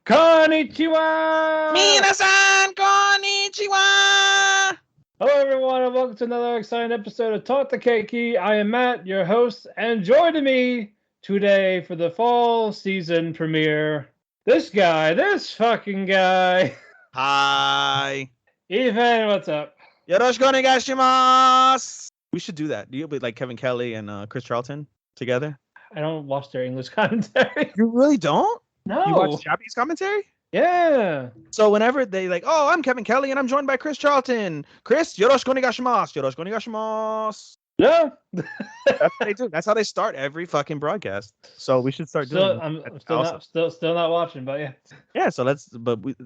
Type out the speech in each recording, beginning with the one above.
Konnichiwa! Minasan, konnichiwa! Hello, everyone, and welcome to another exciting episode of Talk to Keki. I am Matt, your host, and joining me today for the fall season premiere, this fucking guy. Hi. Ethan, what's up? Yoroshiku onegaishimasu. We should do that. Do you be like Kevin Kelly and Chris Charlton together? I don't watch their English commentary. You really don't? No. You watch Japanese commentary? Yeah. So whenever they like, oh, I'm Kevin Kelly and I'm joined by Chris Charlton. Chris, yoroshiku onegaishimasu. Yoroshiku onegaishimasu. No. That's what they do. That's how they start every fucking broadcast. So we should start doing. I'm still not watching, but yeah. Yeah. So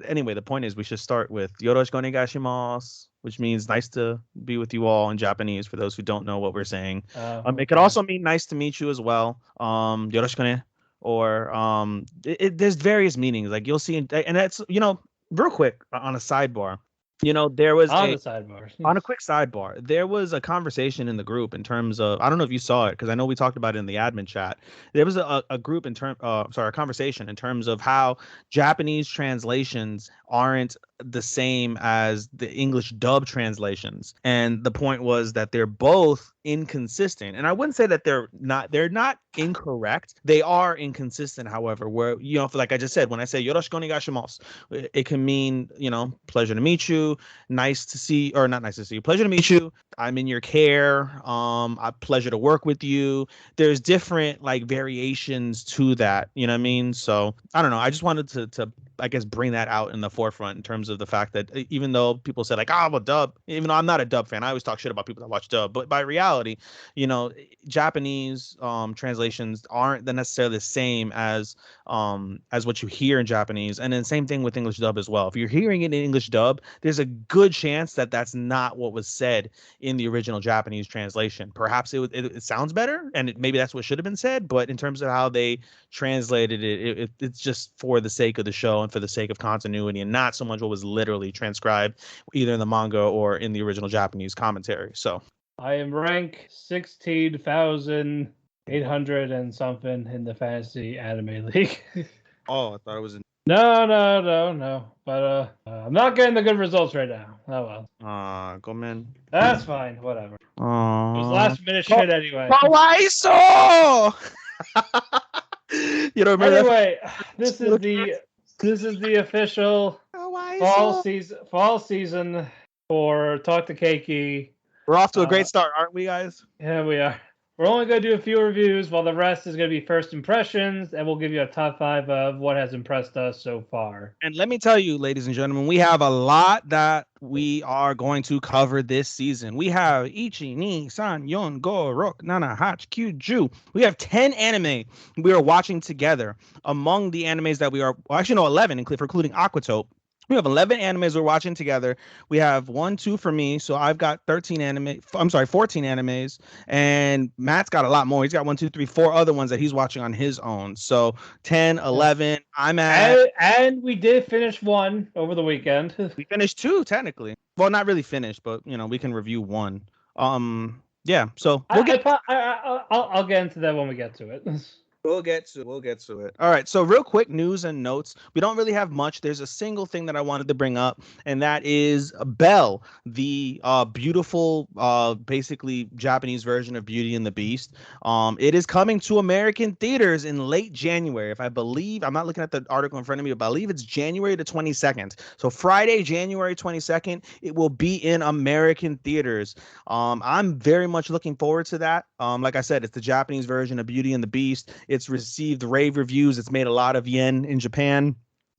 anyway, the point is we should start with yoroshiku onegaishimasu, which means nice to be with you all in Japanese. For those who don't know what we're saying, it could also mean nice to meet you as well. Yoroshiku ne. Or there's various meanings. Like you'll see, and that's real quick on a sidebar. There was on a quick sidebar. There was a conversation in the group in terms of, I don't know if you saw it because I know we talked about it in the admin chat. There was a conversation in terms of how Japanese translations aren't the same as the English dub translations, and the point was that they're both inconsistent. And I wouldn't say that they're not incorrect. They are inconsistent, however, where like I just said, when I say yoroshiku onegaishimasu, it can mean pleasure to meet you, nice to see, or not nice to see you, pleasure to meet you, I'm in your care, a pleasure to work with you. There's different like variations to that, you know what I mean? So I don't know, I just wanted to I guess bring that out in the forefront in terms of the fact that even though people said like, I'm a dub, even though I'm not a dub fan, I always talk shit about people that watch dub, but by reality, Japanese translations aren't necessarily the same as what you hear in Japanese. And then same thing with English dub as well. If you're hearing it in English dub, there's a good chance that that's not what was said in the original Japanese translation. Perhaps it sounds better, and maybe that's what should have been said, but in terms of how they translated it's just for the sake of the show and for the sake of continuity, and not so much what was literally transcribed either in the manga or in the original Japanese commentary. So I am rank 16,800 and something in the fantasy anime league. Oh, I thought it was in... No. But I'm not getting the good results right now. Oh well. Go man. That's fine. Whatever. It was last minute shit anyway. Kawaiso! Anyway, this is the official fall season for Talk to Keki. We're off to a great start, aren't we, guys? Yeah, we are. We're only going to do a few reviews, while the rest is going to be first impressions, and we'll give you a top 5 of what has impressed us so far. And let me tell you, ladies and gentlemen, we have a lot that we are going to cover this season. We have Ichi, Ni, San, Yon, Go, Rok, Nana, Hach, Kyuju. We have 10 anime we are watching together. Among the animes that we are, 11, including Aquatope. We have 11 animes we're watching together. We have 2 for me, so I've got 14 animes, and Matt's got a lot more. He's got 4 other ones that he's watching on his own. So 10, 11. I'm at, and we did finish 1 over the weekend. We finished 2 technically. Well, not really finished, but we can review 1. Yeah. So I'll get into that when we get to it. We'll get to it. All right. So real quick news and notes. We don't really have much. There's a single thing that I wanted to bring up, and that is Belle, the beautiful, basically Japanese version of Beauty and the Beast. It is coming to American theaters in late January. If I believe, I'm not looking at the article in front of me, but I believe it's January the 22nd. So Friday, January 22nd, it will be in American theaters. I'm very much looking forward to that. Like I said, it's the Japanese version of Beauty and the Beast. It's received rave reviews. It's made a lot of yen in Japan,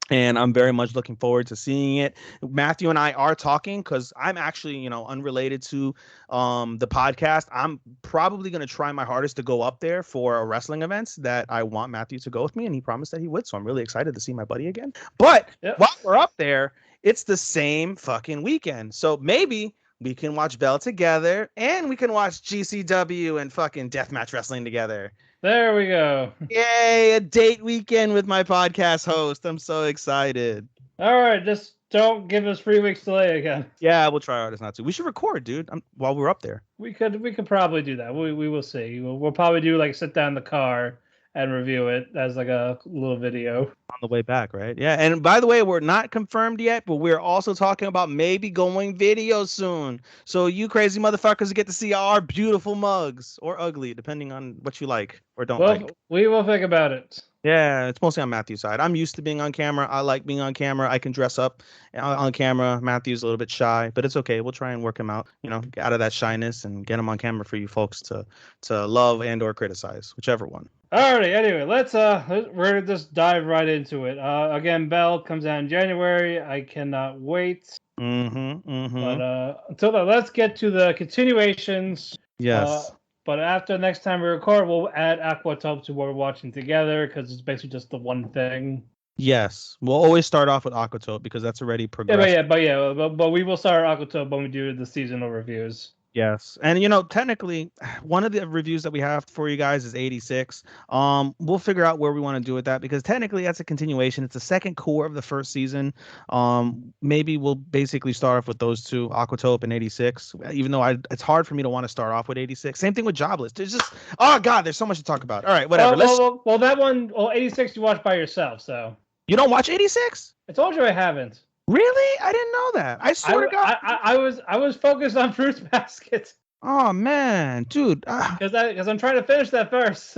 and I'm very much looking forward to seeing it. Matthew and I are talking because I'm actually, unrelated to the podcast. I'm probably going to try my hardest to go up there for a wrestling event that I want Matthew to go with me, and he promised that he would. So I'm really excited to see my buddy again. But while we're up there, it's the same fucking weekend. So maybe we can watch Belle together, and we can watch GCW and fucking deathmatch wrestling together. There we go. Yay, a date weekend with my podcast host. I'm so excited. All right, just don't give us 3 weeks delay again. Yeah, we'll try our hardest not to. We should record, dude, while we're up there. We could probably do that. We will see. We'll probably do like sit down in the car and review it as like a little video. On the way back, right? Yeah. And by the way, we're not confirmed yet, but we're also talking about maybe going video soon. So you crazy motherfuckers get to see our beautiful mugs, or ugly, depending on what you like or don't like. Well, we will think about it. Yeah, it's mostly on Matthew's side. I'm used to being on camera. I like being on camera. I can dress up on camera. Matthew's a little bit shy, but it's okay. We'll try and work him out, get out of that shyness and get him on camera for you folks to love and or criticize, whichever one. Alrighty, anyway, we're gonna just dive right into it. Again, Bell comes out in January. I cannot wait. But until then, let's get to the continuations. Yes. But after next time we record, we'll add Aquatop to what we're watching together because it's basically just the one thing. Yes, we'll always start off with Aquatop because that's already progressed. But we will start Aquatop when we do the seasonal reviews. Yes. And technically one of the reviews that we have for you guys is 86. We'll figure out where we want to do with that because technically that's a continuation. It's the second core of the first season. Maybe we'll basically start off with those two, Aquatop and 86, even though it's hard for me to want to start off with 86. Same thing with Jobless. There's just there's so much to talk about. All right, whatever. Well, that one, 86 you watch by yourself, so. You don't watch 86? I told you I haven't. Really? I didn't know that. I swear to God. I was focused on Fruits Basket. Oh man, dude. Because I'm trying to finish that first.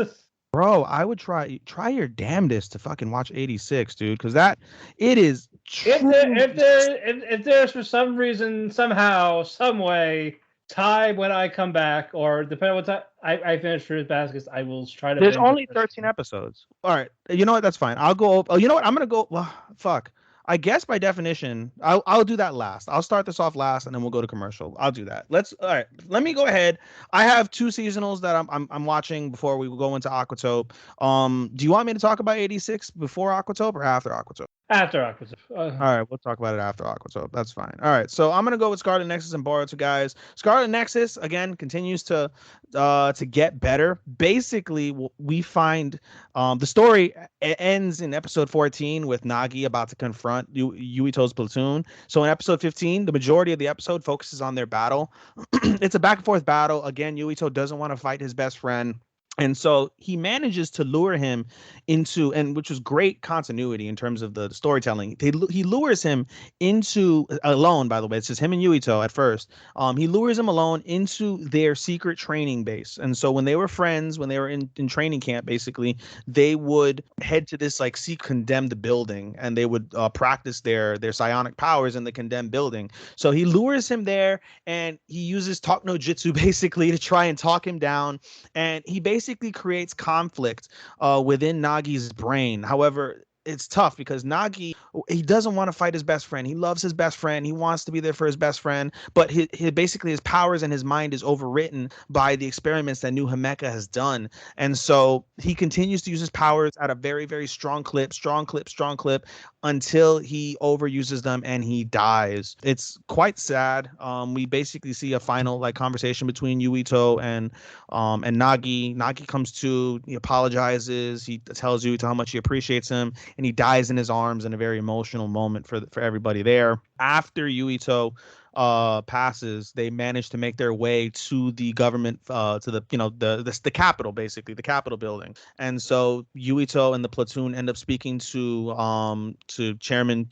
Bro, I would try your damnedest to fucking watch 86, dude, because it is. If there's for some reason, somehow, some way, time when I come back, or depending on what time I finish Fruits Baskets, I will try to. There's only 13 episodes. All right, you know what? That's fine. I'll go. Oh, you know what? I'm gonna go. Well, fuck. I guess by definition, I'll do that last. I'll start this off last, and then we'll go to commercial. I'll do that. All right. Let me go ahead. I have two seasonals that I'm watching before we go into Aquatop. Do you want me to talk about 86 before Aquatop or after Aquatop? After Aquatop. All right, we'll talk about it after Aquatop. That's fine. All right, so I'm gonna go with Scarlet Nexus and Boruto, guys. Scarlet Nexus again continues to get better. Basically, we find the story ends in episode 14 with Nagi about to confront Yuito's platoon. So in episode 15, the majority of the episode focuses on their battle. It's a back and forth battle. Again, Yuito doesn't want to fight his best friend. And so he manages to lure him into, and which was great continuity in terms of the storytelling. He lures him into, alone, by the way, it's just him and Yuito at first. He lures him alone into their secret training base. And so when they were friends, when they were in training camp, basically, they would head to this like condemned building, and they would practice their psionic powers in the condemned building. So he lures him there, and he uses talk no jutsu basically to try and talk him down. And he basically creates conflict within Nagi's brain. However, it's tough because Nagi, he doesn't want to fight his best friend. He loves his best friend. He wants to be there for his best friend, but basically his powers and his mind is overwritten by the experiments that New Himeka has done. And so he continues to use his powers at a very, very strong clip until he overuses them and he dies. It's quite sad. We basically see a final like conversation between Yuito and Nagi. Nagi comes to, he apologizes. He tells Yuito how much he appreciates him, and he dies in his arms in a very emotional moment for everybody there. After Yuito passes, they manage to make their way to the government, to the capital, basically the Capitol building. And so Yuito and the platoon end up speaking to Chairman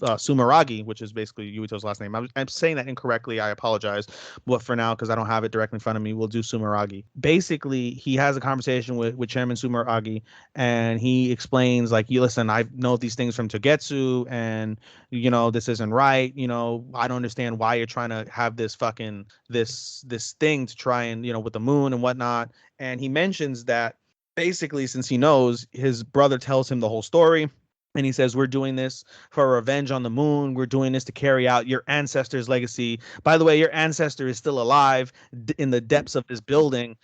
Sumaragi, which is basically Yuito's last name. I'm saying that incorrectly. I apologize. But for now, because I don't have it directly in front of me, we'll do Sumaragi. Basically, he has a conversation with Chairman Sumaragi, and he explains, like, listen, I know these things from Togetsu, and, this isn't right. I don't understand why you're trying to have this fucking, this thing to try and, with the moon and whatnot. And he mentions that basically, since he knows, his brother tells him the whole story. And he says, we're doing this for revenge on the moon. We're doing this to carry out your ancestor's legacy. By the way, your ancestor is still alive in the depths of this building.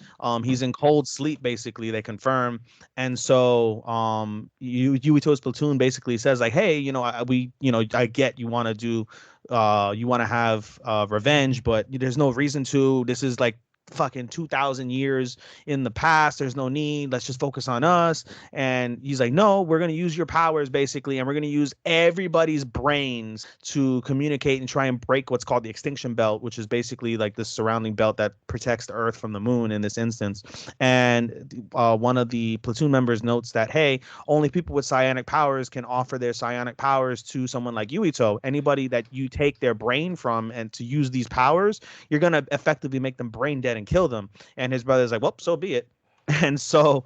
He's in cold sleep, basically, they confirm. And so Yuito's platoon basically says, like, hey, I get you want to do, you want to have revenge, but there's no reason to. This is like fucking 2,000 years in the past. There's no need. Let's just focus on us. And he's like, no, we're going to use your powers basically. And we're going to use everybody's brains to communicate and try and break what's called the extinction belt, which is basically like this surrounding belt that protects the earth from the moon in this instance. And one of the platoon members notes that, hey, only people with psionic powers can offer their psionic powers to someone like Yuito. Anybody that you take their brain from and to use these powers, you're going to effectively make them brain dead and kill them. And his brother's like, well, so be it. And so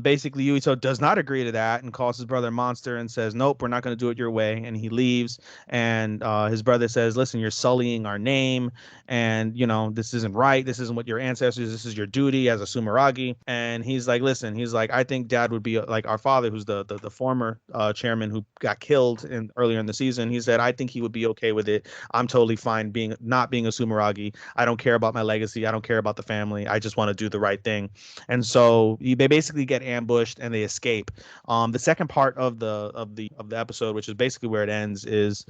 basically Yuito does not agree to that and calls his brother monster and says, nope, we're not going to do it your way. And he leaves. And his brother says, listen, you're sullying our name. And, you know, this isn't right. This isn't what your ancestors, this is your duty as a Sumaragi. And he's like, listen, he's like, I think dad would be like our father, who's the former chairman who got killed earlier in the season. He said, I think he would be okay with it. I'm totally fine not being a Sumaragi. I don't care about my legacy. I don't care about the family. I just want to do the right thing. And so they basically get ambushed and they escape. The second part of the episode, which is basically where it ends, is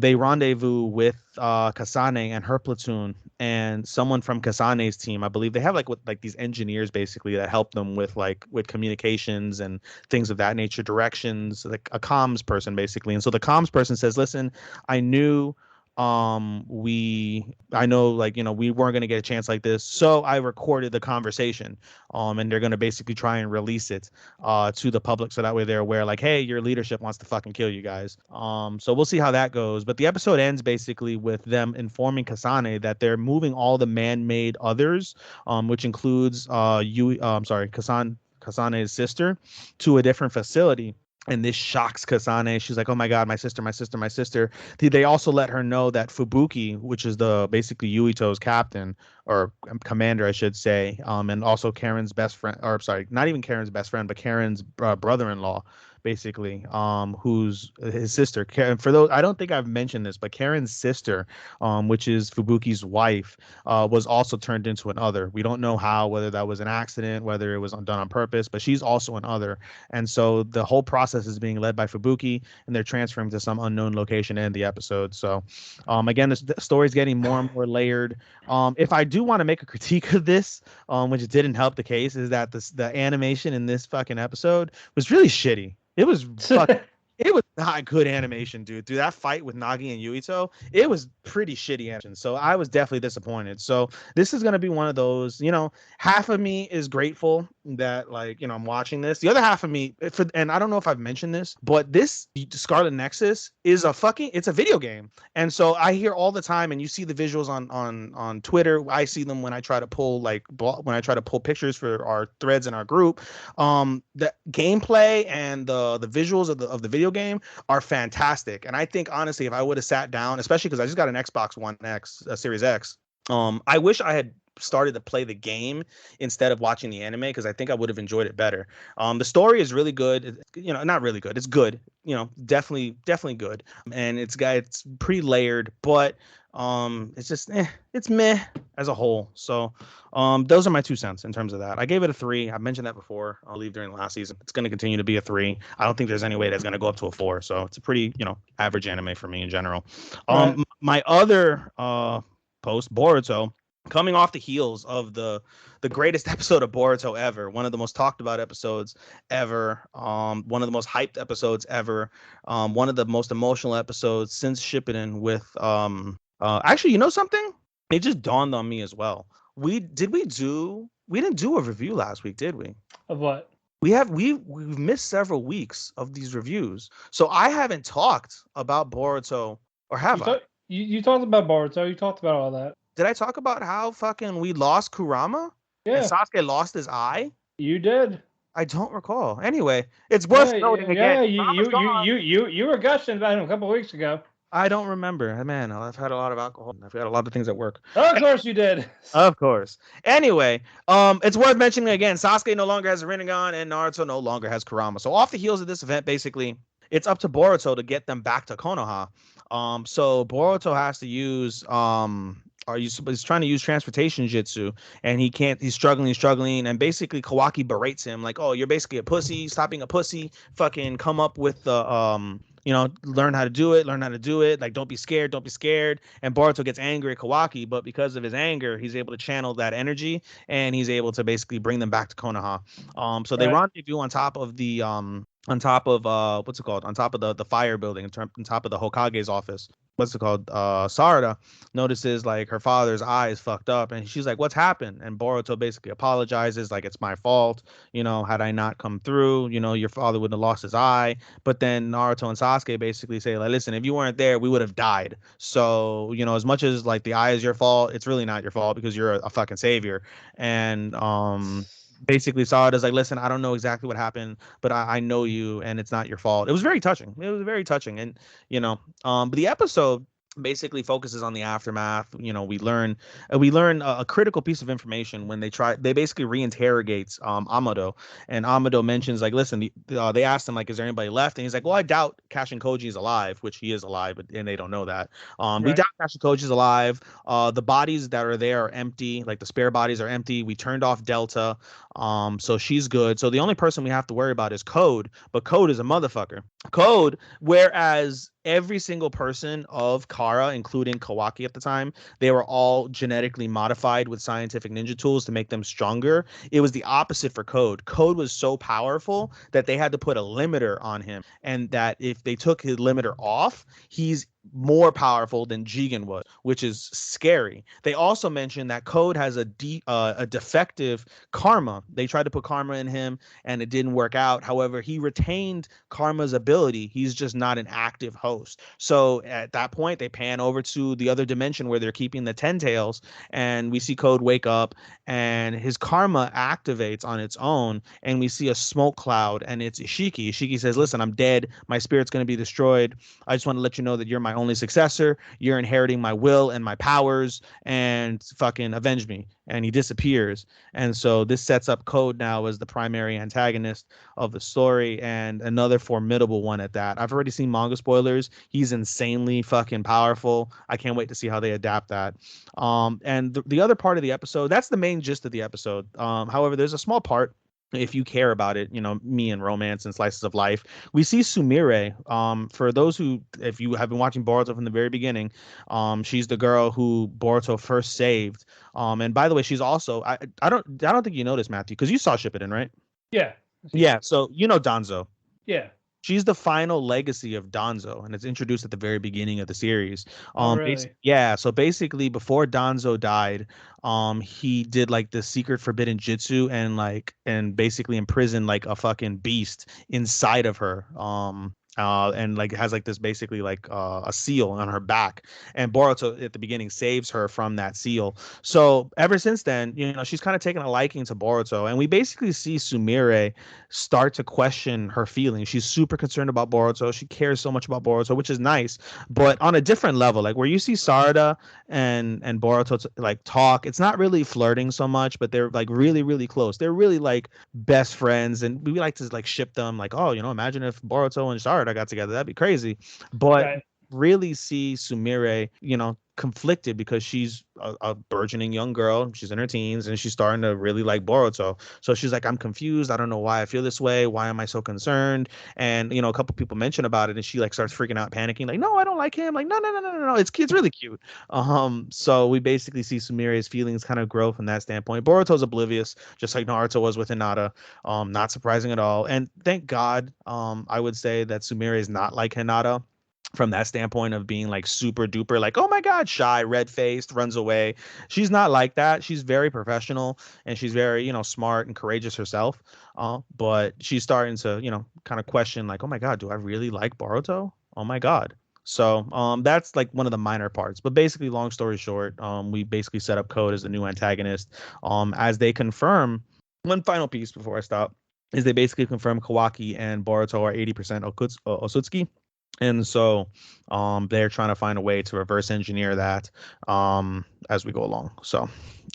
they rendezvous with Kasane and her platoon and someone from Kasane's team. I believe they have like these engineers basically that help them with communications and things of that nature, directions, like a comms person basically. And so the comms person says, listen, I know like, you know, we weren't going to get a chance like this, so I recorded the conversation, and they're going to basically try and release it to the public, so that way they're aware, like, hey, your leadership wants to fucking kill you guys. So we'll see how that goes. But the episode ends basically with them informing Kasane that they're moving all the man-made others, which includes Kasane's sister, to a different facility. And this shocks Kasane. She's like, oh my God, my sister, my sister, my sister. They also let her know that Fubuki, which is basically Yuito's captain or commander, I should say, and also Karen's best friend, or sorry, not even Karen's best friend, but Karen's brother-in-law, basically, who's his sister. Karen, for those, I don't think I've mentioned this, but Karen's sister, which is Fubuki's wife, was also turned into an other. We don't know how, whether that was an accident, whether it was done on purpose, but she's also an other. And so the whole process is being led by Fubuki, and they're transferring to some unknown location in the episode. So again, the story's getting more and more layered. If I do want to make a critique of this, which didn't help the case, is that the animation in this fucking episode was really shitty. It was it was not good animation, dude. Through that fight with Nagi and Yuito, it was pretty shitty action. So I was definitely disappointed. So this is gonna be one of those, you know, half of me is grateful that, like, you know, I'm watching this. The other half of me, and I don't know if I've mentioned this, but this Scarlet Nexus is it's a video game. And so I hear all the time, and you see the visuals on Twitter. I see them when I try to pull pictures for our threads in our group. The gameplay and the visuals of the video game are fantastic. And I think, honestly, if I would have sat down, especially because I just got an Xbox One X, Series X, I wish I had started to play the game instead of watching the anime, because I think I would have enjoyed it better. The story is really good. You know, not really good. It's good. You know, definitely good. And it's pretty layered, but it's just it's meh as a whole. So those are my 2 cents in terms of that. I gave it a 3. I mentioned that before, I believe, during the last season. It's going to continue to be a 3. I don't think there's any way that's going to go up to a 4. So it's a pretty, you know, average anime for me in general. Right. My other post, Boruto, coming off the heels of the greatest episode of Boruto ever, one of the most talked about episodes ever, one of the most hyped episodes ever, one of the most emotional episodes since Shippuden with actually, you know something? It just dawned on me as well. We didn't do a review last week, did we? Of what? We've missed several weeks of these reviews. So I haven't talked about Boruto, or have I? You talked about Boruto, you talked about all that. Did I talk about how fucking we lost Kurama? Yeah. And Sasuke lost his eye? You did. I don't recall. Anyway, it's worth noting again. Yeah, you were gushing about him a couple of weeks ago. I don't remember. Man, I've had a lot of alcohol. I've got a lot of things at work. Of course you did. Of course. Anyway, it's worth mentioning again, Sasuke no longer has a Rinnegan and Naruto no longer has Kurama. So off the heels of this event, basically, it's up to Boruto to get them back to Konoha. So Boruto has to use he's trying to use transportation jutsu, and he can't. He's struggling, and basically Kawaki berates him like, "Oh, you're basically a pussy. Stop being a pussy. Fucking come up with the learn how to do it, like don't be scared, don't be scared. And Boruto gets angry at Kawaki, but because of his anger, he's able to channel that energy, and he's able to basically bring them back to Konoha. So they rendezvous on top of the on top of what's it called, on top of the fire building, on top of the Hokage's office. What's it called? Sarada notices like her father's eye is fucked up, and she's like, "What's happened?" And Boruto basically apologizes, like, "It's my fault. Had I not come through, your father wouldn't have lost his eye." But then Naruto and Sasuke basically say, like, "Listen, if you weren't there, we would have died. So, as much as like the eye is your fault, it's really not your fault because you're a fucking savior." And basically Sarada's like, "Listen, I don't know exactly what happened, but I know you, and it's not your fault." It was very touching. And but the episode basically focuses on the aftermath. We learn a critical piece of information when they basically reinterrogates Amado, and Amado mentions, like, listen, they asked him, like, is there anybody left? And he's like, well, I doubt Kashin Koji is alive, which he is alive, and they don't know that. We doubt Kashin Koji is alive. The bodies that are there are empty, like the spare bodies are empty. We turned off Delta, so she's good. So the only person we have to worry about is Code, but Code is a motherfucker. Code, whereas every single person of Kara, including Kawaki at the time, they were all genetically modified with scientific ninja tools to make them stronger. It was the opposite for Code. Code was so powerful that they had to put a limiter on him, and that if they took his limiter off, he's more powerful than Jigen was, which is scary. They also mentioned that Code has a defective karma. They tried to put karma in him, and it didn't work out. However, he retained karma's ability. He's just not an active host. So at that point, they pan over to the other dimension where they're keeping the Ten Tails, and we see Code wake up, and his karma activates on its own, and we see a smoke cloud, and it's Ishiki. Ishiki says, listen, I'm dead. My spirit's going to be destroyed. I just want to let you know that you're my only successor. You're inheriting my will and my powers, and fucking avenge me. And he disappears. And so this sets up Code now as the primary antagonist of the story, and another formidable one at that. I've already seen manga spoilers. He's insanely fucking powerful. I can't wait to see how they adapt that. And the other part of the episode, that's the main gist of the episode. However, there's a small part, if you care about it, me and romance and slices of life. We see Sumire. For those who, if you have been watching Boruto from the very beginning, she's the girl who Boruto first saved. And by the way, she's also, I don't think you noticed, Matthew, because you saw Shippuden, right? Yeah. Yeah. So Danzo. Yeah. She's the final legacy of Danzo, and it's introduced at the very beginning of the series. Really? Yeah, so basically before Danzo died, he did like the secret forbidden jutsu, and basically imprisoned like a fucking beast inside of her. And like has like this basically like a seal on her back, and Boruto at the beginning saves her from that seal. So ever since then, she's kind of taken a liking to Boruto, and we basically see Sumire start to question her feelings. She's super concerned about Boruto. She cares so much about Boruto, which is nice, but on a different level. Like where you see Sarada and Boruto like talk, it's not really flirting so much, but they're like really, really close. They're really like best friends, and we like to like ship them. Like, oh, imagine if Boruto and Sarada got together, that'd be crazy. But really see Sumire, conflicted because she's a burgeoning young girl. She's in her teens, and she's starting to really like Boruto. So she's like, I'm confused. I don't know why I feel this way. Why am I so concerned? And a couple people mention about it, and she like starts freaking out, panicking, like, no, I don't like him. Like, no. It's really cute. So we basically see Sumire's feelings kind of grow from that standpoint. Boruto's oblivious, just like Naruto was with Hinata. Not surprising at all. And thank God, I would say that Sumire is not like Hinata from that standpoint of being like super duper, like, oh my God, shy, red faced, runs away. She's not like that. She's very professional, and she's very, smart and courageous herself. But she's starting to, kind of question like, oh my God, do I really like Boruto? Oh my God. So that's like one of the minor parts. But basically, long story short, we basically set up Code as the new antagonist. As they confirm, one final piece before I stop is they basically confirm Kawaki and Boruto are 80% Osutsuki. And so they're trying to find a way to reverse engineer that as we go along. So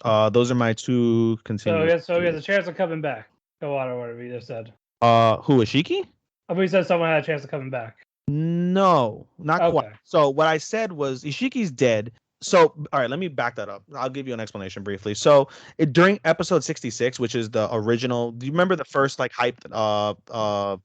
those are my two continuous. So he has a chance of coming back. Go on, or whatever you just said. Who, Ishiki? I mean, you said someone had a chance of coming back. No, not quite. So what I said was Ishiki's dead. So, all right, let me back that up. I'll give you an explanation briefly. So, during episode 66, which is the original, do you remember the first like hyped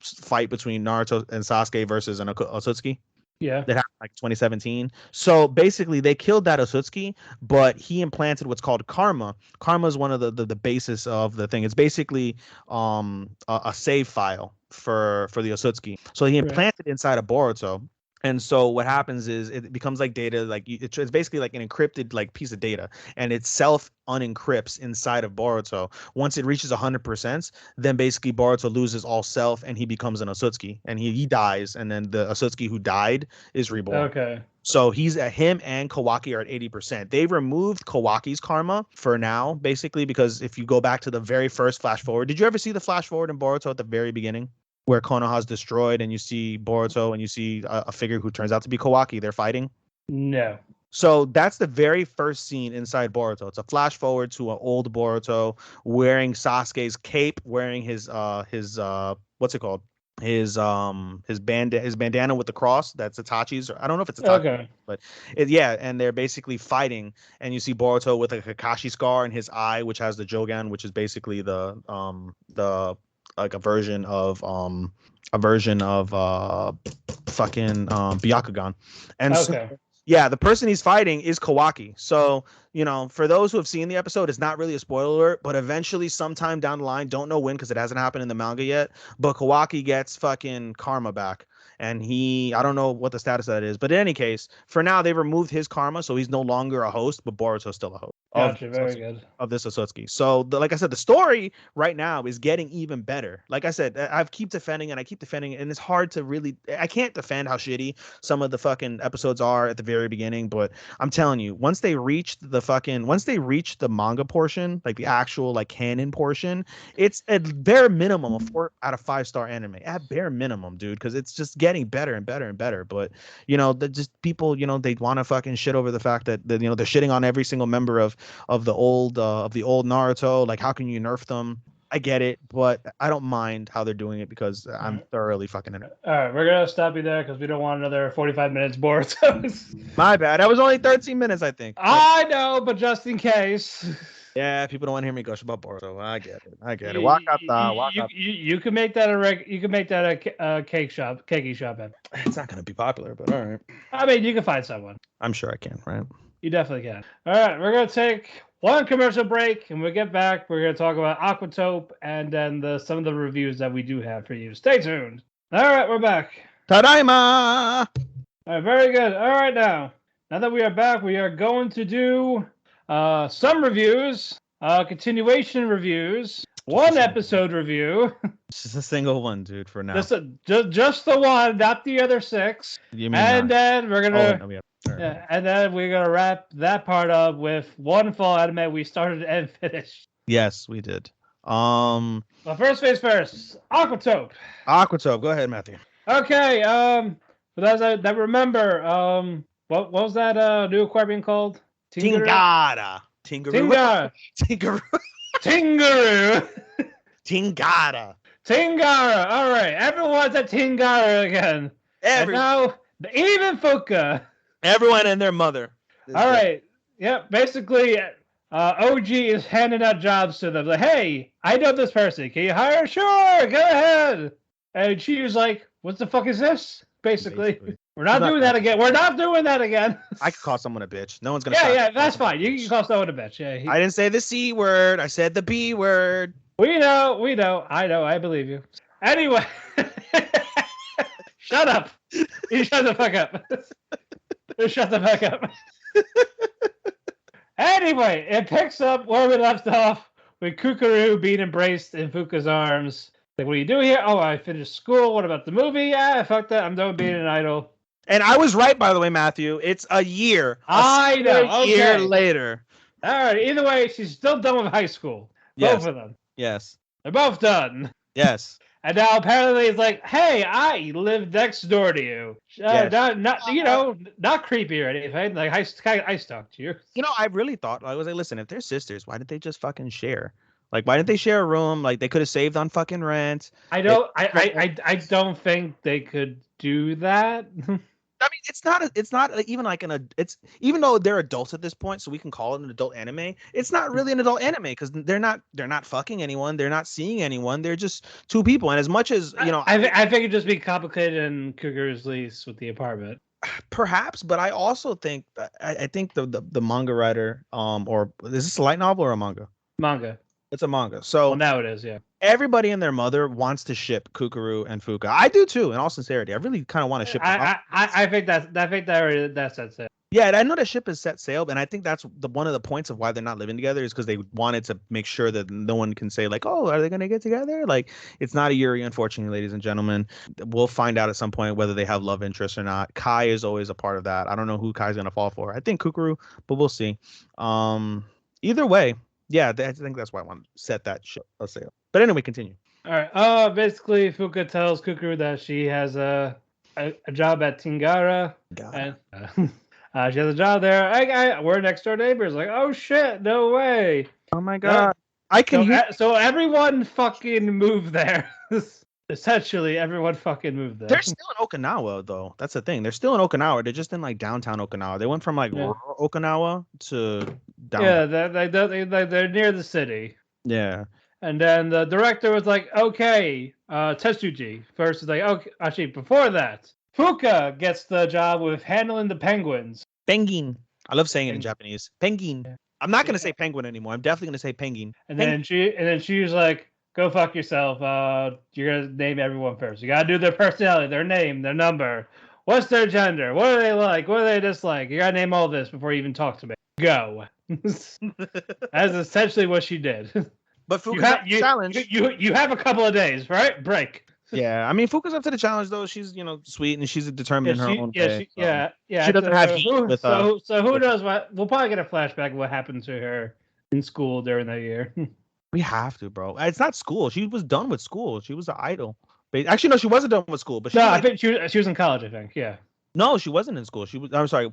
fight between Naruto and Sasuke versus an Otsutsuki? Yeah. That happened like 2017. So basically, they killed that Osutsuki, but he implanted what's called karma. Karma is one of the basis of the thing. It's basically a save file for the Osutsuki. So he implanted inside of Boruto. And so what happens is it becomes like data, like it's basically like an encrypted like piece of data, and it self unencrypts inside of Boruto. Once it reaches 100%, then basically Boruto loses all self and he becomes an Osutsuki, and he dies, and then the Osutsuki who died is reborn. Okay. So he's at him and Kawaki are at 80%. They've removed Kawaki's karma for now, basically, because if you go back to the very first flash forward, did you ever see the flash forward in Boruto at the very beginning? Where Konoha's destroyed and you see Boruto and you see a figure who turns out to be Kawaki. They're fighting. No. So that's the very first scene inside Boruto. It's a flash forward to an old Boruto wearing Sasuke's cape, wearing his what's it called? His bandana with the cross. That's Itachi's. I don't know if it's Itachi, but and they're basically fighting. And you see Boruto with a Kakashi scar in his eye, which has the Jogan, which is basically the like a version of fucking Byakugan. And so, the person he's fighting is Kawaki. So, for those who have seen the episode, it's not really a spoiler alert, but eventually sometime down the line, don't know when because it hasn't happened in the manga yet, but Kawaki gets fucking karma back. And I don't know what the status of that is, but in any case, for now, they've removed his karma, so he's no longer a host, but Boruto's still a host. Gotcha, very good. Of this Osutsuki. So, like I said, the story right now is getting even better. Like I said, I keep defending it, and it's hard to really, I can't defend how shitty some of the fucking episodes are at the very beginning, but I'm telling you, once they reach the manga portion, like the actual like canon portion, it's at bare minimum a 4 out of 5 star anime. At bare minimum, dude, because it's just getting better and better and better. But just people, they want to fucking shit over the fact that they're shitting on every single member of the old Naruto. Like, how can you nerf them? I get it, but I don't mind how they're doing it because I'm thoroughly fucking in it. All right, we're gonna stop you there because we don't want another 45 minutes Boruto. My bad. That was only 13 minutes, I think. I know, but just in case. Yeah, people don't want to hear me gush about Boruto. I get it. You can make that a Keki shop. It's not gonna be popular, but all right. I mean, you can find someone. I'm sure I can, right? You definitely can. All right, we're gonna take one commercial break, and when we get back, we're gonna talk about Aquatope and then some of the reviews that we do have for you. Stay tuned. All right, we're back. Tadaima. All right, very good. All right, now that we are back, we are going to do some reviews, continuation reviews, one episode review. Just a single one, dude, for now. Just the one, not the other 6. And then we're gonna and then we're gonna wrap that part up with one full anime we started and finished. Yes, we did. Well, first things first, Aquatope. Go ahead, Matthew. Okay. For those that remember, what was that new aquarium called? Tingara. Tingara. All right. Everyone's at Tingara again. And now, even Fuka. Everyone and their mother. All right. Yep. Basically, OG is handing out jobs to them. Like, hey, I know this person. Can you hire? Sure. Go ahead. And she was like, what the fuck is this? Basically. We're not doing that again. We're not doing that again. I could call someone a bitch. No one's going to Yeah, that's fine. You can call someone a bitch. Yeah. I didn't say the C word. I said the B word. We know. I know. I believe you. Anyway. Shut up. You shut the fuck up. Shut the fuck up. Anyway, it picks up where we left off with Kukuru being embraced in Fuka's arms. Like, what do you do here? Oh, I finished school. What about the movie? Yeah, fuck that. I'm done being an idol. And I was right, by the way, Matthew. It's a year. I know. A year later. All right. Either way, she's still done with high school. Both of them. Yes. They're both done. Yes. And now apparently it's like, hey, I live next door to you. Yes. Not creepy or anything. Like, I stalked you. I really thought, I was like, listen, if they're sisters, why didn't they just fucking share? Like, why didn't they share a room? Like, they could have saved on fucking rent. I don't think they could do that. mean, it's not even like it's even though they're adults at this point, so we can call it an adult anime. It's not really an adult anime because they're not fucking anyone, they're not seeing anyone, they're just two people. And as much as I think it'd just be complicated in Cougar's lease with the apartment. perhaps, but I also think I think the manga writer, or is this a light novel or a manga? Manga. It's a manga. So well, now it is, yeah. Everybody and their mother wants to ship Kukuru and Fuka. I do too, in all sincerity. I really kind of want to ship them. I think that's it. Yeah, I know that ship is set sail, and I think that's one of the points of why they're not living together is because they wanted to make sure that no one can say like, oh, are they going to get together? Like, it's not a Yuri, unfortunately, ladies and gentlemen. We'll find out at some point whether they have love interest or not. Kai is always a part of that. I don't know who Kai's going to fall for. I think Kukuru, but we'll see. Either way, yeah, I think that's why I want to set that ship sail. But anyway, continue. All right. Basically, Fuka tells Kukuru that she has a job at Tingara. And, she has a job there. We're next door neighbors. Like, oh shit, no way. Oh my god. I can so everyone fucking moved there. Essentially, everyone fucking moved there. They're still in Okinawa, though. That's the thing. They're still in Okinawa. They're just in like downtown Okinawa. They went from like rural Okinawa to downtown. Yeah, they're near the city. Yeah. And then the director was like, okay, Tetsuji. First is like, okay, actually, before that, Fuka gets the job with handling the penguins. Penguin. I love saying it in Japanese. Penguin. Yeah. I'm not going to say penguin anymore. I'm definitely going to say penguin. And then she was like, go fuck yourself. You're going to name everyone first. You got to do their personality, their name, their number. What's their gender? What do they like? What do they dislike? You got to name all this before you even talk to me. Go. That's essentially what she did. But Fuka's up to the challenge. You have a couple of days, right? Break. Yeah, I mean, Fuka's up to the challenge, though. She's, sweet, and she's determined in her own way. She doesn't have heat with so who knows what? We'll probably get a flashback of what happened to her in school during that year. We have to, bro. It's not school. She was done with school. She was an idol. Actually, no, she wasn't done with school. But I think she was in college, I think, yeah. No, she wasn't in school.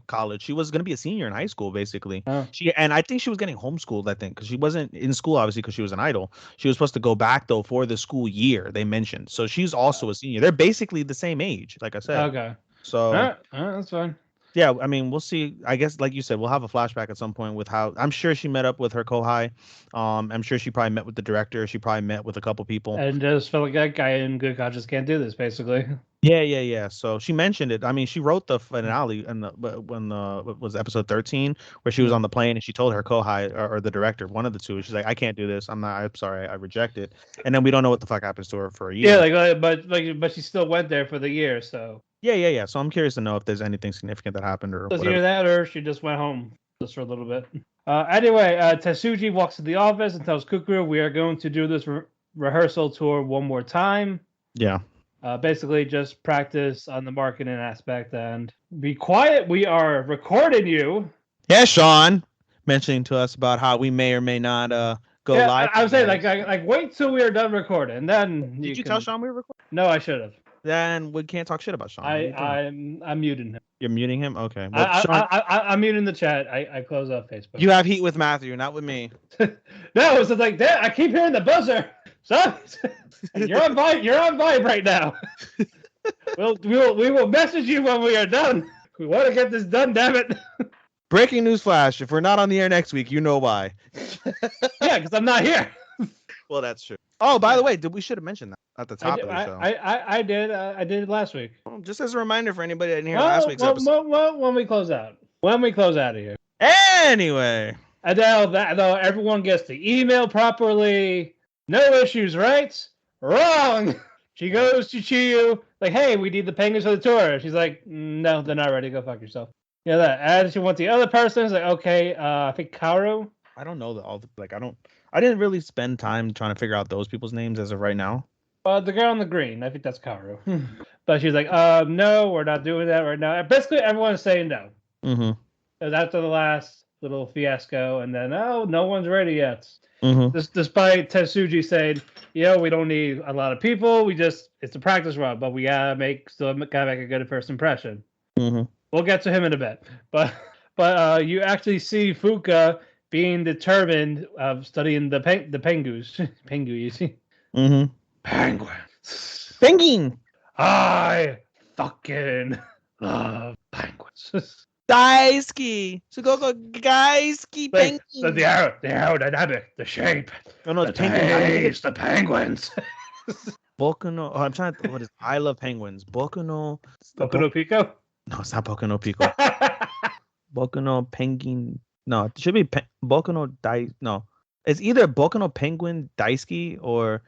College. She was going to be a senior in high school, basically. Oh. And I think she was getting homeschooled, I think, because she wasn't in school, obviously, because she was an idol. She was supposed to go back, though, for the school year, they mentioned. So she's also a senior. They're basically the same age, like I said. Okay. So that's fine. Yeah, I mean, we'll see. I guess, like you said, we'll have a flashback at some point with how I'm sure she met up with her kohai. I'm sure she probably met with the director. She probably met with a couple people. And just felt like that guy in good conscience can't do this, basically. Yeah. So she mentioned it. I mean, she wrote the finale when what was episode 13, where she was on the plane and she told her kohai or the director, one of the two, she's like, I can't do this. I'm sorry. I reject it. And then we don't know what the fuck happens to her for a year. Yeah, but she still went there for the year, so. Yeah. So I'm curious to know if there's anything significant that happened or does either that or she just went home just for a little bit. Anyway, Tetsuji walks to the office and tells Kukuru, we are going to do this rehearsal tour one more time. Yeah. Basically just practice on the marketing aspect and be quiet. We are recording you. Yeah, Sean mentioning to us about how we may or may not go live. I was saying like wait till we are done recording. Then did you tell Sean we were recording? No, I should have. Then we can't talk shit about Sean. I'm muting him. You're muting him? Okay. Well, I'm muting the chat. I close off Facebook. You have heat with Matthew, not with me. No, it's like that. I keep hearing the buzzer. So you're on vibe right now. we will message you when we are done. We want to get this done, damn it. Breaking news flash. If we're not on the air next week, you know why. Yeah, because I'm not here. Well, that's true. Oh, by the way, we should have mentioned that at the top of the show. I did. I did it last week. Well, just as a reminder for anybody that didn't hear last week's episode. When we close out. When we close out of here. Anyway. And though everyone gets the email properly. No issues, right? Wrong. She goes to Chiyu, like, hey, we need the penguins for the tour. She's like, no, they're not ready. Go fuck yourself. Yeah, that. And she wants the other person. It's like, okay, I think Kaoru. I don't know I didn't really spend time trying to figure out those people's names as of right now. The girl in the green, I think that's Kaoru. But she's like, no, we're not doing that right now. Basically, everyone's saying no. Mm-hmm. It was after the last little fiasco, and then, no one's ready yet. Mm-hmm. Despite Tetsuji saying, we don't need a lot of people. It's a practice run, but we gotta make a good first impression. Mm-hmm. We'll get to him in a bit. But you actually see Fuka being determined of studying the penguins. Penguins. Mm-hmm. Penguins. Penguin. I fucking love penguins. Daisuke. Sugoko Gaisuke Like, penguin. the aerodynamic, the shape, Oh no, the the penguin. taste, the penguins. Boku no. Oh, I'm trying to. What is? I love penguins. Boku no. Boku no Pico. No, it's not Boku no Pico. Boku no Penguin. No, it should be Boku no Dai. No, it's either Boku no Penguin Daisuke or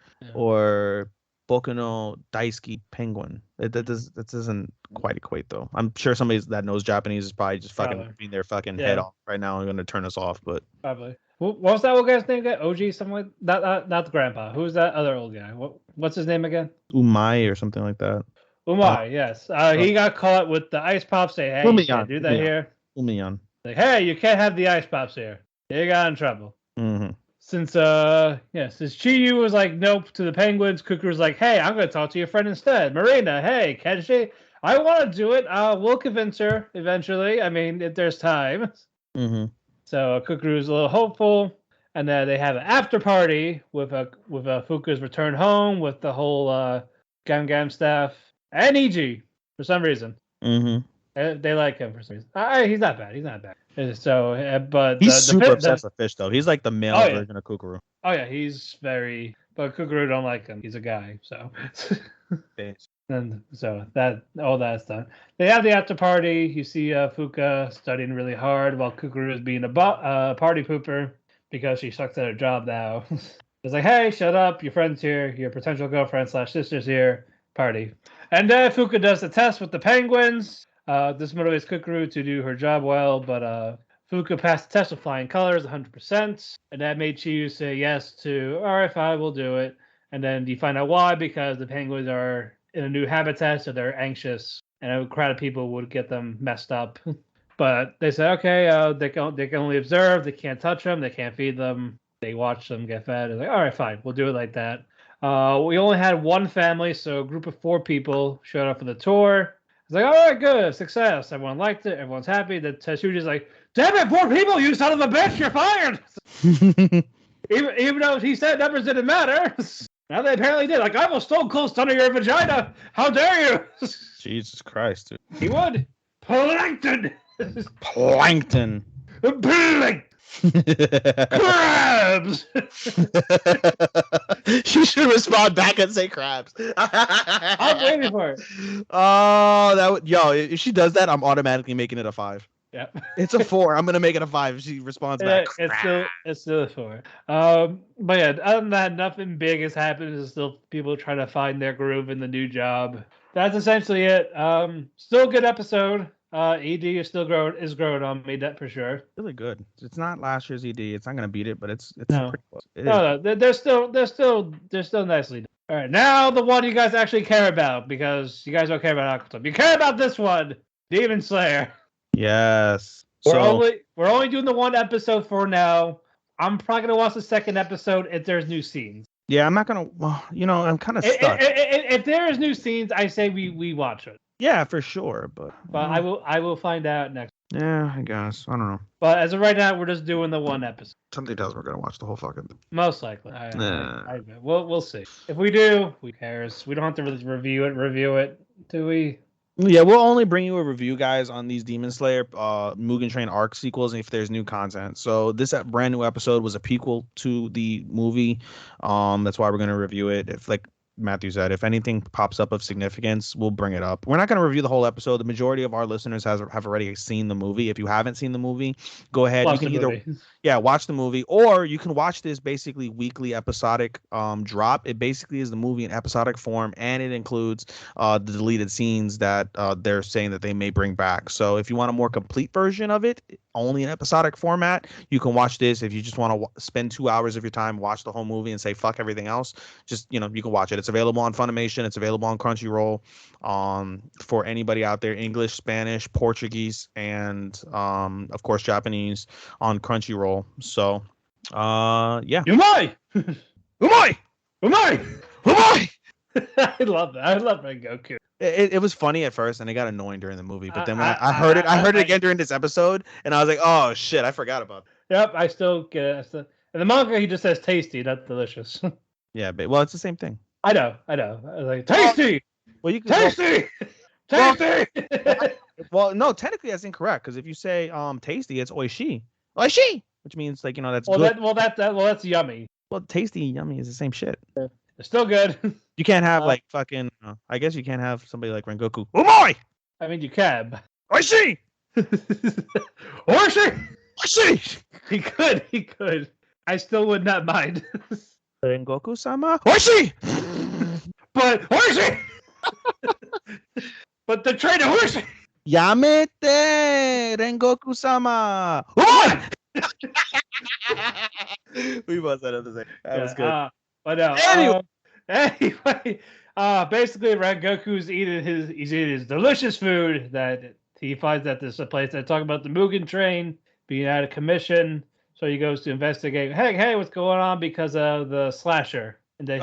Boku no Daisuke Penguin. That doesn't quite equate though. I'm sure somebody that knows Japanese is probably just fucking ripping their fucking head off right now and going to turn us off. But probably. What was that old guy's name again? OG, something like that. Not the grandpa. Who's that other old guy? What's his name again? Umai or something like that. Umai, yes. He got caught with the ice pops. Say, hey, you can't do that here. Umiyan. Like, hey, you can't have the ice pops here. You got in trouble. Mm-hmm. Since Chiyu was like, nope to the penguins, Cuckoo was like, hey, I'm going to talk to your friend instead. Marina, hey, can she? I want to do it. We'll convince her eventually. I mean, if there's time. Mm-hmm. So Cuckoo is a little hopeful. And then they have an after party with Fuka's return home with the whole Gam Gam staff and EG for some reason. Mm-hmm. They like him for some reason. He's not bad. He's not bad. So, but he's super obsessed with fish, though. He's like the male version of Kukuru. Oh yeah, he's very. But Kukuru don't like him. He's a guy, so. And so that all that's done. They have the after party. You see Fuka studying really hard while Kukuru is being a party pooper because she sucks at her job now. It's like, hey, shut up. Your friend's here. Your potential girlfriend / sister's here. Party. And then Fuka does the test with the penguins. This motivates Kukuru to do her job well, but Fuka passed the test with flying colors, 100%, and that made Chiyu say yes to, all right, fine, we'll do it. And then you find out why, because the penguins are in a new habitat, so they're anxious, and a crowd of people would get them messed up. But they say, okay, they can only observe, they can't touch them, they can't feed them, they watch them get fed. It's like, all right, fine, we'll do it like that. We only had one family, so a group of 4 people showed up for the tour. It's like, all right, good, success. Everyone liked it. Everyone's happy. The Tetsuji's like, damn it, 4 people, you son of a bitch, you're fired. even though he said numbers didn't matter. Now they apparently did. Like, I will stone cold stun your vagina. How dare you? Jesus Christ, dude. He would. Plankton. Plankton. Plankton. Crabs. She should respond back and say crabs. I'm waiting for it. Oh, if she does that, I'm automatically making it a 5. Yeah, it's a 4. I'm gonna make it a 5 if she responds back. It's still a 4. But yeah, other than that, nothing big has happened. It's still people trying to find their groove in the new job. That's essentially it. Still a good episode. ED is growing on me, that for sure. Really good. It's not last year's ED. It's not gonna beat it, but it's no. pretty close. No, they're still nicely done. All right, now the one you guys actually care about, because you guys don't care about Aquatop. You care about this one, Demon Slayer. Yes. We're only doing the one episode for now. I'm probably gonna watch the second episode if there's new scenes. Yeah, I'm not gonna. Well, I'm kind of stuck. If there is new scenes, I say we watch it. Yeah, for sure, but I will find out next. Yeah, I guess. I don't know. But as of right now, we're just doing the one episode. Something tells me we're gonna watch the whole fucking thing. Most likely. We'll see. If we do, who cares? We don't have to really review it, do we? Yeah, we'll only bring you a review, guys, on these Demon Slayer Mugen Train arc sequels if there's new content. So this brand new episode was a prequel to the movie. That's why we're gonna review it. If, like Matthew said, if anything pops up of significance, we'll bring it up. We're not going to review the whole episode. The majority of our listeners have already seen the movie. If you haven't seen the movie, go ahead. You can either watch the movie, or you can watch this basically weekly episodic drop. It basically is the movie in episodic form, and it includes the deleted scenes that they're saying that they may bring back. So if you want a more complete version of it, only in episodic format, you can watch this. If you just want to spend 2 hours of your time, watch the whole movie and say fuck everything else, just you can watch it. It's available on Funimation. It's available on Crunchyroll. For anybody out there, English, Spanish, Portuguese, and of course Japanese on Crunchyroll. So yeah. Umai! Umai! Umai! Umai! I love that. I love Rengoku. It was funny at first, and it got annoying during the movie. But then when I heard it again during this episode, and I was like, "Oh shit, I forgot about that." Yep, I still get it. In the manga, he just says "tasty," not delicious. Yeah, but it's the same thing. I know. I was like, "Tasty." Well, you can tasty. Tasty. Well, no, technically that's incorrect because if you say tasty, it's oishi, oishi, which means like that's good. That's yummy. Well, tasty and yummy is the same shit. It's still good. You can't have like fucking. I guess you can't have somebody like Rengoku. Omoy! I mean, you can. Oishi! Oishi! Oishi! He could. I still would not mind. Rengoku-sama? Oishi! But Oishi! But the trainer Oishi! Yamete! Rengoku-sama! Omoy! We must have the same. That was good. But no. Anyway, basically, Rengoku's eating his delicious food that he finds at this place that talk about the Mugen train being out of commission. So he goes to investigate. Hey, what's going on? Because of the slasher. And then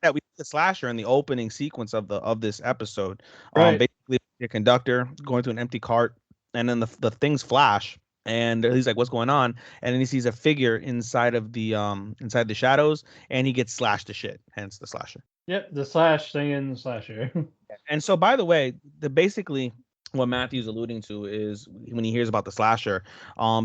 that we see the slasher in the opening sequence of this episode. Right. Basically, a conductor going to an empty cart, and then the things flash. And he's like, "What's going on?" And then he sees a figure inside the shadows, and he gets slashed to shit. Hence the slasher. Yep, the slash thing in the slasher. And so, by the way, basically what Matthew's alluding to is when he hears about the slasher,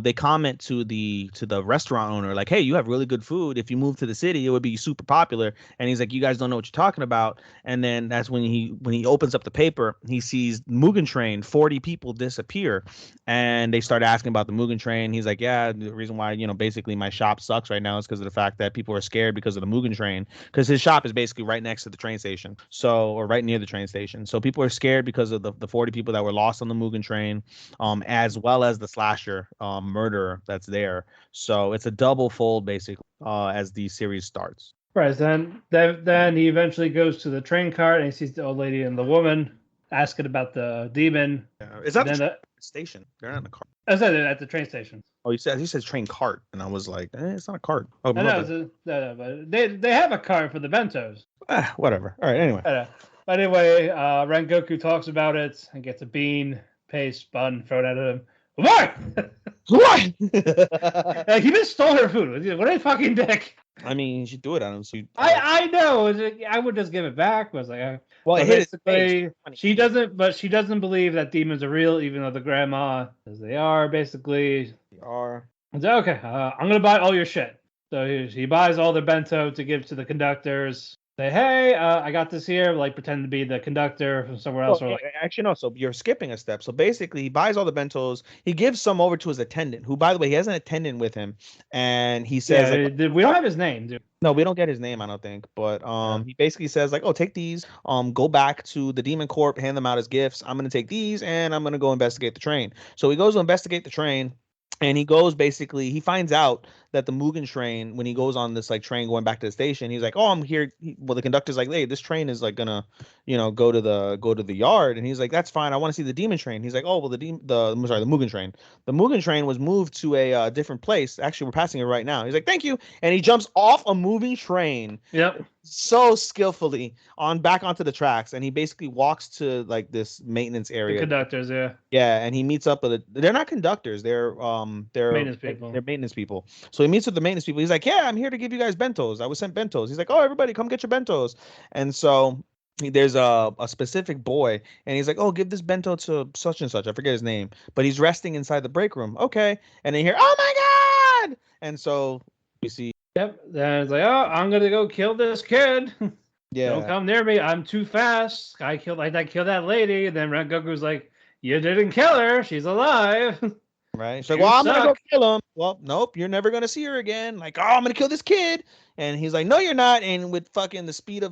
they comment to the restaurant owner like, "Hey, you have really good food. If you move to the city, it would be super popular." And he's like, "You guys don't know what you're talking about." And then that's when he opens up the paper, he sees Mugen Train, 40 people disappear, and they start asking about the Mugen Train. He's like, "Yeah, the reason why basically my shop sucks right now is because of the fact that people are scared because of the Mugen Train, because his shop is basically right next to the train station, or right near the train station. So people are scared because of the 40 people that were lost on the Mugen Train, as well as the slasher murderer that's there. So it's a double fold basically as the series starts." Right. Then he eventually goes to the train cart and he sees the old lady and the woman asking about the demon. Is that the station? They're not in the cart. I said it at the train station. Oh, he says train cart, and I was like, it's not a cart. Oh, no, but they have a cart for the bentos. Whatever. All right. Anyway. Anyway, Rengoku talks about it and gets a bean, paste, bun thrown at him. What? What? Like, he just stole her food. What a fucking dick. I mean, you should do it on him. So I know. I would just give it back. I was like, well, basically, she doesn't believe that demons are real, even though the grandma says they are. Basically, they are. I said, okay, I'm gonna buy all your shit. So he buys all the bento to give to the conductors. Say, hey, I got this here. Like, pretend to be the conductor from somewhere else. Well, actually, no. So you're skipping a step. So basically, he buys all the bentos. He gives some over to his attendant, who, by the way, he has an attendant with him, and he says, we don't have his name, dude. No, we don't get his name, I don't think. But he basically says like, "Oh, take these. Go back to the Demon Corp, hand them out as gifts. I'm gonna take these, and I'm gonna go investigate the train." So he goes to investigate the train. And he goes he finds out that the Mugen Train, when he goes on this like train going back to the station, he's like, "Oh, I'm here." Well, the conductor's like, "Hey, this train is like gonna, go to the yard." And he's like, "That's fine. I want to see the Demon Train." He's like, "Oh, well, the Mugen Train. The Mugen Train was moved to a different place. Actually, we're passing it right now." He's like, "Thank you." And he jumps off a moving train. Yep. So skillfully back onto the tracks, and he basically walks to like this maintenance area. The conductors, yeah. Yeah, and he meets up with they're not conductors, they're maintenance people. They're maintenance people. So he meets with the maintenance people. He's like, "Yeah, I'm here to give you guys bentos. I was sent bentos." He's like, "Oh, everybody come get your bentos." And so there's a specific boy, and he's like, "Oh, give this bento to such and such." I forget his name, but he's resting inside the break room. Okay. And then you hear, "Oh my God!" And so we see. Yep. Then it's like, "Oh, I'm gonna go kill this kid." Yeah. "Don't come near me. I'm too fast. I killed that lady." And then Rengoku's like, "You didn't kill her. She's alive." Right. So, well, I'm going to go kill him. Well, nope, you're never going to see her again. Like, "Oh, I'm going to kill this kid." And he's like, "No, you're not." And with fucking the speed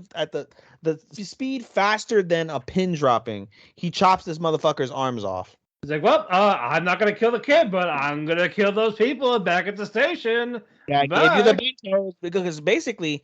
the speed faster than a pin dropping, he chops this motherfucker's arms off. He's like, "Well, I'm not going to kill the kid, but I'm going to kill those people back at the station." Yeah, I gave you the bentos because basically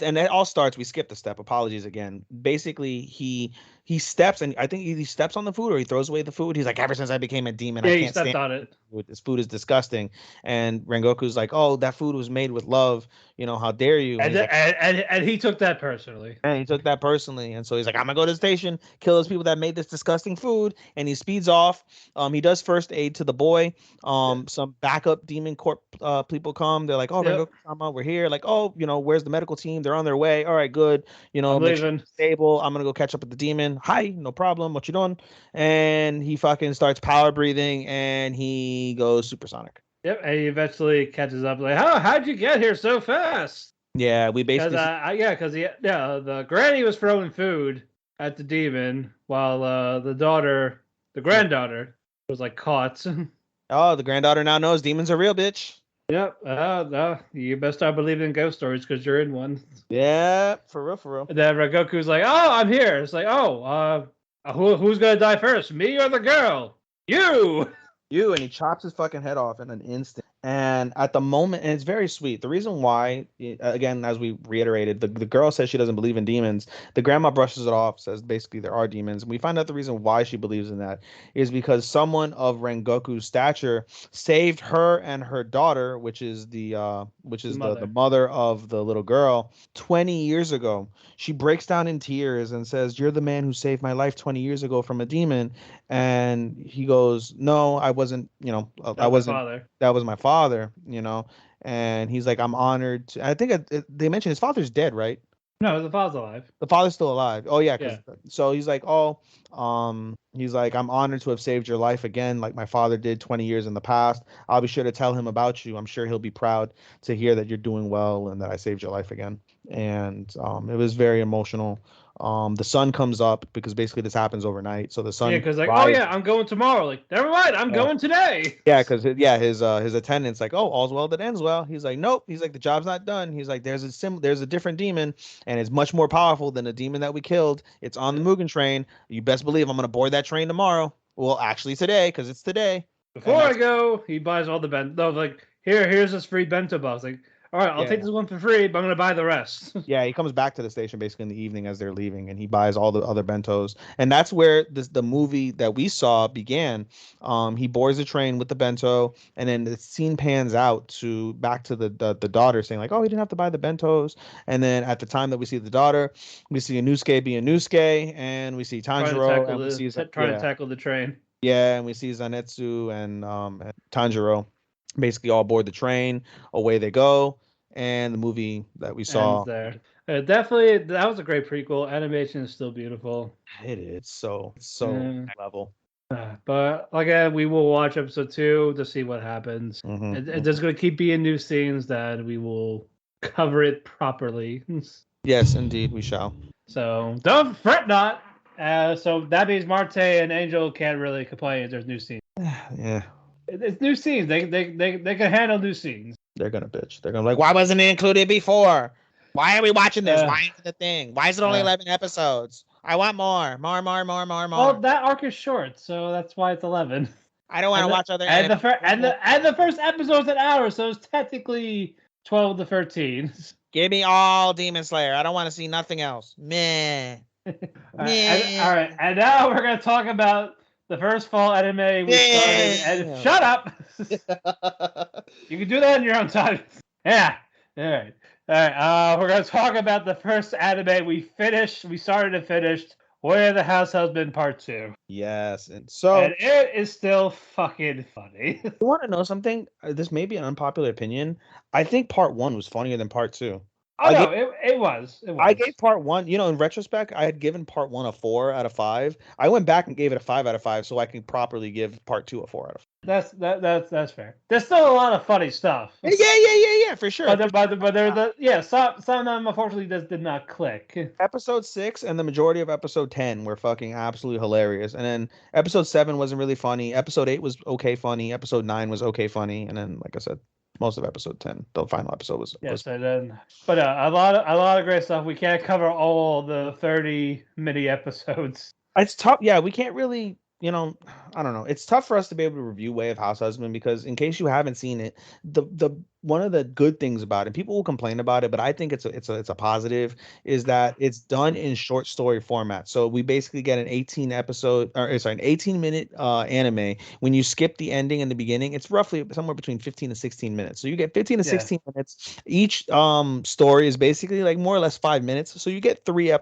and that all starts. We skipped a step. Apologies again. Basically, he steps, and I think he steps on the food or he throws away the food. He's like, "Ever since I became a demon, I can't stand on it. This food is disgusting." And Rengoku's like, "Oh, that food was made with love. How dare you?" And he took that personally. And he took that personally. And so he's like, "I'm gonna go to the station, kill those people that made this disgusting food." And he speeds off. He does first aid to the boy. Some backup Demon Corp people come. They're like, "Oh, Rengoku-sama, we're here." Like, "Oh, where's the medical team?" They're on their way. All right, good. I'm leaving. Stable. I'm gonna go catch up with the demon. demon. Hi, no problem. What you doing? And he fucking starts power breathing, and he goes supersonic. Yep, and he eventually catches up. Like, how'd you get here so fast? Yeah, we basically. Because the granny was throwing food at the demon while the granddaughter, was like caught. Oh, the granddaughter now knows demons are real, bitch. Yep. No, you best start believing in ghost stories because you're in one. Yeah, for real, for real. And then Rengoku's like, "Oh, I'm here." It's like, "Oh, who's gonna die first, me or the girl?" You. And he chops his fucking head off in an instant. And at the moment, and it's very sweet. The reason why, again, as we reiterated, the girl says she doesn't believe in demons. The grandma brushes it off, says basically there are demons. And we find out the reason why she believes in that is because someone of Rengoku's stature saved her and her daughter, which is the mother of the little girl, 20 years ago. She breaks down in tears and says, "You're the man who saved my life 20 years ago from a demon." And he goes, "No, I wasn't, I wasn't. That was my father, And he's like, "I'm honored." I think they mentioned his father's dead, right? No, the father's alive. The father's still alive. Oh yeah. So he's like, he's like, "I'm honored to have saved your life again, like my father did 20 years in the past. I'll be sure to tell him about you. I'm sure he'll be proud to hear that you're doing well and that I saved your life again." And it was very emotional. The sun comes up because basically this happens overnight. So the sun, because like, "Oh yeah, I'm going tomorrow." Like, never mind, I'm going today. Yeah, because his attendant's like, "Oh, all's well that ends well." He's like, "Nope." He's like, "The job's not done." He's like, "There's a different demon, and it's much more powerful than the demon that we killed. It's on the Mugen train. You best believe I'm gonna board that train tomorrow. Well, actually today, because it's today." Before I go, he buys all the bento. Like, here's this free bento box. Like, all right, I'll take this one for free, but I'm gonna buy the rest. Yeah, he comes back to the station basically in the evening as they're leaving, and he buys all the other bentos. And that's where the movie that we saw began. He boards the train with the bento, and then the scene pans out to back to the daughter saying like, "Oh, he didn't have to buy the bentos." And then at the time that we see the daughter, we see Inosuke be Inosuke, and we see Tanjiro, and we see trying to tackle the train. Yeah, and we see Zanetsu and Tanjiro basically all board the train. Away they go. And the movie that we saw ends there. Definitely, that was a great prequel. Animation is still beautiful. It is so level. But again, we will watch episode 2 to see what happens. There's going to keep being new scenes that we will cover it properly. Yes, indeed, we shall. So don't fret not. So that means Marte and Angel can't really complain if there's new scenes. Yeah. It's new scenes. They can handle new scenes. They're gonna bitch. They're gonna be like, "Why wasn't it included before? Why are we watching this? Why is it the thing? Why is it only 11 episodes? I want more. Well, that arc is short, so that's why it's 11. I don't want to watch other. And the first episode's an hour, so it's technically 12 to 13. Give me all Demon Slayer. I don't want to see nothing else. Meh. All right, and now we're gonna talk about the first fall anime we started. And shut up. You can do that in your own time. Yeah. All right. We're gonna talk about the first anime we started and finished. Warrior the Househusband Part 2. Yes, and it is still fucking funny. You want to know something? This may be an unpopular opinion. I think Part 1 was funnier than Part 2. It was. I gave Part 1, in retrospect, I had given Part 1 a 4 out of 5. I went back and gave it a 5 out of 5 so I can properly give Part 2 a 4 out of 5. That's fair. There's still a lot of funny stuff. Yeah, for sure. Some of them unfortunately just did not click. Episode 6 and the majority of episode 10 were fucking absolutely hilarious. And then episode 7 wasn't really funny. Episode 8 was okay funny. Episode 9 was okay funny. And then, like I said, most of episode 10, the final episode was. And then, but a lot of great stuff. We can't cover all the 30 mini episodes. It's tough. Yeah, we can't really. I don't know. It's tough for us to be able to review Way of Househusband because, in case you haven't seen it, the one of the good things about it, people will complain about it, but I think it's a positive, is that it's done in short story format. So we basically get an 18-minute anime. When you skip the ending and the beginning, it's roughly somewhere between 15 to 16 minutes. So you get 15 to 16 minutes. Each story is basically like more or less 5 minutes. So you get three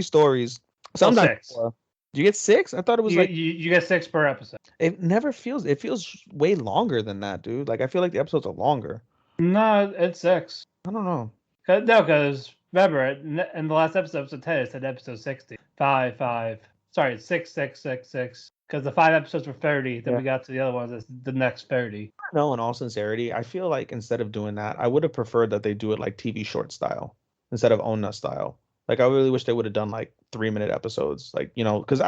stories. Sometimes 4. Do you get 6? I thought it was you get 6 per episode. It feels way longer than that, dude. Like I feel like the episodes are longer. No, it's 6. I don't know. No, because remember in the last episode 10 it said episode 60. 5. sorry, it's 6, 6, 6, 6. Because the 5 episodes were 30, then we got to the other ones. That's the next 30. No, in all sincerity, I feel like instead of doing that, I would have preferred that they do it like TV short style instead of Onna style. Like I really wish they would have done like 3-minute episodes, like because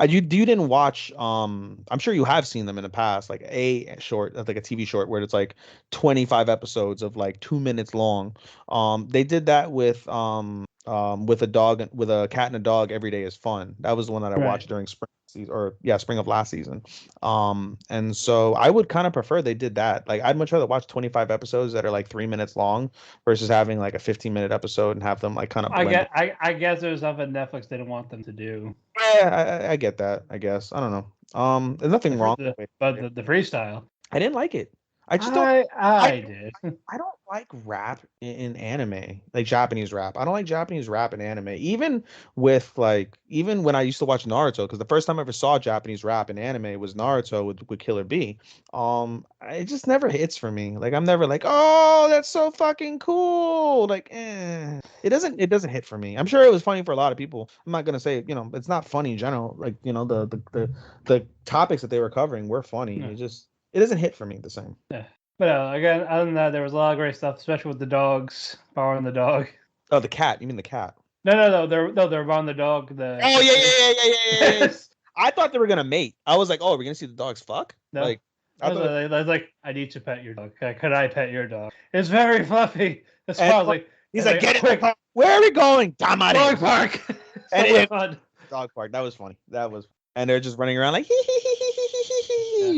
you didn't watch. I'm sure you have seen them in the past, like a short, like a TV short where it's like 25 episodes of like 2 minutes long. They did that with a cat and a dog. Every day is fun. That was the one that I watched during spring season, or spring of last season. And so I would kind of prefer they did that. Like I'd much rather watch 25 episodes that are like 3 minutes long versus having like a 15-minute episode and have them like kind of blend. I guess there's something Netflix didn't want them to do. Yeah, I get that. I guess I don't know. There's nothing wrong with it. But the freestyle, I didn't like it. I just don't. I did. I don't like rap in anime, like Japanese rap. I don't like Japanese rap in anime. Even when I used to watch Naruto, because the first time I ever saw Japanese rap in anime was Naruto with Killer B. It just never hits for me. Like I'm never like, oh, that's so fucking cool. Like, it doesn't hit for me. I'm sure it was funny for a lot of people. I'm not gonna say, it's not funny in general. Like, the topics that they were covering were funny. Yeah. It doesn't hit for me the same. Yeah. But again, other than that, there was a lot of great stuff, especially with the dogs, borrowing the dog. Oh, the cat. You mean the cat? No, they're borrowing the dog. Yeah. I thought they were gonna mate. I was like, oh, we're gonna see the dogs fuck? No. I was like, I need to pet your dog. Could I pet your dog? It's very fluffy. He's like, get it quick. Where are we going? Dog park. Dog park. That was funny. And they're just running around like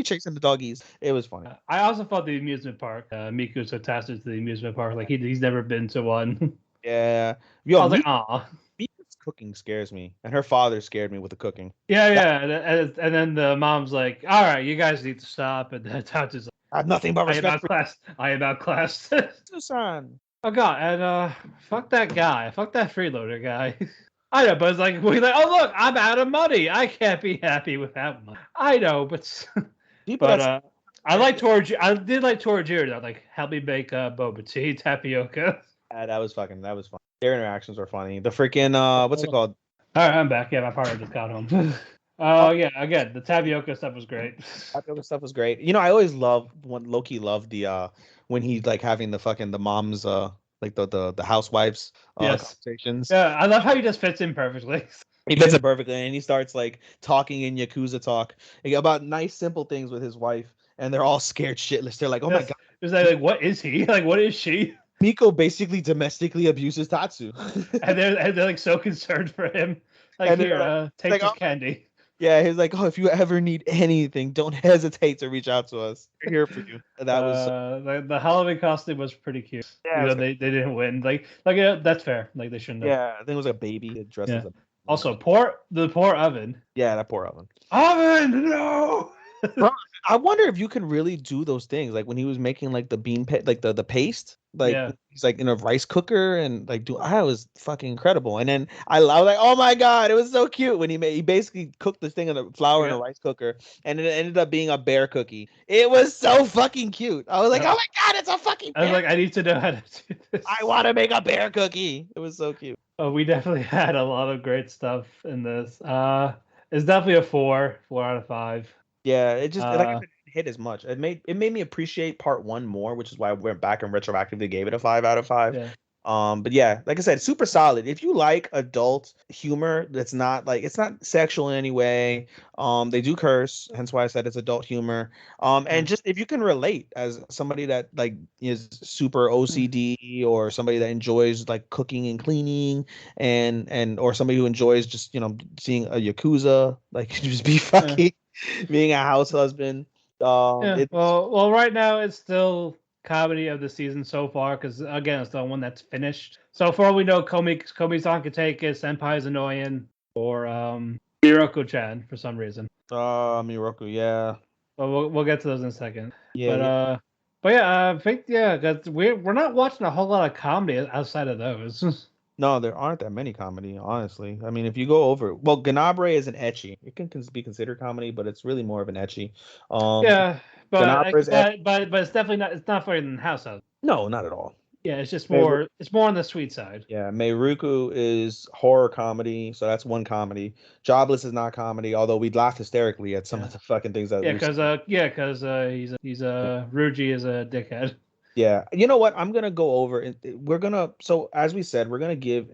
chasing the doggies. It was funny. I also thought the amusement park. Miku's attached to the amusement park. Like he's never been to one. Yeah. I was like, aw. Miku's cooking scares me, and her father scared me with the cooking. Yeah. And then the mom's like, all right, you guys need to stop. And the Takt is like, I have nothing but respect. I am outclassed. Susan. Oh god, and fuck that guy. Fuck that freeloader guy. I know, but it's like, we're like, oh look, I'm out of money. I can't be happy without money. I know, but I did like Torajiro though. Like, help me make boba tea, tapioca. That was fun. Their interactions were funny. The freaking what's it called? All right, I'm back. Yeah, my partner just got home. Yeah, again, the tapioca stuff was great. Tapioca stuff was great. I always Loki loved the when he's like having the moms like the housewives conversations. Yeah, I love how he just fits in perfectly. He fits it perfectly, and he starts like talking in Yakuza talk about nice, simple things with his wife, and they're all scared shitless. They're like, "Oh my god!" Is that like, what is he? Like, what is she? Meiko basically domestically abuses Tatsu, and they're like so concerned for him. Like, here, take this candy. Yeah, he's like, oh, if you ever need anything, don't hesitate to reach out to us. We're here for you. That was the Halloween costume was pretty cute. Yeah, they didn't win. Like that's fair. Like they shouldn't have. Yeah, I think it was a baby dressed as a. Also, poor Oven. Yeah, that poor Oven. Oven, no. Bro, I wonder if you can really do those things, like when he was making like the bean like the paste, like he's like in a rice cooker and like I was fucking incredible. And then I was like, oh my god, it was so cute when he basically cooked this thing in the flour in a rice cooker, and it ended up being a bear cookie. It was so fucking cute. I was like, oh my god, it's a fucking bear. I was like, I need to know how to do this. I want to make a bear cookie. It was so cute. Oh, we definitely had a lot of great stuff in this. It's definitely a 4 out of 5. Yeah, it just like I said, it didn't hit as much. It made me appreciate part 1 more, which is why I went back and retroactively gave it a 5 out of 5. Yeah. But yeah, like I said, super solid. If you like adult humor that's not like, it's not sexual in any way. They do curse, hence why I said it's adult humor. And just if you can relate as somebody that like is super OCD, or somebody that enjoys like cooking and cleaning, and or somebody who enjoys just seeing a Yakuza like just be fucking being a house husband. Well, right now it's still comedy of the season so far, because again, it's the one that's finished. So for all we know, Komi-san could take it, Senpai is annoying, or Mieruko-chan for some reason. Mieruko, yeah. Well, we'll get to those in a second. But I think we're not watching a whole lot of comedy outside of those. No, there aren't that many comedy, honestly. I mean, if you go over, well, Ganabre is an ecchi. It can be considered comedy, but it's really more of an ecchi. But it's definitely not. It's not for in House. No, not at all. Yeah, it's just more. It's more on the sweet side. Yeah, Meiruku is horror comedy, so that's one comedy. Jobless is not comedy, although we'd laugh hysterically at some of the fucking things that Yeah, we've because seen. he's Ruji is a dickhead. Yeah, you know what? I'm gonna go over it. We're gonna so as we said, we're gonna give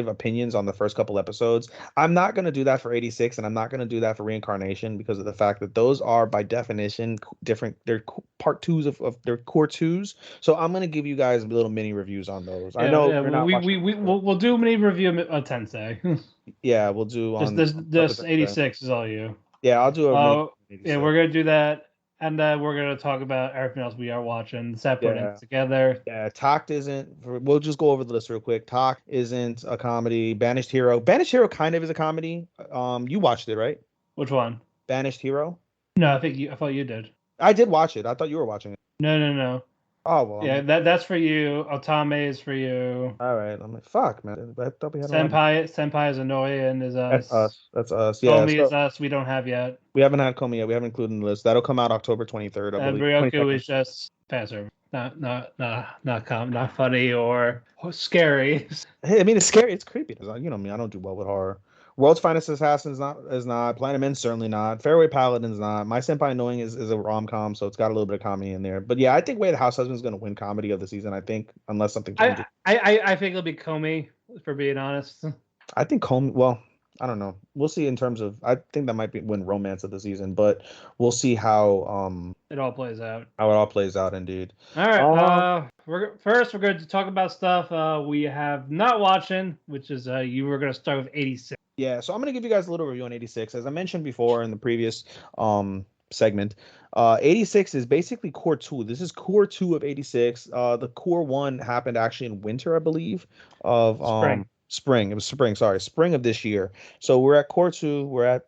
opinions on the first couple episodes. I'm not gonna do that for 86, and I'm not gonna do that for Reincarnation because of the fact that those are by definition different. They're part twos of their core twos. So I'm gonna give you guys little mini reviews on those. I know you're not watching. We'll do a mini review on Tensei. Yeah, we'll do Just on this 86 is all you. Yeah, I'll do a mini Oh, yeah, 86. we're gonna do that, and we're gonna talk about everything else we are watching, separating Yeah. together. Yeah, Takt isn't. We'll just go over the list real quick. Takt isn't a comedy. Banished Hero. Banished Hero kind of is a comedy. You watched it, right? Which one? Banished Hero. No, I thought you did. I did watch it. I thought you were watching it. No. Oh well. Yeah, that's for you. Otame is for you. All right. I'm like, fuck, man. I thought we had a lot. Senpai is annoying. Is That's us. us. That's us. Yeah. Komi So is us. We don't have yet. we haven't had Komi yet. We haven't included in the list. That'll come out October 23rd, I And believe. Ryoku 22nd. is just passer. Not funny or scary. Hey, I mean, it's scary. It's creepy. You know me. I don't do well with horror. World's Finest Assassin is not. Planet Men certainly not. Fairway Paladin's not. My Senpai Knowing is a rom com, so it's got a little bit of comedy in there. But yeah, I think Way the House Husband is going to win comedy of the season. I think unless something changes. I think it'll be Komi, for being honest. I think Comey. Well, I don't know. We'll see in terms of. I think that might win romance of the season, but we'll see how it all plays out. How it all plays out, indeed. All right. We're going to talk about stuff we have not watching, which is you were going to start with 86. Yeah, so I'm going to give you guys a little review on 86. As I mentioned before in the previous segment, 86 is basically core 2. This is core 2 of 86. The core 1 happened actually in winter, I believe, of spring. It was spring, sorry, spring of this year. So we're at core 2. We're at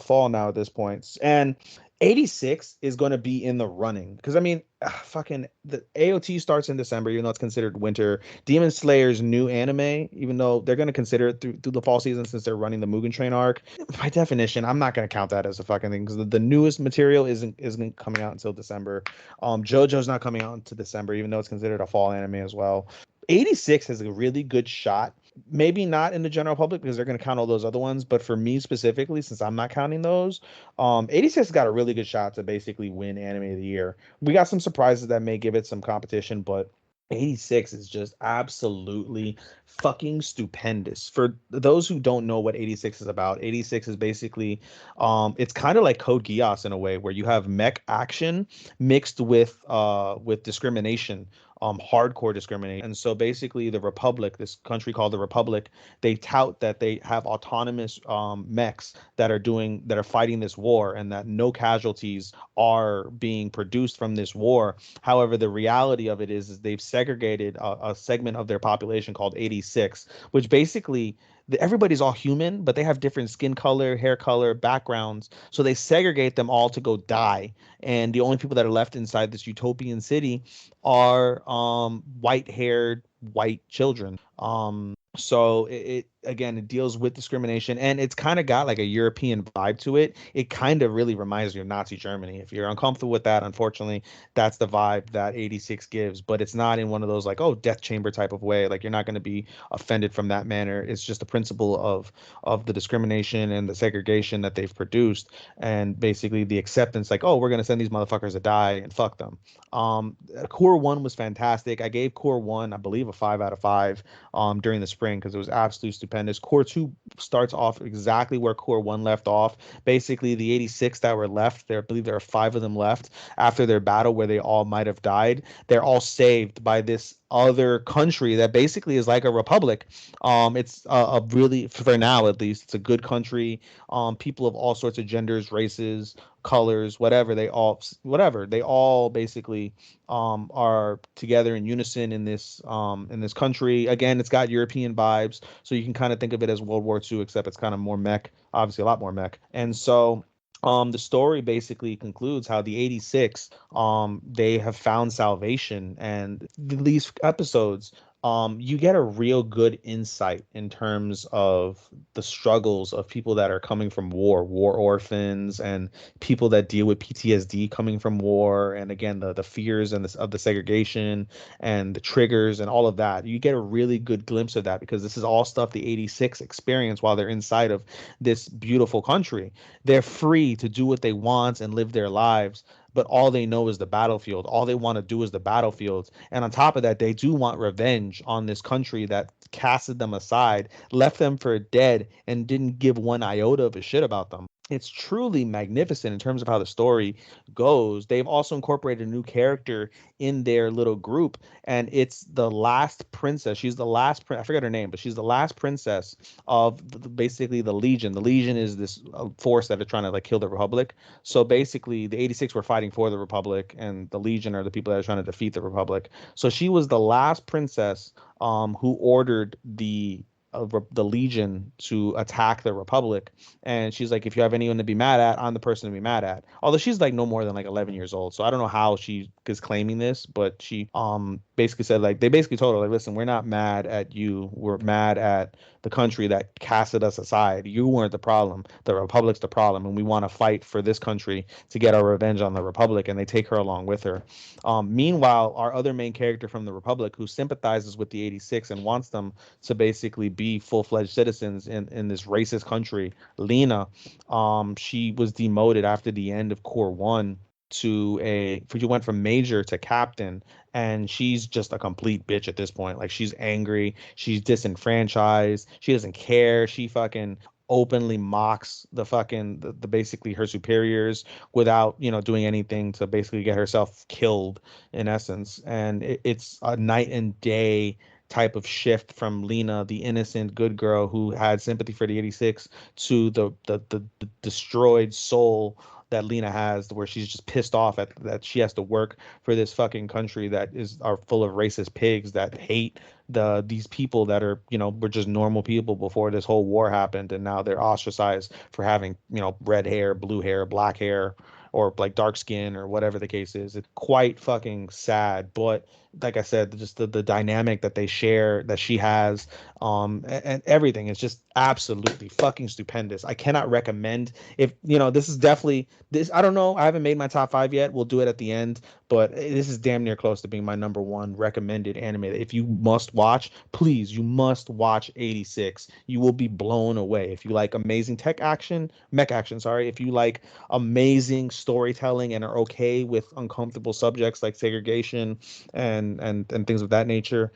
fall now at this point. And 86 is going to be in the running because I mean, fucking the AOT starts in December, even though it's considered winter. Demon Slayer's new anime, even though they're going to consider it through the fall season since they're running the Mugen Train arc. By definition, I'm not going to count that as a fucking thing because the newest material isn't coming out until December. JoJo's not coming out until December, even though it's considered a fall anime as well. 86 has a really good shot. Maybe not in the general public because they're going to count all those other ones, but for me specifically, since I'm not counting those, 86 got a really good shot to basically win anime of the year. We got some surprises that may give it some competition, but 86 is just absolutely fucking stupendous. For those who don't know what 86 is about, 86 is basically it's kind of like Code Geass in a way where you have mech action mixed with discrimination, hardcore discrimination. And so basically the Republic, this country called the Republic, they tout that they have autonomous mechs that are fighting this war and that no casualties are being produced from this war. However, the reality of it is they've segregated a segment of their population called 86, which basically everybody's all human, but they have different skin color, hair color, backgrounds. So they segregate them all to go die. And the only people that are left inside this utopian city are white-haired white children. So it again, it deals with discrimination and it's kind of got like a European vibe to it. It kind of really reminds you of Nazi Germany. If you're uncomfortable with that, unfortunately, that's the vibe that 86 gives, but it's not in one of those like, oh, death chamber type of way. Like you're not going to be offended from that manner. It's just the principle of the discrimination and the segregation that they've produced and basically the acceptance like, oh, we're going to send these motherfuckers to die and fuck them. Core 1 was fantastic. I gave Core 1, I believe, a 5 out of 5 during the spring because it was absolutely stupendous. Core 2 starts off exactly where Core 1 left off. Basically, the 86 that were left, I believe there are 5 of them left after their battle where they all might have died. They're all saved by this other country that basically is like a republic. It's a really, for now at least, it's a good country. People of all sorts of genders, races, colors, whatever they all basically are together in unison in this country. Again, it's got European vibes, so you can kind of think of it as World War II, except it's kind of more mech, obviously a lot more mech. And so the story basically concludes how the 86 they have found salvation, and these episodes you get a real good insight in terms of the struggles of people that are coming from war orphans, and people that deal with PTSD coming from war, and again the fears and of the segregation and the triggers and all of that. You get a really good glimpse of that because this is all stuff the 86 experience while they're inside of this beautiful country. They're free to do what they want and live their lives, but all they know is the battlefield. All they want to do is the battlefield. And on top of that, they do want revenge on this country that casted them aside, left them for dead, and didn't give one iota of a shit about them. It's truly magnificent in terms of how the story goes. They've also incorporated a new character in their little group, and it's the last princess. She's the last I forget her name, but she's the last princess of basically the Legion. The Legion is this force that are trying to like kill the Republic. So basically, the 86 were fighting for the Republic, and the Legion are the people that are trying to defeat the Republic. So she was the last princess who ordered the Legion to attack the Republic. And she's like, if you have anyone to be mad at, I'm the person to be mad at. Although she's like no more than like 11 years old, so I don't know how she is claiming this, but she basically said, like, they basically told her, like, listen, we're not mad at you, we're mad at the country that casted us aside. You weren't the problem, the Republic's the problem, and we want to fight for this country to get our revenge on the Republic. And they take her along with her. Meanwhile, our other main character from the Republic, who sympathizes with the 86 and wants them to basically be full-fledged citizens in this racist country, Lena, she was demoted after the end of Core 1 she went from major to captain, and she's just a complete bitch at this point. Like, she's angry, she's disenfranchised, she doesn't care, she fucking openly mocks the basically her superiors without doing anything to basically get herself killed, in essence. And it's a night and day type of shift from Lena, the innocent good girl who had sympathy for the 86, to the destroyed soul that Lena has, where she's just pissed off at that she has to work for this fucking country that are full of racist pigs that hate these people that are were just normal people before this whole war happened, and now they're ostracized for having red hair, blue hair, black hair, or like dark skin, or whatever the case is. It's quite fucking sad. But like I said, just the dynamic that they share, that she has, and everything is just absolutely fucking stupendous. I cannot recommend. If this is definitely this. I don't know. I haven't made my top 5 yet. We'll do it at the end. But this is damn near close to being my number 1 recommended anime. If you must watch, please, you must watch 86. You will be blown away. If you like amazing mech action, sorry. If you like amazing storytelling and are okay with uncomfortable subjects like segregation and things of that nature,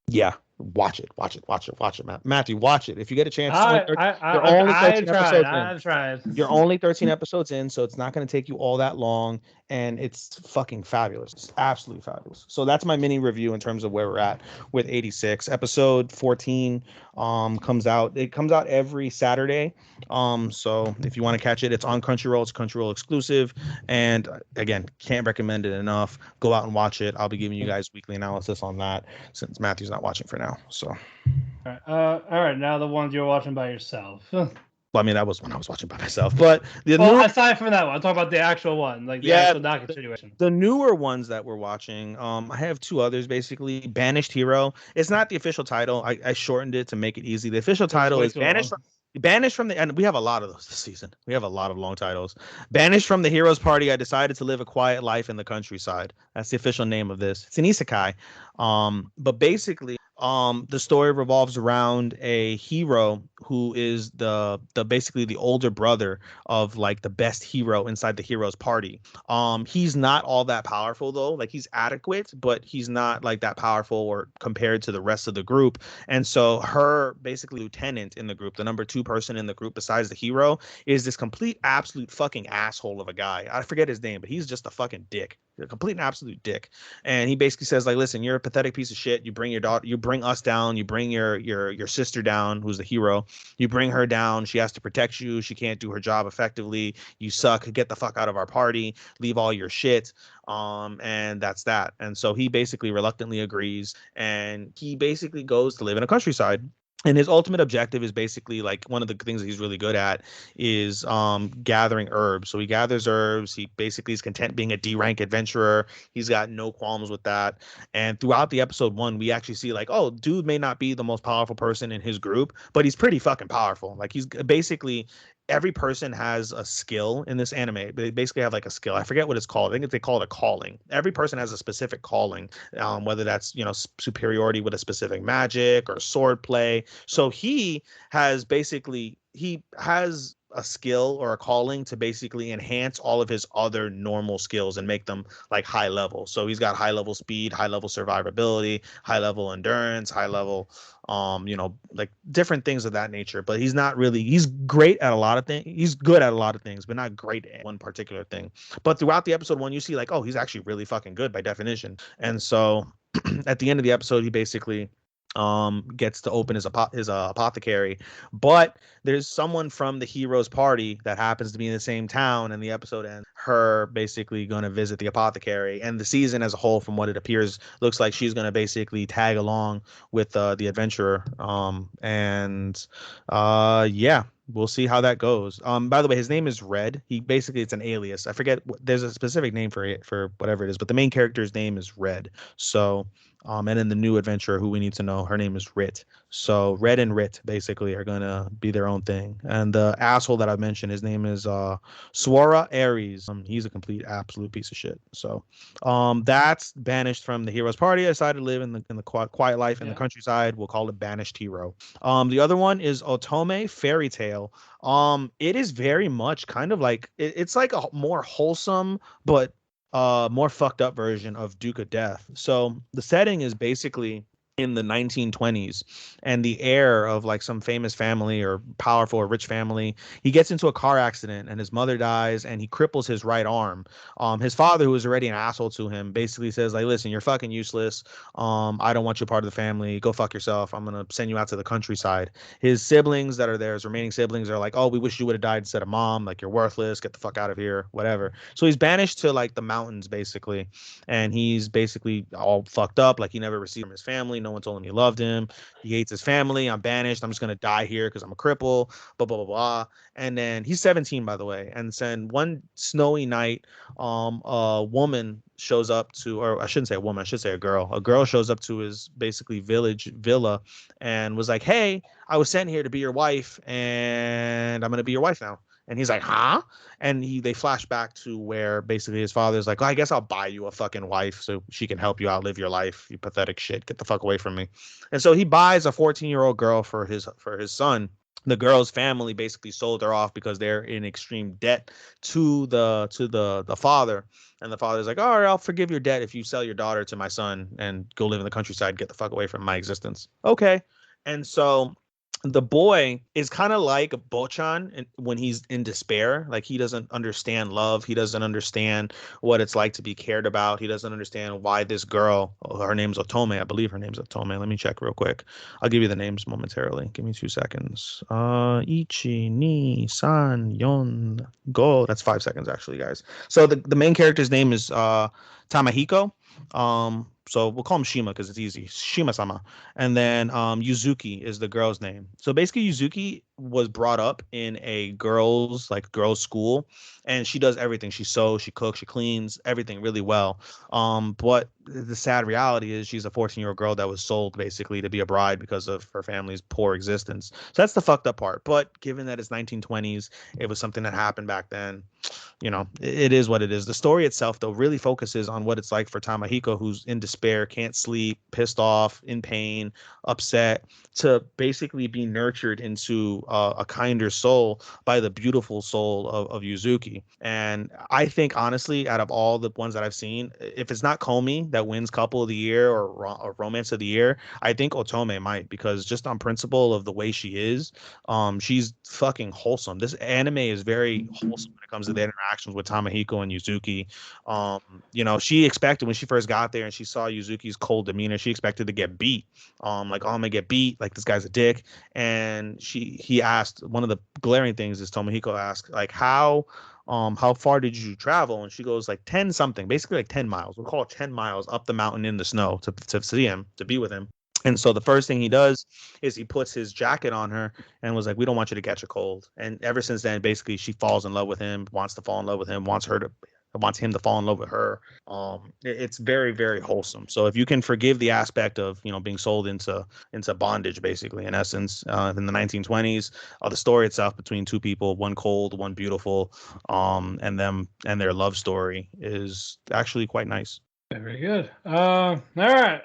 yeah, watch it, Matthew, watch it if you get a chance. You're only 13 episodes in. I've tried. You're only 13 episodes in, so it's not going to take you all that long, and it's fucking fabulous. It's absolutely fabulous. So that's my mini review in terms of where we're at with 86. Episode 14 comes out. It comes out every Saturday. So if you want to catch it, it's on Crunchyroll. It's Crunchyroll exclusive, and again, can't recommend it enough. Go out and watch it. I'll be giving you guys weekly analysis on that since Matthew's not watching for now. So all right, now the ones you're watching by yourself. Well, I mean, that was when I was watching by myself. But aside from that one, I'm talking about the actual one, like the actual Naka situation. The newer ones that we're watching, I have 2 others, basically. Banished Hero. It's not the official title. I shortened it to make it easy. The official title is Banished from the, and we have a lot of those this season. We have a lot of long titles. Banished from the Hero's Party, I decided to live a quiet life in the countryside. That's the official name of this. It's an isekai. But basically, the story revolves around a hero who is the basically the older brother of like the best hero inside the hero's party. He's not all that powerful though. Like, he's adequate, but he's not like that powerful or compared to the rest of the group. And so her basically lieutenant in the group, the number 2 person in the group besides the hero, is this complete absolute fucking asshole of a guy. I forget his name, but he's just a fucking dick. A complete and absolute dick. And he basically says, like, listen, you're a pathetic piece of shit. You bring your daughter, you bring us down, you bring your sister down, who's the hero. You bring her down. She has to protect you. She can't do her job effectively. You suck. Get the fuck out of our party. Leave all your shit. And that's that. And so he basically reluctantly agrees, and he basically goes to live in a countryside. and his ultimate objective is basically like one of the things that he's really good at is gathering herbs. So he gathers herbs. He basically is content being a D rank adventurer. He's got no qualms with that. And throughout the episode one, we actually see like, oh, dude may not be the most powerful person in his group, but he's pretty fucking powerful. Like he's basically every person has a skill in this anime. They basically have like a skill. I forget what it's called. I think they call it a calling. Every person has a specific calling, whether that's superiority with a specific magic or sword play. So he has a skill or a calling to basically enhance all of his other normal skills and make them like high level. So he's got high level speed, high level survivability, high level endurance, high level like different things of that nature. But he's great at a lot of things. He's good at a lot of things, but not great at one particular thing. But throughout the episode one, you see like, oh, he's actually really fucking good by definition. And so at the end of the episode, he basically gets to open his apothecary, but there's someone from the hero's party that happens to be in the same town, and the episode ends her basically going to visit the apothecary, and the season as a whole, from what it appears, looks like she's going to basically tag along with the adventurer. And yeah, we'll see how that goes. By the way, his name is Red. It's an alias. I forget. There's a specific name for it, for whatever it is, but the main character's name is Red. So, and in the new adventurer, who we need to know, her name is Rit. So Red and Rit basically are gonna be their own thing. And the asshole that I mentioned, his name is Swara Aries. He's a complete absolute piece of shit. So, that's banished from the hero's party. I decided to live in the quiet life in the countryside. We'll call it banished hero. The other one is Otome Fairy Tale. It is very much kind of like it's like a more wholesome but more fucked up version of Duke of Death. So the setting is basically in the 1920s, and the heir of like some famous family or powerful or rich family, he gets into a car accident and his mother dies and he cripples his right arm. His father, who is already an asshole to him, basically says like, listen, you're fucking useless. I don't want you part of the family. Go fuck yourself. I'm gonna send you out to the countryside. His siblings that are there, his remaining siblings, are like, oh, we wish you would have died instead of mom. Like, you're worthless. Get the fuck out of here. Whatever. So he's banished to like the mountains basically, and he's basically all fucked up. Like, he never received from his family. No one told him he loved him. He hates his family. I'm banished. I'm just gonna die here because I'm a cripple. Blah blah blah blah. And then he's 17, by the way. And then one snowy night, a woman shows up to, or I shouldn't say a woman, I should say a girl. A girl shows up to his basically villa and was like, hey, I was sent here to be your wife, and I'm gonna be your wife now. And he's like, huh? And they flash back to where basically his father's like, oh, I guess I'll buy you a fucking wife so she can help you outlive your life, you pathetic shit. Get the fuck away from me. And so he buys a 14-year-old girl for his son. The girl's family basically sold her off because they're in extreme debt to the father. And the father's like, all right, I'll forgive your debt if you sell your daughter to my son and go live in the countryside, get the fuck away from my existence. Okay. And so the boy is kind of like Bochan when he's in despair. Like, he doesn't understand love. He doesn't understand what it's like to be cared about. He doesn't understand why this girl, her name's Otome. I believe her name's Otome. Let me check real quick. I'll give you the names momentarily. Give me 2 seconds. Ichi, ni, san, yon, go. That's 5 seconds, actually, guys. So the main character's name is Tamahiko. So we'll call him Shima because it's easy. Shima-sama. And then Yuzuki is the girl's name. So basically Yuzuki was brought up in a girls school, and she does everything. She sews, she cooks, she cleans, everything really well. But the sad reality is she's a 14-year-old girl that was sold basically to be a bride because of her family's poor existence. So that's the fucked up part. But given that it's 1920s, it was something that happened back then. It is what it is. The story itself, though, really focuses on what it's like for Tamahiko, who's in despair, can't sleep, pissed off, in pain, upset, to basically be nurtured into a kinder soul by the beautiful soul of Yuzuki. And I think, honestly, out of all the ones that I've seen, if it's not Komi that wins couple of the year or romance of the year, I think Otome might, because just on principle of the way she is, she's fucking wholesome. This anime is very wholesome when it comes to the interactions with Tamahiko and Yuzuki. She expected, when she first got there and she saw Yuzuki's cold demeanor, she expected to get beat. Like, oh, I'm gonna get beat, like this guy's a dick. And he asked, one of the glaring things is Tomohiko asked, like, how far did you travel? And she goes like 10 something, basically like 10 miles. We'll call it 10 miles up the mountain in the snow to see him, to be with him. And so the first thing he does is he puts his jacket on her and was like, "We don't want you to catch a cold." And ever since then, basically, she falls in love with him, wants to fall in love with him, wants him to fall in love with her. It's very, very wholesome. So if you can forgive the aspect of being sold into bondage, basically in essence, in the 1920s, the story itself between two people, one cold, one beautiful, and their love story is actually quite nice. Very good. All right.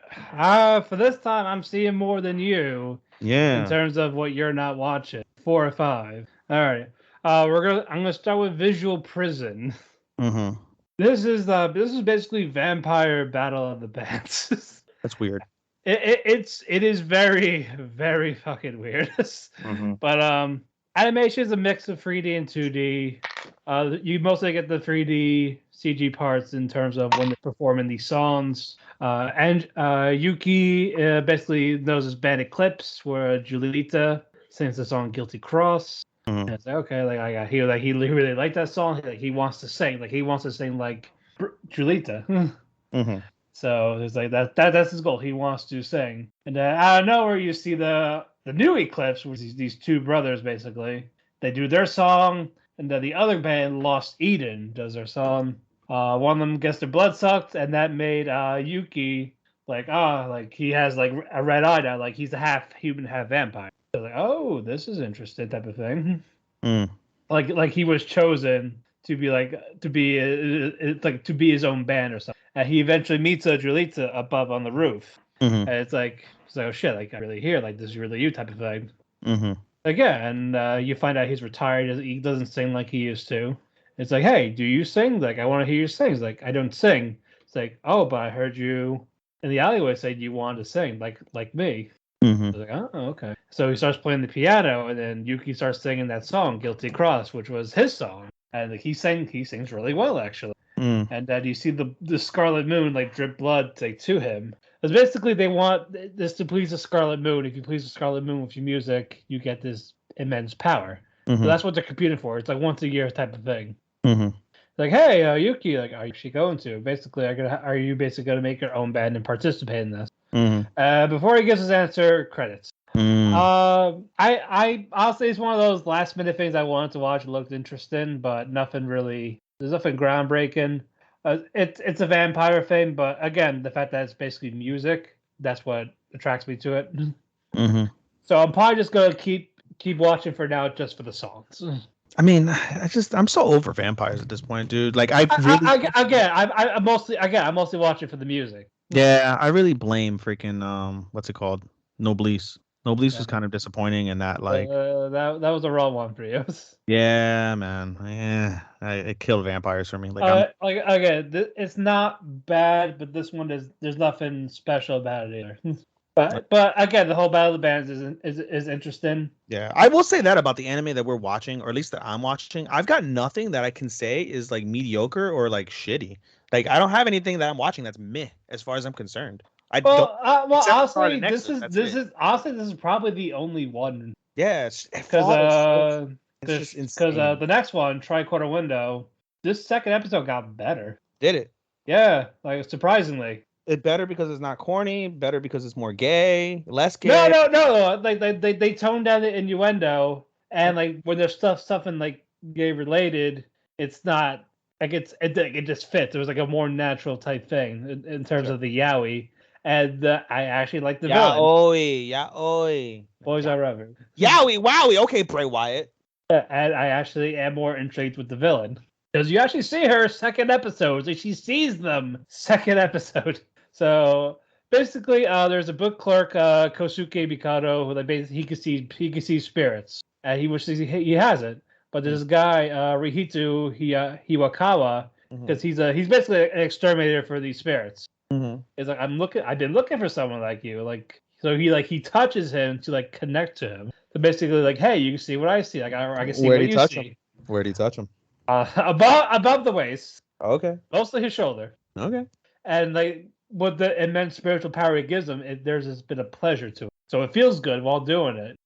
For this time, I'm seeing more than you in Yeah. terms of what you're not watching. 4 or 5. All right. I'm gonna start with Visual Prison. Mm-hmm. This is basically Vampire Battle of the Bands. That's weird. It is very, very fucking weird. Mm-hmm. But animation is a mix of 3D and 2D. You mostly get the 3D CG parts in terms of when they're performing these songs. And Yuki basically knows his band Eclipse, where Julita sings the song "Guilty Cross." Mm-hmm. And it's like, okay, like I hear that he really liked that song. Like he wants to sing, like Julita. Mm-hmm. So it's like that's his goal. He wants to sing. And out of nowhere, you see the new Eclipse, which is these two brothers basically. They do their song, and then the other band, Lost Eden, does their song. One of them gets their blood sucked, and that made Yuki like he has like a red eye now, like he's a half human, half vampire. So like, oh, this is interesting type of thing. Mm. Like he was chosen to be his own band or something. And he eventually meets Julita above on the roof. Mm-hmm. And it's like, so shit, like I really hear like this is really you type of thing. Mm-hmm. Like yeah, and you find out he's retired. He doesn't sing like he used to. It's like, hey, do you sing? Like I want to hear you sing. It's like I don't sing. It's like, oh, but I heard you in the alleyway say you wanted to sing like me. Mm-hmm. I was like, oh, okay. So he starts playing the piano, and then Yuki starts singing that song, "Guilty Cross," which was his song, and like, he sings really well actually. Mm. And then you see the Scarlet Moon like drip blood to him. Because basically they want this to please the Scarlet Moon. If you please the Scarlet Moon with your music, you get this immense power. Mm-hmm. So that's what they're competing for. It's like once a year type of thing. Mm-hmm. Like, hey, Yuki, like, are you going to? Basically, are you basically going to make your own band and participate in this? Mm-hmm. Before he gives his answer, credits. Mm. I honestly, it's one of those last minute things I wanted to watch. It looked interesting, but nothing really. There's nothing groundbreaking. It's a vampire thing, but again, the fact that it's basically music, that's what attracts me to it. Mm-hmm. So I'm probably just gonna keep watching for now, just for the songs. I mean, I'm so over vampires at this point, dude. Like I'm mostly watching for the music. Yeah, I really blame freaking what's it called? Noblesse. Noblesse was kind of disappointing in that that was the wrong one for you. Yeah, man. Yeah, it killed vampires for me. It's not bad, but this one there's nothing special about it either. But again, the whole Battle of the Bands is interesting. Yeah, I will say that about the anime that we're watching, or at least that I'm watching. I've got nothing that I can say is like mediocre or like shitty. Like I don't have anything that I'm watching that's meh as far as I'm concerned. Honestly, this is probably the only one. Yeah, because the next one, Tricorder Window, this second episode got better. Did it? Yeah, like surprisingly. It better because it's not corny. Better because it's more gay. Less gay. No. Like they toned down the innuendo, and like when there's stuff in like gay related, it's not like it just fits. There was like a more natural type thing in terms of the yaoi, and I actually like the villain. Yaoi. Boys are rubber. Yowie, wowie. Okay, Bray Wyatt. And I actually am more intrigued with the villain. Because you actually see her second episode. She sees them second episode. So basically, there's a book clerk, Kosuke Mikado, who he can see spirits, and he wishes he has it. But there's a guy, Rihitu Hiwakawa, because he's basically an exterminator for these spirits. Mm-hmm. It's like I've been looking for someone like you, like. So he touches him to like connect to him. So basically, like, hey, you can see what I see. Like I can see what you see. Where'd he touch him? Above the waist. Okay. Mostly his shoulder. Okay. And like with the immense spiritual power it gives him, there's this bit of pleasure to it. So it feels good while doing it.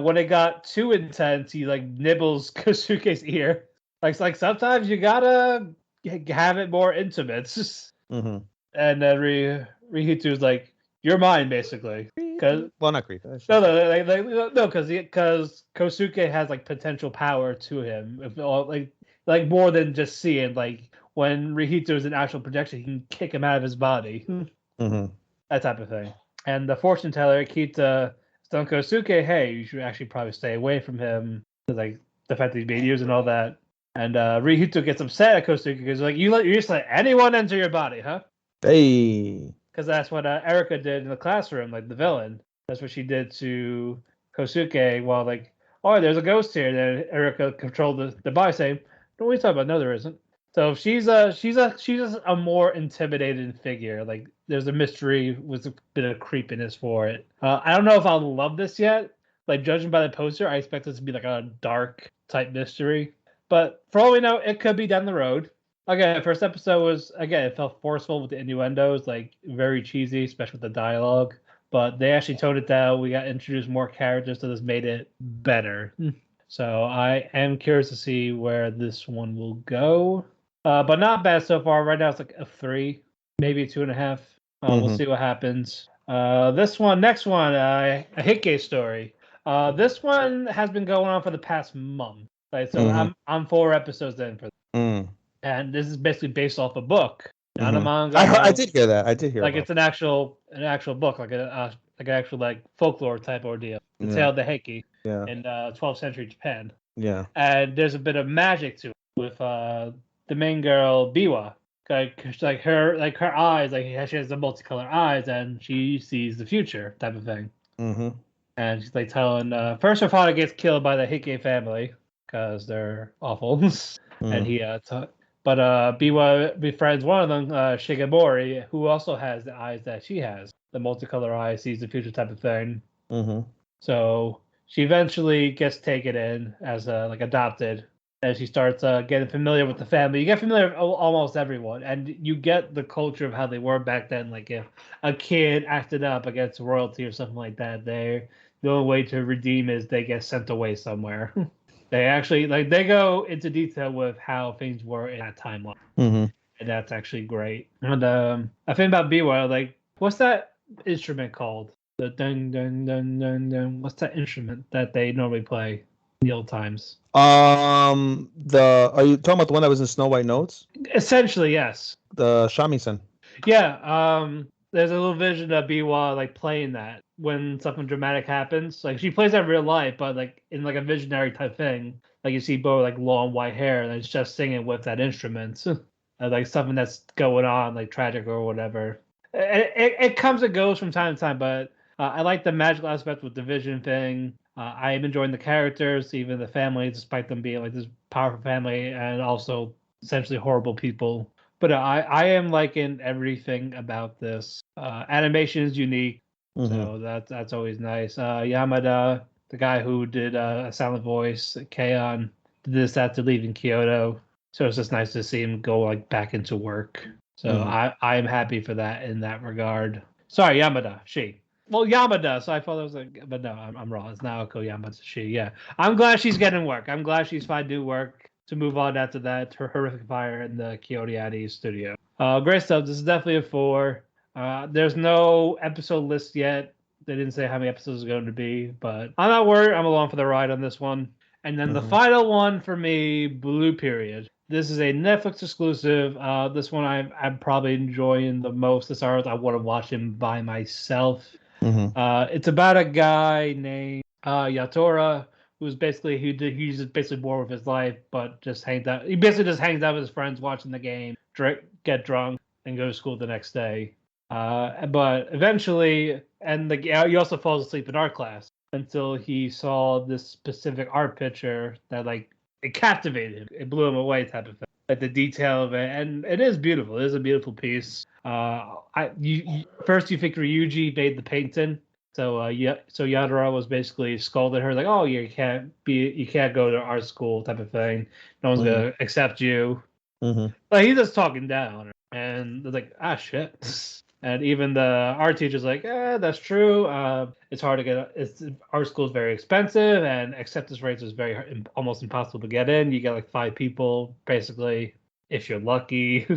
When it got too intense, he like nibbles Kosuke's ear. Like sometimes you gotta have it more intimate. Mm-hmm. And then Rihitu's like, "You're mine," basically. Well, not creepy. No, because Kosuke has like potential power to him. If like more than just seeing. Like when Rihito is an actual projection, he can kick him out of his body. That type of thing. And the fortune teller Kita telling Kosuke, hey, you should actually probably stay away from him. Like the fact that he's being used and all that. And Rihito gets upset at Kosuke because like you just let anyone enter your body, huh? Hey. Because that's what Erika did in the classroom, like the villain. That's what she did to Kosuke while like, oh, there's a ghost here. Then Erika controlled the body, saying, "What are we talking about? No, there isn't." So she's a more intimidating figure. Like there's a mystery with a bit of creepiness for it. I don't know if I'll love this yet. Like judging by the poster, I expect this to be like a dark type mystery. But for all we know, it could be down the road. Again, first episode was it felt forceful with the innuendos, like very cheesy, especially with the dialogue. But they actually toned it down. We got introduced more characters, so this made it better. So I am curious to see where this one will go. But not bad so far. Right now it's like a 3, maybe a 2.5. We'll see what happens. Next one, a Hike story. This one has been going on for the past month. Right, so I'm 4 episodes in for this. And this is basically based off a book, not a manga. I did hear that. Like it's an actual book, like an actual like folklore type ordeal. The Tale of the Heike in 12th century Japan. Yeah. And there's a bit of magic to it with the main girl Biwa. Like her eyes, like she has the multicolored eyes, and she sees the future type of thing. And she's like telling first her father gets killed by the Heike family because they're awful, and he But Biwa befriends one of them, Shigemori, who also has the eyes that she has. The multicolor eyes, sees the future type of thing. So she eventually gets taken in as like adopted. And she starts getting familiar with the family. You get familiar with almost everyone. And you get the culture of how they were back then. Like if a kid acted up against royalty or something like that, the only way to redeem is they get sent away somewhere. They actually they go into detail with how things were in that timeline, and that's actually great. And I think about Biwa, like what's that instrument called? The dun dun dun dun dun. What's that instrument that they normally play in the old times? Are you talking about the one that was in Snow White Notes? Essentially, yes. The shamisen. Yeah. There's a little vision of Biwa like playing that when something dramatic happens. Like she plays that in real life, but like in like a visionary type thing. Like you see Bo like long white hair and it's just singing with that instrument. Like something that's going on, like tragic or whatever. It comes and goes from time to time, but I like the magical aspect with the vision thing. I am enjoying the characters, even the family, despite them being like this powerful family and also essentially horrible people. But I am liking everything about this. Animation is unique, so that's always nice. Yamada, the guy who did a silent voice, Keion, did this after leaving Kyoto. So it's just nice to see him go like back into work. So I am happy for that in that regard. Sorry, Yamada, she. Well, Yamada, so I thought it was like, but no, I'm wrong. It's Naoko Yamada, she. Yeah, I'm glad she's getting work. I'm glad she's finding new work to move on after that, her horrific fire in the Kyoto studio. Great stuff. This is definitely a 4. There's no episode list yet. They didn't say how many episodes it's going to be, but I'm not worried. I'm along for the ride on this one. And then the final one for me, Blue Period. This is a Netflix exclusive. This one I'm probably enjoying the most. As far as I want to watch him by myself. It's about a guy named Yatora, who's basically he's just basically bored with his life, but just hangs out. He basically just hangs out with his friends, watching the game, get drunk, and go to school the next day. But eventually, he also falls asleep in art class until he saw this specific art picture that like it captivated him. It blew him away, type of thing. Like the detail of it, and it is beautiful. It is a beautiful piece. First you think Ryuji made the painting. So Yadara was basically scolding her like, "Oh, you can't go to art school," type of thing. No one's gonna accept you. Like he's just talking down, and they're like, "Ah, shit." And even the art teacher's like, "That's true. It's hard to get. Art school is very expensive, and acceptance rates is almost impossible to get in. You get like 5 people basically, if you're lucky."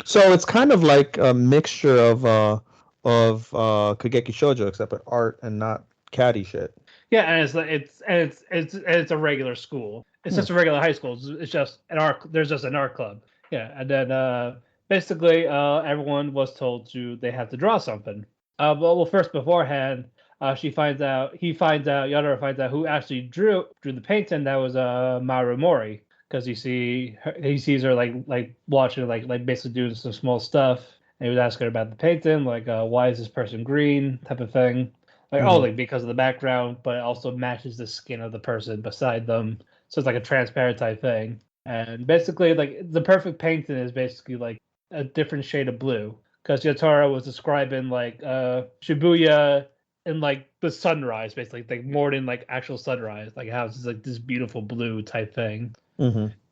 So it's kind of like a mixture of of Kageki Shoujo, except with art and not catty shit. Yeah, and it's a regular school. It's just a regular high school. It's just an art. There's just an art club. Yeah, and then basically everyone was told they have to draw something. Well, first beforehand, he finds out Yadara finds out who actually drew the painting. That was Marumori, because he sees her like watching like basically doing some small stuff. And he was asking her about the painting, like why is this person green, type of thing. Like, like because of the background, but it also matches the skin of the person beside them. So it's like a transparent type thing. And basically, like, the perfect painting is basically like a different shade of blue. Because Yotaro was describing like Shibuya in like the sunrise, basically, like morning, like actual sunrise, like how it's like this beautiful blue type thing.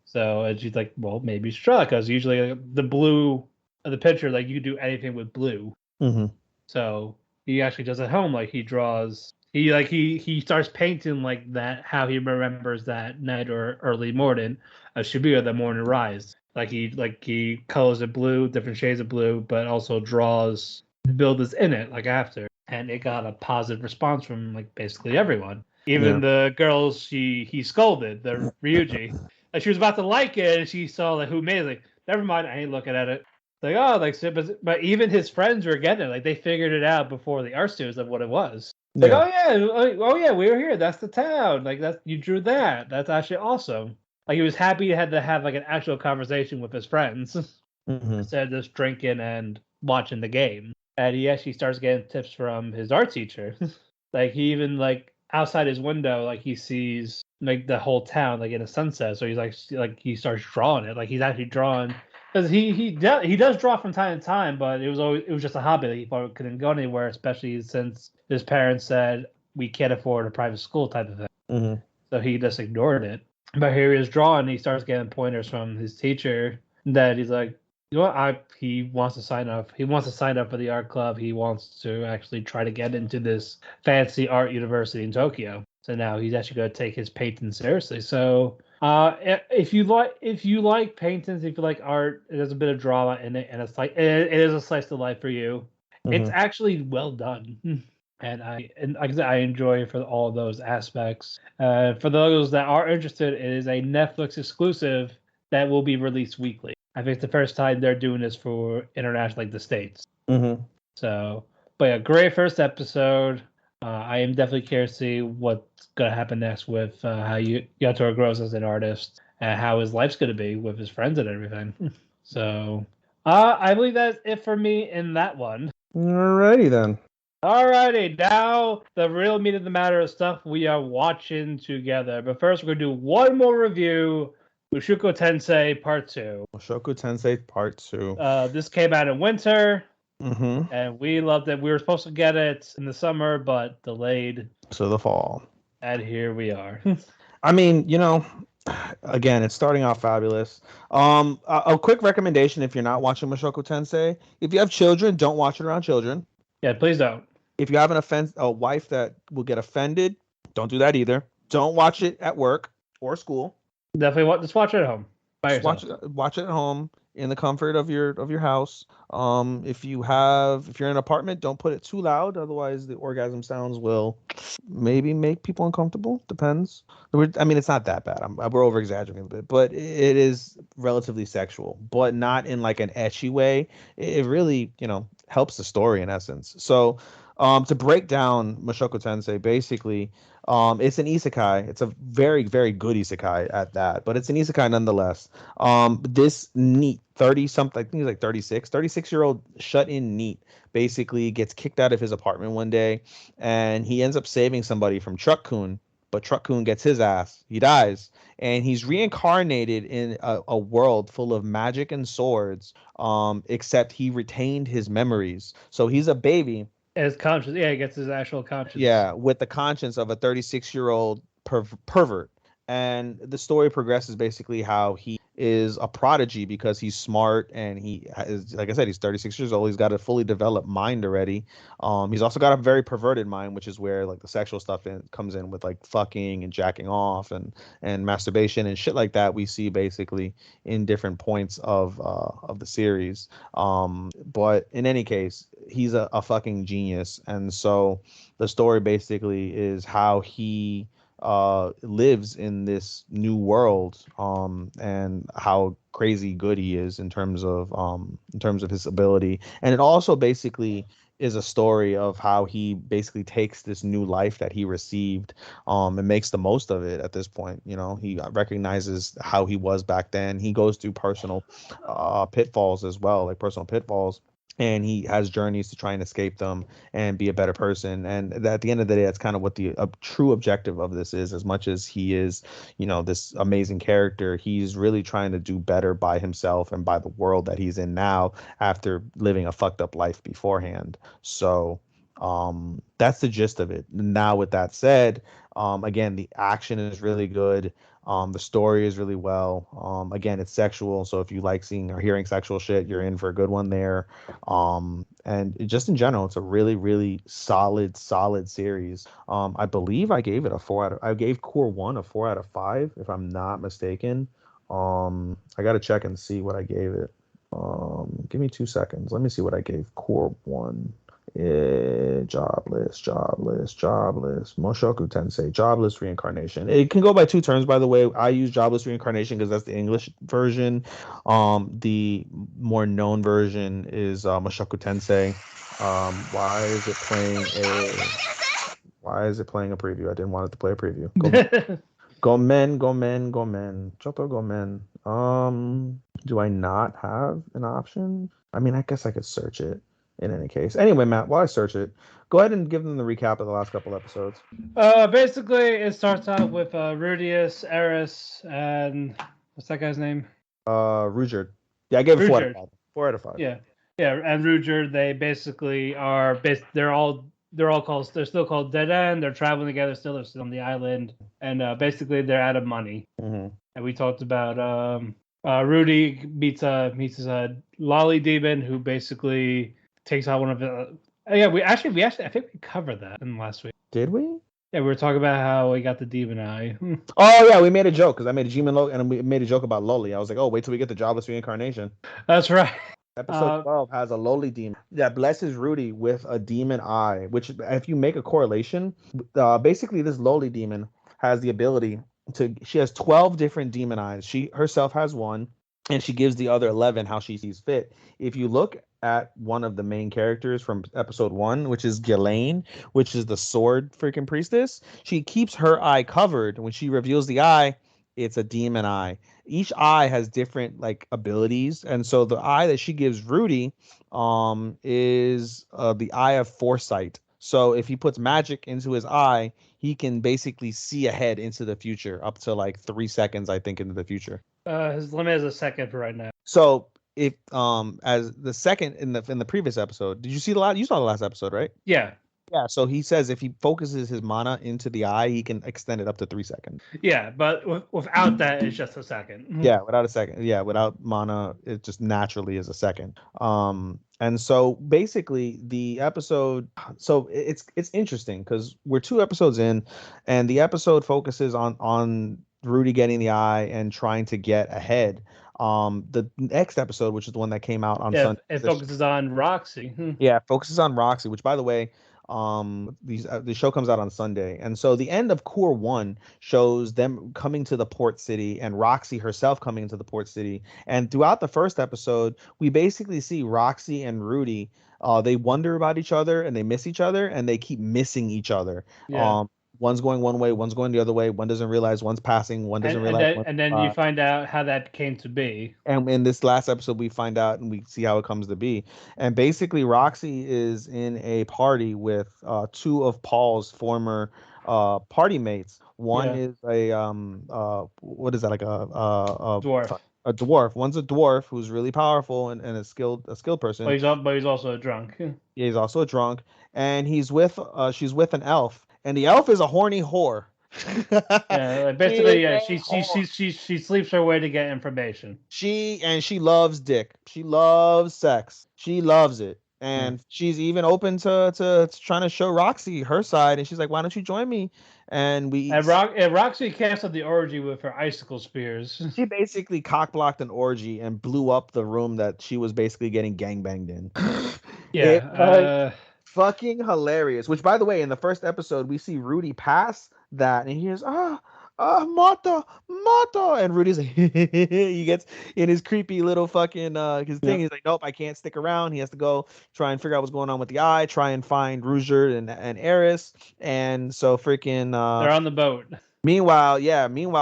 So and she's like, well, maybe it's try, because usually the blue of the picture, like you do anything with blue. So he actually does at home, like he draws. He starts painting like that, how he remembers that night or early morning of Shibuya, the morning rise. Like he colors it blue, different shades of blue, but also draws buildings in it like after. And it got a positive response from like basically everyone. Even the girls he scolded, the Ryuji. Like she was about to like it, and she saw like who made it. Like, never mind, I ain't looking at it. Like, oh, like, but even his friends were getting it. Like, they figured it out before the art students of what it was. Like, oh yeah, we were here. That's the town. Like, you drew that. That's actually awesome. Like, he was happy he had to have like an actual conversation with his friends instead of just drinking and watching the game. And he actually starts getting tips from his art teacher. Like, he even like outside his window, like he sees like the whole town like in a sunset. So he's like he starts drawing it. Like he's actually drawing. Because he does draw from time to time, but it was just a hobby that he probably couldn't go anywhere, especially since his parents said we can't afford a private school type of thing. So he just ignored it. But here he is drawing. He starts getting pointers from his teacher that he's like, you know what? He wants to sign up. He wants to sign up for the art club. He wants to actually try to get into this fancy art university in Tokyo. So now he's actually going to take his painting seriously. So if you like paintings, if you like art, there's a bit of drama in it, and it is a slice of life for you. It's actually well done, and I enjoy it for all of those aspects. For those that are interested, it is a Netflix exclusive that will be released weekly. I think it's the first time they're doing this for international, like the States. So, but yeah, great first episode. I am definitely curious to see what's gonna happen next with how Yotaro grows as an artist and how his life's gonna be with his friends and everything. So, I believe that's it for me in that one. Alrighty then. Alrighty, now the real meat of the matter of stuff we are watching together. But first, we're gonna do one more review. Mushoku Tensei Part 2. Mushoku Tensei Part 2. This came out in winter. And we loved it. We were supposed to get it in the summer, but delayed to the fall. And here we are. I mean, again, it's starting off fabulous. A quick recommendation if you're not watching Mushoku Tensei, if you have children, don't watch it around children. Yeah, please don't. If you have a wife that will get offended, don't do that either. Don't watch it at work or school. Definitely just watch it at home. Watch it at home in the comfort of your house. If you're in an apartment, don't put it too loud, otherwise the orgasm sounds will maybe make people uncomfortable. Depends. I mean, it's not that bad. We're over exaggerating a bit, but it is relatively sexual, but not in like an ecchi way. It really, helps the story in essence. So, to break down Mushoku Tensei, basically, it's an isekai. It's a very, very good isekai at that, but it's an isekai nonetheless. This neat 30-something, I think he's like 36-year-old shut-in neat basically gets kicked out of his apartment one day, and he ends up saving somebody from Truck-kun, but Truck-kun gets his ass. He dies, and he's reincarnated in a world full of magic and swords, except he retained his memories. So he's a baby. His conscience, he gets his actual conscience. Yeah, with the conscience of a 36-year-old pervert. And the story progresses basically how he is a prodigy because he's smart and he is, like I said, he's 36 years old. He's got a fully developed mind already. He's also got a very perverted mind, which is where like the sexual stuff comes in with like fucking and jacking off and masturbation and shit like that. We see basically in different points of the series. But in any case, he's a fucking genius, and so the story basically is how he lives in this new world, and how crazy good he is in terms of his ability. And it also basically is a story of how he basically takes this new life that he received, and makes the most of it at this point. You know, he recognizes how he was back then. He goes through personal pitfalls as well, like personal pitfalls, and he has journeys to try and escape them and be a better person. And at the end of the day, that's kind of what the true objective of this is. As much as he is, you know, this amazing character, he's really trying to do better by himself and by the world that he's in now after living a fucked up life beforehand. So that's the gist of it. Now, with that said, again, the action is really good. The story is really well. Again, it's sexual, so if you like seeing or hearing sexual shit, you're in for a good one there. And just in general, it's a really, really solid series. I believe I gave it I gave Core 1 a 4 out of 5, if I'm not mistaken. I gotta check and see what I gave it. Give me 2 seconds. Let me see what I gave Core 1. Jobless, Moshoku Tensei, jobless reincarnation. It can go by 2 terms, by the way. I use jobless reincarnation because that's the English version. The more known version is Moshoku Tensei. Why is it playing a preview? I didn't want it to play a preview. Gomen. Choto Gomen. Do I not have an option? I mean, I guess I could search it. In any case, anyway, Matt, while I search it, go ahead and give them the recap of the last couple episodes. Basically, it starts out with Rudius, Eris, and what's that guy's name? Ruijerd. Yeah, I gave it 4 out of 5. 4 out of 5. Yeah, and Ruijerd. They basically are. They're still called Dead End. They're traveling together still. They're still on the island, and basically they're out of money. Mm-hmm. And we talked about Rudy meets his lolly demon, who basically takes out one of the. We actually I think we covered that in last week. Did we? Yeah, we were talking about how he got the demon eye. Oh yeah, we made a joke because I made a demon and we made a joke about Loli. I was like, oh, wait till we get the jobless reincarnation. That's right. Episode 12 has a lowly demon that blesses Rudy with a demon eye, which, if you make a correlation, basically this lowly demon has the ability she has 12 different demon eyes. She herself has one, and she gives the other 11 how she sees fit. If you look at one of the main characters from episode 1, which is Ghislaine, which is the sword freaking priestess, she keeps her eye covered. When she reveals the eye, it's a demon eye. Each eye has different like abilities, and so the eye that she gives Rudy is the eye of Foresight. So if he puts magic into his eye, he can basically see ahead into the future, up to like 3 seconds, I think, into the future. His limit is a second for right now. So if as the second in the previous episode, did you see you saw the last episode, right? Yeah. Yeah, so he says if he focuses his mana into the eye, he can extend it up to 3 seconds. Yeah, but without that, it's just a second. Yeah, without a second. Yeah, without mana, it just naturally is a second. And so basically the episode, so it's interesting because we're 2 episodes in, and the episode focuses on Rudy getting the eye and trying to get ahead. The next episode, which is the one that came out on Sunday, it focuses on Roxy. Yeah, it focuses on Roxy, which, by the way, the show comes out on Sunday, and so the end of Core 1 shows them coming to the port city and Roxy herself coming into the port city. And throughout the first episode, we basically see Roxy and Rudy. They wonder about each other and they miss each other and they keep missing each other. Yeah. One's going one way, one's going the other way. One doesn't realize one's passing. One doesn't realize. And then you find out how that came to be. And in this last episode, we find out and we see how it comes to be. And basically, Roxy is in a party with 2 of Paul's former party mates. One is a what is that, like a dwarf? A dwarf. One's a dwarf who's really powerful and a skilled person. But he's also a drunk. Yeah, he's also a drunk, and she's with an elf. And the elf is a horny whore. Yeah, like She basically, is yeah. a She sleeps her way to get information. she loves dick. She loves sex. She loves it. Yeah. And she's even open to trying to show Roxy her side. And she's like, why don't you join me? And And Roxy canceled the orgy with her icicle spears. she basically cock blocked an orgy and blew up the room that she was basically getting gangbanged in. It was Yeah. fucking hilarious. Which, by the way, in the first episode, we see Rudy pass that, and he hears Martha, Martha, and Rudy's like, he gets in his creepy little fucking his thing. Yep. He's like, nope, I can't stick around. He has to go try and figure out what's going on with the eye, try and find Rouger and Eris, and so freaking They're on the boat. Meanwhile,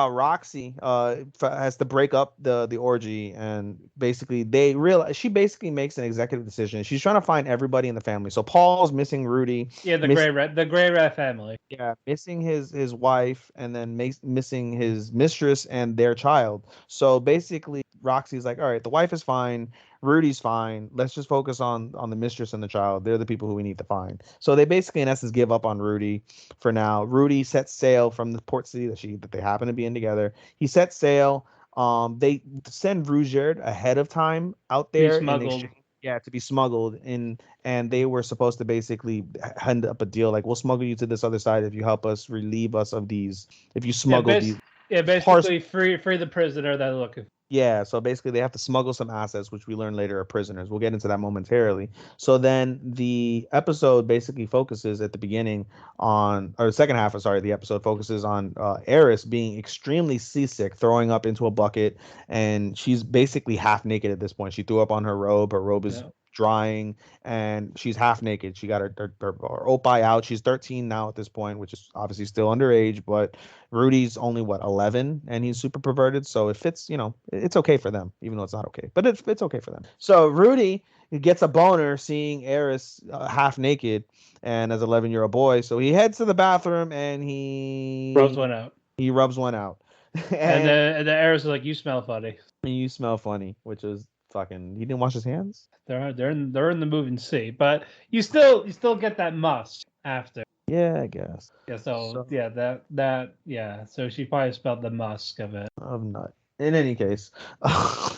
Roxy has to break up the orgy, and basically they realize she basically makes an executive decision. She's trying to find everybody in the family. So Paul's missing Rudy. Yeah, the Gray Rat family. Yeah, missing his wife, and then missing his mistress and their child. So basically, Roxy's like, all right, the wife is fine, Rudy's fine. Let's just focus on the mistress and the child. They're the people who we need to find. So they basically, in essence, give up on Rudy for now. Rudy sets sail from the port city that they happen to be in together. He sets sail. They send Rougeard ahead of time out Be there smuggled. to be smuggled in, and they were supposed to basically hand up a deal like, we'll smuggle you to this other side if you help us relieve us of these, if you smuggle these. Yeah, basically free the prisoner that they're looking for. Yeah, so basically they have to smuggle some assets, which we learn later are prisoners. We'll get into that momentarily. So then the episode basically focuses at the beginning on, or the second half, I'm sorry, the episode focuses on Eris being extremely seasick, throwing up into a bucket, and she's basically half naked at this point. She threw up on her robe. Her robe is drying, and she's half naked. She got her opie out. She's 13 now at this point, which is obviously still underage, but Rudy's only 11, and he's super perverted, so it fits. It's okay for them, even though it's not okay, but it's okay for them. So Rudy gets a boner seeing Eris half naked and as an 11-year-old boy, so he heads to the bathroom and he rubs one out. He rubs one out, and the Eris is like, "You smell funny." You smell funny, which is fucking. He didn't wash his hands. They're in the moving sea, but you still get that musk after. Yeah, I guess. Yeah, so yeah, so she probably smelled the musk of it. Of nut. In any case,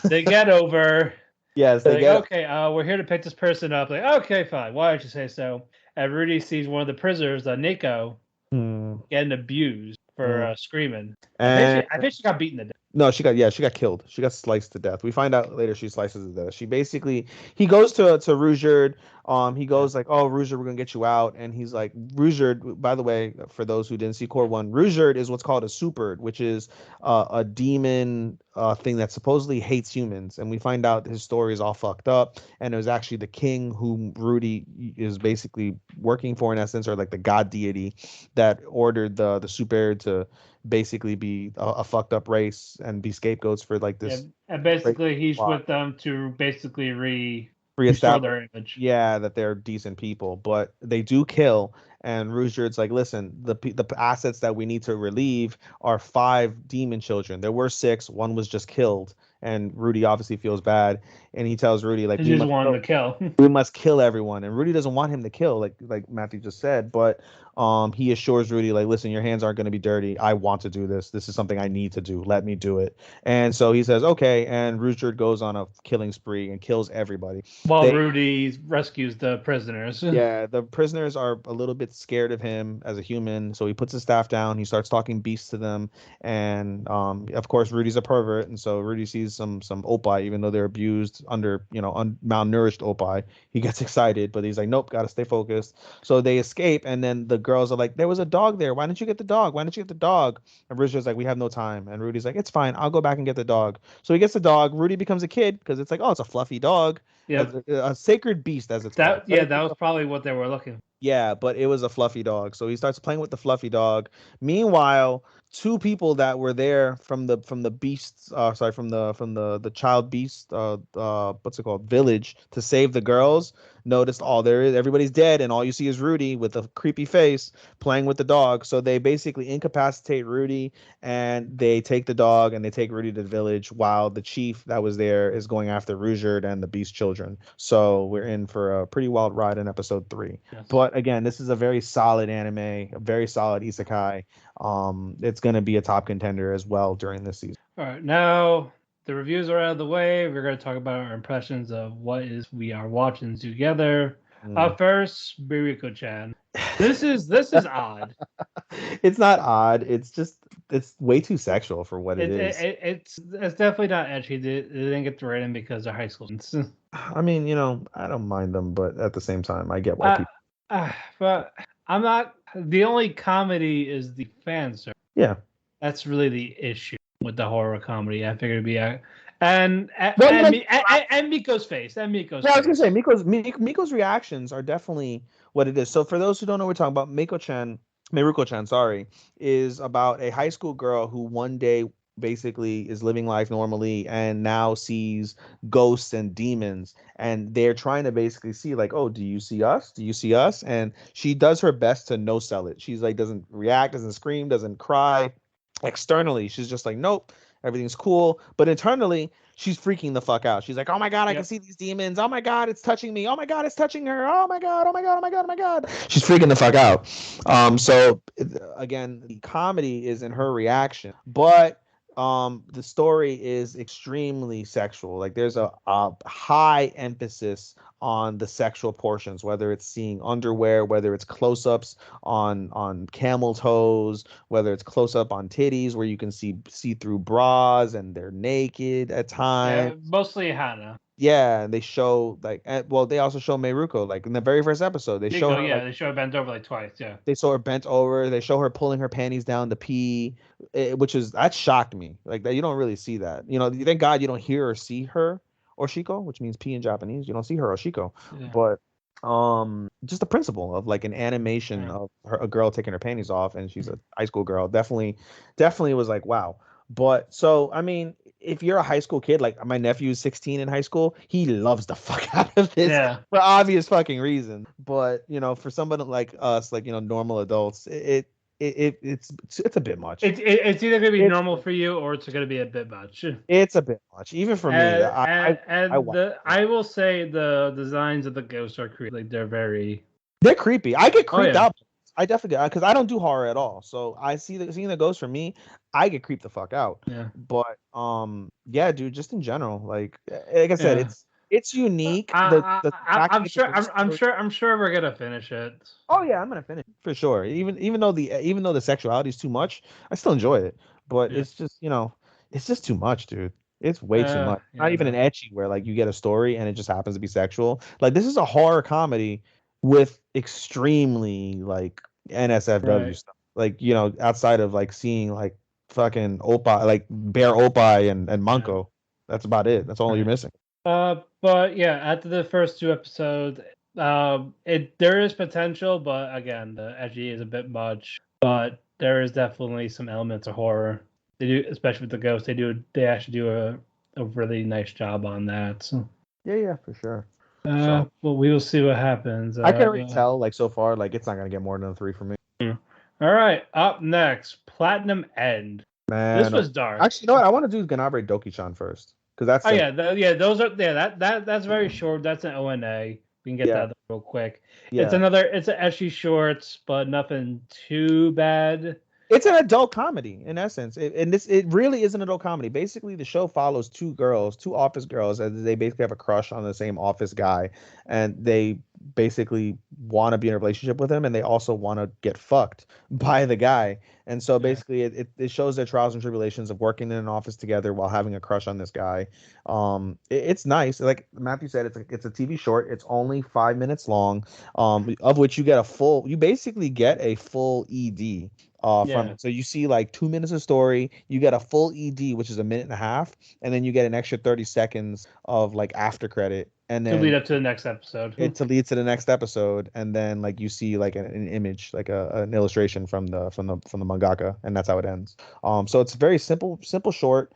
they get over. Yes, they get. Okay, we're here to pick this person up. Like, okay, fine. Why don't you say so? And Rudy sees one of the prisoners, Nico, getting abused for screaming. I think she got beaten to death. No, she got killed. She got sliced to death. We find out later she slices to death. He goes to Rougeard. He goes like, "Oh, Rougeard, we're gonna get you out." And he's like, Rougeard, by the way, for those who didn't see Core 1, Rougeard is what's called a Superd, which is a demon thing that supposedly hates humans. And we find out his story is all fucked up. And it was actually the king whom Rudy is basically working for, in essence, or like the god deity that ordered the Superd to basically be a fucked up race and be scapegoats for like this. Yeah, and basically he's with them to basically reestablish their image. Yeah, that they're decent people, but they do kill. And Rougeard's like, listen, the assets that we need to relieve are 5 demon children. There were 6. One was just killed. And Rudy obviously feels bad, and he tells Rudy like, he just wanted to kill. We must kill everyone, and Rudy doesn't want him to kill, like Matthew just said, but he assures Rudy like, listen, your hands aren't going to be dirty. I want to do this. This is something I need to do. Let me do it. And so he says okay, and Rougeard goes on a killing spree and kills everybody. While Rudy rescues the prisoners. Yeah, the prisoners are a little bit scared of him as a human, so he puts his staff down. He starts talking beasts to them, and of course Rudy's a pervert, and so Rudy sees some opie, even though they're abused under malnourished opie. He gets excited, but he's like, nope, gotta stay focused. So they escape, and then the girls are like, there was a dog there. Why didn't you get the dog? Why didn't you get the dog? And Rougeard's like, we have no time. And Rudy's like, it's fine. I'll go back and get the dog. So he gets the dog. Rudy becomes a kid because it's like, oh, it's a fluffy dog. Yeah, a sacred beast, as it's called. Yeah, that was probably what they were looking for. Yeah, but it was a fluffy dog. So he starts playing with the fluffy dog. Meanwhile, 2 people that were there from the beasts, from the child beast, what's it called, village, to save the girls, noticed everybody's dead, and all you see is Rudy with a creepy face playing with the dog. So they basically incapacitate Rudy, and they take the dog and they take Rudy to the village, while the chief that was there is going after Ruijerd and the Beast Children. So we're in for a pretty wild ride in episode 3. Yes. But again, this is a very solid anime, a very solid isekai. It's going to be a top contender as well during this season. All right, now the reviews are out of the way. We're going to talk about our impressions of what is we are watching together. First, Mieruko-chan. This is odd. It's not odd. It's way too sexual for what it is. It's definitely not edgy. They didn't get the rating because they're high school students. I mean, I don't mind them, but at the same time, I get why people. But I'm not. The only comedy is the fan service. Yeah, that's really the issue with the horror comedy. I figured it'd be and Miko's face. And Miko's. Yeah, I was gonna say Miko's reactions are definitely what it is. So for those who don't know, we're talking about Mieruko-chan, sorry, is about a high school girl who one day basically is living life normally and now sees ghosts and demons, and they're trying to basically see like, oh, do you see us? Do you see us? And she does her best to no sell it. She's like, doesn't react, doesn't scream, doesn't cry. Externally, she's just like, nope, everything's cool. But internally, she's freaking the fuck out. She's like, oh my God, I can see these demons. Oh my God, it's touching me. Oh my God, it's touching her. Oh my God, oh my God, oh my God, oh my God. She's freaking the fuck out. So again, the comedy is in her reaction, but the story is extremely sexual. Like there's a high emphasis on the sexual portions, whether it's seeing underwear, whether it's close-ups on camel toes, whether it's close-up on titties where you can see through bras and they're naked at times. Yeah, mostly Hana. Yeah, and they show like, well, they also show Mieruko like in the very first episode. They show her, they show her bent over like twice. Yeah, they saw her bent over. They show her pulling her panties down to pee, that shocked me. Like that, you don't really see that. Thank God you don't hear or see her or Shiko, which means pee in Japanese. You don't see her or Shiko, but just the principle of like an animation of a girl taking her panties off, and she's a high school girl. Definitely was like, wow. But so, I mean, if you're a high school kid, like my nephew is 16 in high school, he loves the fuck out of this for obvious fucking reasons. But, for somebody like us, like, normal adults, it's a bit much. It's either going to be normal for you or it's going to be a bit much. It's a bit much, even for me. I will say the designs of the ghosts are creepy. Like they're creepy. I get creeped out. I definitely get, because I don't do horror at all. So I seeing the ghost, for me, I get creeped the fuck out. Yeah. But yeah, dude, just in general, like I said, it's unique. I'm sure we're gonna finish it. Oh yeah, I'm gonna finish it for sure. Even though the sexuality is too much, I still enjoy it. But it's just it's just too much, dude. It's way too much. Not even an ecchi where like you get a story and it just happens to be sexual. Like this is a horror comedy with extremely like NSFW stuff. Like, outside of like seeing like fucking oppa, like bear oppa and manko. That's about it. That's all you're missing. But yeah, after the first 2 episodes, there is potential, but again, the edgy is a bit much. But there is definitely some elements of horror. They do, especially with the ghosts. They actually do a really nice job on that. So. Yeah, for sure. Well, we will see what happens. I can already tell, like, so far, like, it's not going to get more than a 3 for me. All right, up next, Platinum End. Man, this was dark. Actually, you know what? I want to do Ganabre Doki-chan first. Because that's... that's very short. That's an ONA. We can get that real quick. Yeah. It's an ecchi shorts, but nothing too bad. It's an adult comedy in essence, it really is an adult comedy. Basically, the show follows 2 office girls, as they basically have a crush on the same office guy, and they basically want to be in a relationship with him, and they also want to get fucked by the guy. And so basically, it shows their trials and tribulations of working in an office together while having a crush on this guy. It's nice. Like Matthew said, it's a TV short. It's only 5 minutes long, of which you basically get a full ED. From it. So you see like 2 minutes of story, you get a full ED, which is a minute and a half, and then you get an extra 30 seconds of like after credit, and To lead then up to the next episode. it to lead to the next episode, and then like you see like an image, like an illustration from the mangaka, and that's how it ends. So it's very simple, short,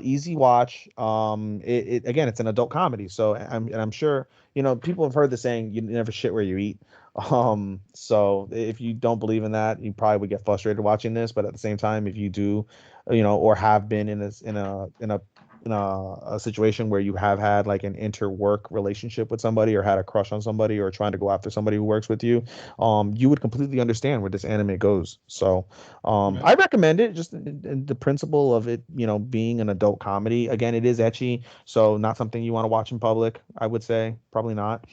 easy watch. It again, it's an adult comedy, so I'm sure people have heard the saying, you never shit where you eat. So if you don't believe in that, you probably would get frustrated watching this, but at the same time, if you do, or have been in a situation where you have had like an inter-work relationship with somebody, or had a crush on somebody, or trying to go after somebody who works with you, you would completely understand where this anime goes. So I recommend it, just in the principle of it, being an adult comedy. Again, it is ecchi, so not something you want to watch in public, I would say. Probably not.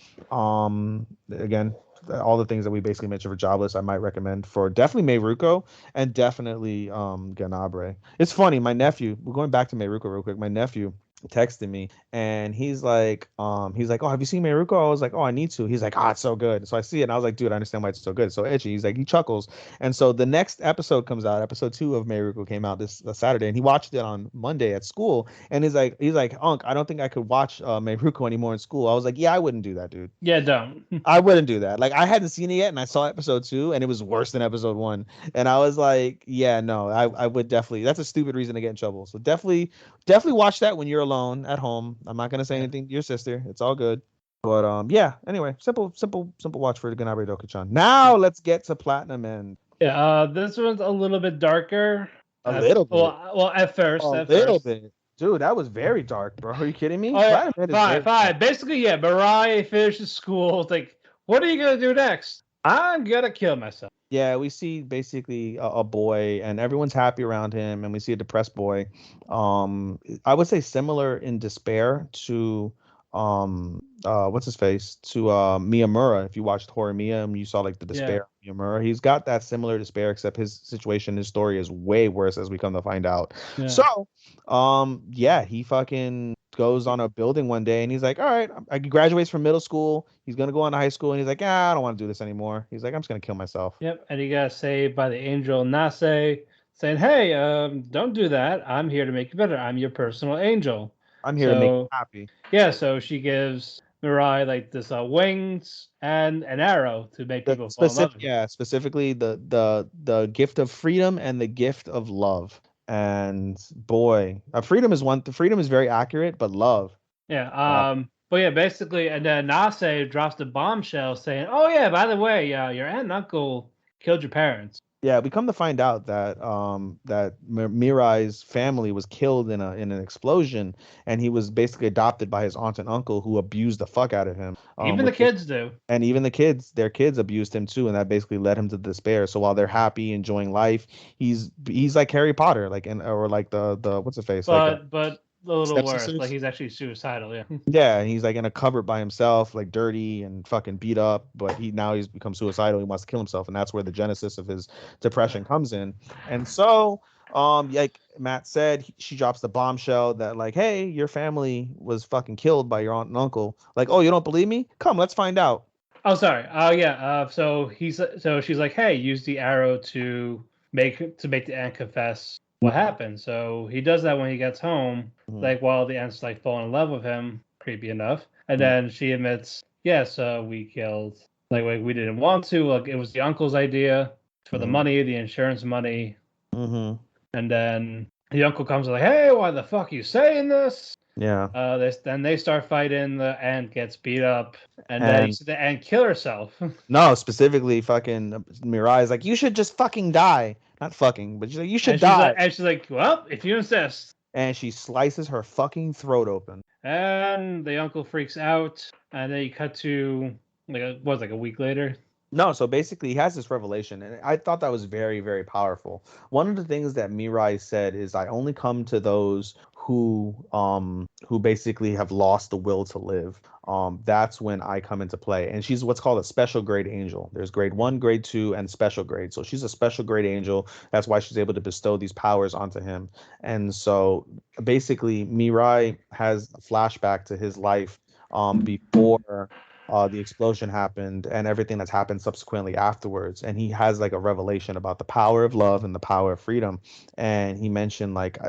Again, all the things that we basically mentioned for Jobless, I might recommend for definitely Mieruko, and definitely Ganabre. It's funny, my nephew, we're going back to Mieruko real quick. My nephew texted me, and he's like, oh, have you seen Mieruko? I was like, oh, I need to. He's like, oh, it's so good. So I see it, and I was like, dude, I understand why it's so good. It's so edgy. He's like, he chuckles. And so the next episode comes out. Episode 2 of Mieruko came out this Saturday, and he watched it on Monday at school. And he's like, Unc, I don't think I could watch Mieruko anymore in school. I was like, yeah, I wouldn't do that, dude. Yeah, don't. I wouldn't do that. Like, I hadn't seen it yet, and I saw episode 2, and it was worse than episode 1. And I was like, yeah, no, I would definitely. That's a stupid reason to get in trouble. So definitely watch that when you're alone at home. I'm not gonna say anything to your sister. It's all good. But yeah. Anyway, simple watch for Ganabre Doka-chan. Now let's get to Platinum End. Yeah. This one's a little bit darker. A little bit. Well, at first. A little bit. Dude, that was very dark, bro. Are you kidding me? Oh, yeah. Fine. Basically, yeah. Mirai finishes school. It's like, what are you gonna do next? I'm gonna kill myself. Yeah, we see basically a boy, and everyone's happy around him, and we see a depressed boy. I would say similar in despair to what's his face, to Miyamura. If you watched Horror Mia, and you saw like the despair of Miyamura, he's got that similar despair, except his situation, his story is way worse, as we come to find out. Yeah. So he fucking goes on a building one day, and he's like, all right, he graduates from middle school, he's gonna go on to high school, and he's like, I don't want to do this anymore. He's like, I'm just gonna kill myself. Yep. And he got saved by the angel Nase, saying, hey, don't do that, I'm here to make you better, I'm your personal angel, I'm here to make you happy. Yeah, so she gives Mirai like this wings and an arrow to make people fall in love. Yeah, specifically the gift of freedom and the gift of love. And boy, freedom is very accurate, but love. Yeah. But yeah, basically, and then Nase drops the bombshell saying, "Oh yeah, by the way, your aunt and uncle killed your parents." Yeah, we come to find out that Mirai's family was killed in an explosion, and he was basically adopted by his aunt and uncle, who abused the fuck out of him. Even the kids do. And even their kids abused him too, and that basically led him to despair. So while they're happy, enjoying life, he's like Harry Potter, or like the what's the face? But a little worse. Like, he's actually suicidal. Yeah. Yeah, and he's like in a cupboard by himself, like dirty and fucking beat up. But he's become suicidal. He wants to kill himself, and that's where the genesis of his depression comes in. And so, like Matt said, she drops the bombshell that like, hey, your family was fucking killed by your aunt and uncle. Like, oh, you don't believe me? Come, let's find out. Oh, sorry. Yeah. So she's like, hey, use the arrow to make the aunt confess what happened. So he does that when he gets home, like while the aunt's like falling in love with him, creepy enough. And then she admits, yes, we killed, like we didn't want to, like it was the uncle's idea for the money, the insurance money. And then the uncle comes like, hey, why the fuck are you saying this? Yeah. Then they start fighting. The aunt gets beat up, and then you see the aunt kill herself. No, specifically, fucking Mirai is like, you should just fucking die. Not fucking, but she's like, you should die. And she's like, well, if you insist. And she slices her fucking throat open. And the uncle freaks out, and then you cut to like a week later. No, so basically he has this revelation, and I thought that was very, very powerful. One of the things that Mirai said is, I only come to those who basically have lost the will to live. That's when I come into play. And she's what's called a special grade angel. There's grade 1, grade 2, and special grade. So she's a special grade angel. That's why she's able to bestow these powers onto him. And so basically Mirai has a flashback to his life before the explosion happened, and everything that's happened subsequently afterwards. And he has like a revelation about the power of love and the power of freedom. And he mentioned like,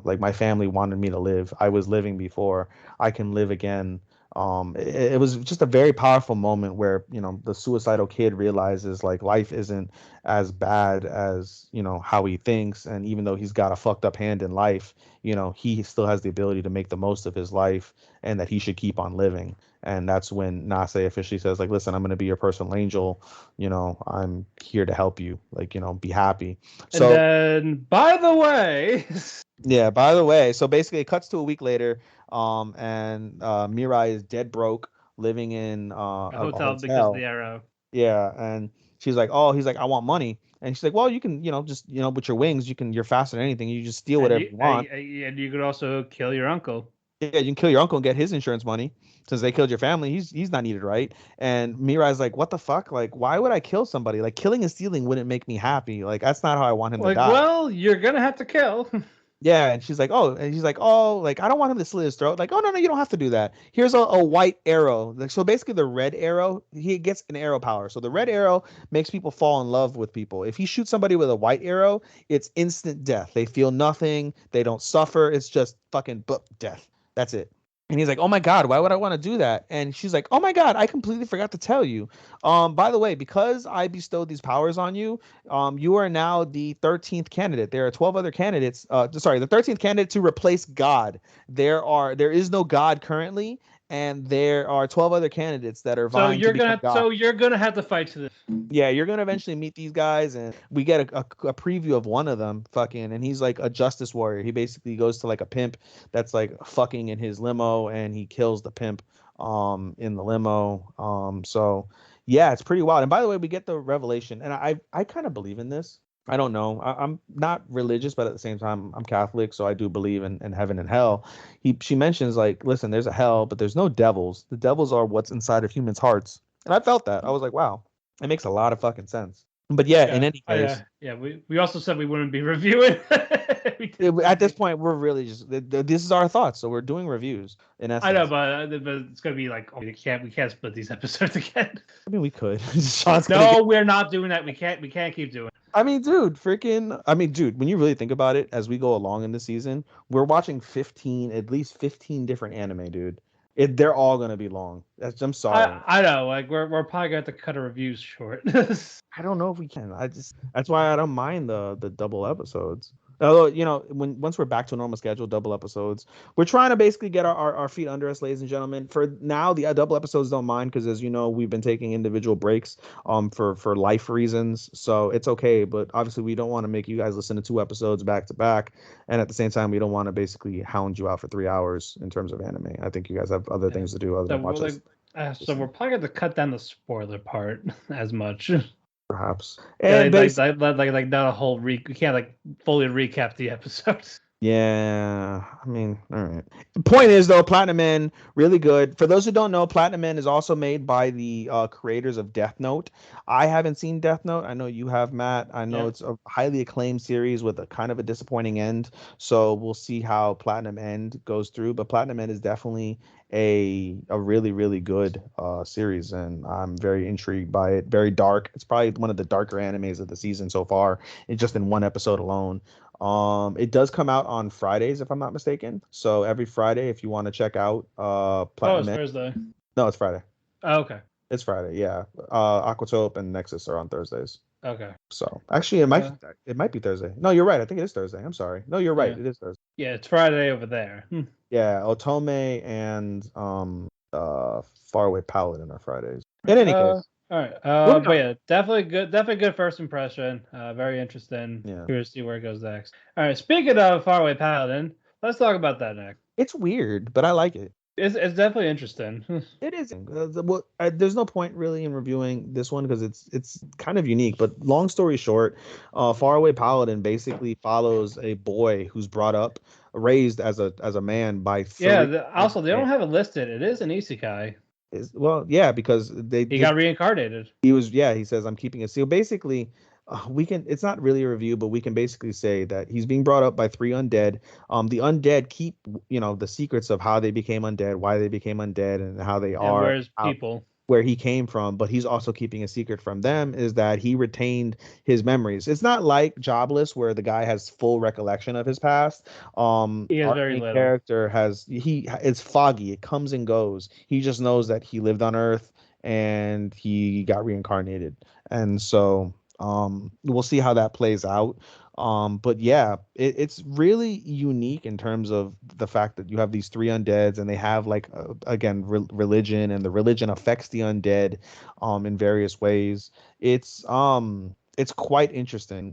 like my family wanted me to live. I was living before. I can live again. It was just a very powerful moment where, you know, the suicidal kid realizes like life isn't as bad as, you know, how he thinks, and even though he's got a fucked up hand in life, you know, he still has the ability to make the most of his life, and that he should keep on living. And that's when Nase officially says, like, listen, I'm going to be your personal angel, you know, I'm here to help you, like, you know, be happy. And So then, by the way, yeah, by the way, so basically it cuts to a week later, and Mirai is dead broke, living in a a hotel because of hotel. the arrow. Yeah, and she's like, "Oh," he's like, "I want money," and she's like, "Well, you can, you know, just, you know, with your wings, you're faster than anything. You just steal And whatever you you want. and you could also kill your uncle. Yeah, you can kill your uncle and get his insurance money since they killed your family. He's not needed, right?" And Mirai's like, "What the fuck? Like, why would I kill somebody? Like, killing and stealing wouldn't make me happy. Like, that's not how I want him to Like, die." well, you're gonna have to kill. Yeah, and she's like, "Oh," and he's like, "Oh, like I don't want him to slit his throat." Like, "Oh no, no, you don't have to do that. Here's a white arrow." Like, so basically, the red arrow, he gets an arrow power. So the red arrow makes people fall in love with people. If he shoots somebody with a white arrow, it's instant death. They feel nothing. They don't suffer. It's just fucking death. That's it. And he's like, "Oh my God, why would I want to do that?" And she's like, "Oh my God, I completely forgot to tell you. By the way, because I bestowed these powers on you, you are now the 13th candidate. There are 12 other candidates. Sorry, the 13th candidate to replace God. There is no God currently, and there are 12 other candidates that are vying to become God. So you're gonna have to fight to this. Yeah, you're gonna eventually meet these guys, and we get a preview of one of them fucking, and he's like a justice warrior. He basically goes to like a pimp that's like fucking in his limo, and he kills the pimp in the limo. So yeah, it's pretty wild. And by the way, we get the revelation, and I kind of believe in this. I don't know. I'm not religious, but at the same time, I'm Catholic, so I do believe in heaven and hell. She mentions like, listen, there's a hell, but there's no devils. The devils are what's inside of humans' hearts, and I felt that. I was like, wow. It makes a lot of fucking sense. But yeah, in Yeah, any case, yeah. We also said we wouldn't be reviewing. at this point, we're really just this is our thoughts, so we're doing reviews in I know, essence. but it's gonna be like, oh, we can't split these episodes again. I mean, we could. Sean's No, we're not doing that. We can't keep doing it. I mean, dude, when you really think about it, as we go along in the season, we're watching at least 15 different anime, dude. They're all gonna be long. I'm sorry. I know, like we're probably gonna have to cut our reviews short. I don't know if we can. That's why I don't mind the double episodes. Although, you know, once we're back to a normal schedule, double episodes, we're trying to basically get our feet under us, ladies and gentlemen. For now, the double episodes don't mind because, as you know, we've been taking individual breaks for life reasons, so it's okay. But obviously, we don't want to make you guys listen to 2 episodes back to back, and at the same time, we don't want to basically hound you out for 3 hours in terms of anime. I think you guys have other things to do other than watch this. So we're probably going to cut down the spoiler part as much. Perhaps. And like not a whole we can't like fully recap the episodes. Yeah, I mean, all right. The point is, though, Platinum Man, really good. For those who don't know, Platinum Man is also made by the creators of Death Note. I haven't seen Death Note. I know you have, Matt. I know it's a highly acclaimed series with a kind of a disappointing end. So we'll see how Platinum End goes through. But Platinum End is definitely a really, really good series, and I'm very intrigued by it. Very dark. It's probably one of the darker animes of the season so far. It's just in one episode alone. It does come out on Fridays, if I'm not mistaken. So every Friday, if you want to check out Platinum it's Thursday. No, it's Friday. Oh, okay. It's Friday, yeah. Aquatope and Nexus are on Thursdays. Okay. So actually, it might be Thursday. No, you're right. I think it is Thursday. I'm sorry. No, you're right. It is Thursday. Yeah, it's Friday over there. Yeah, Otome and Faraway Paladin are Fridays. In any case. All right. But yeah, definitely good first impression. Very interesting. Yeah. Curious to see where it goes next. All right. Speaking of Faraway Paladin, let's talk about that next. It's weird, but I like it. It's definitely interesting. It is. There's no point really in reviewing this one because it's kind of unique. But long story short, Faraway Paladin basically follows a boy who's raised as a man by. Also, they don't have it listed. It is an isekai. Yeah, because he got reincarnated. He says, I'm keeping a seal. Basically, it's not really a review, but we can basically say that he's being brought up by 3 undead. The undead keep, the secrets of how they became undead, why they became undead, and how they are. Where's where he came from, but he's also keeping a secret from them, is that he retained his memories. It's not like Jobless where the guy has full recollection of his past. He has Our very main little. character it's foggy. It comes and goes. He just knows that he lived on Earth and he got reincarnated. And so we'll see how that plays out. But yeah, it's really unique in terms of the fact that you have these three undeads and they have like again religion, and the religion affects the undead in various ways. It's quite interesting.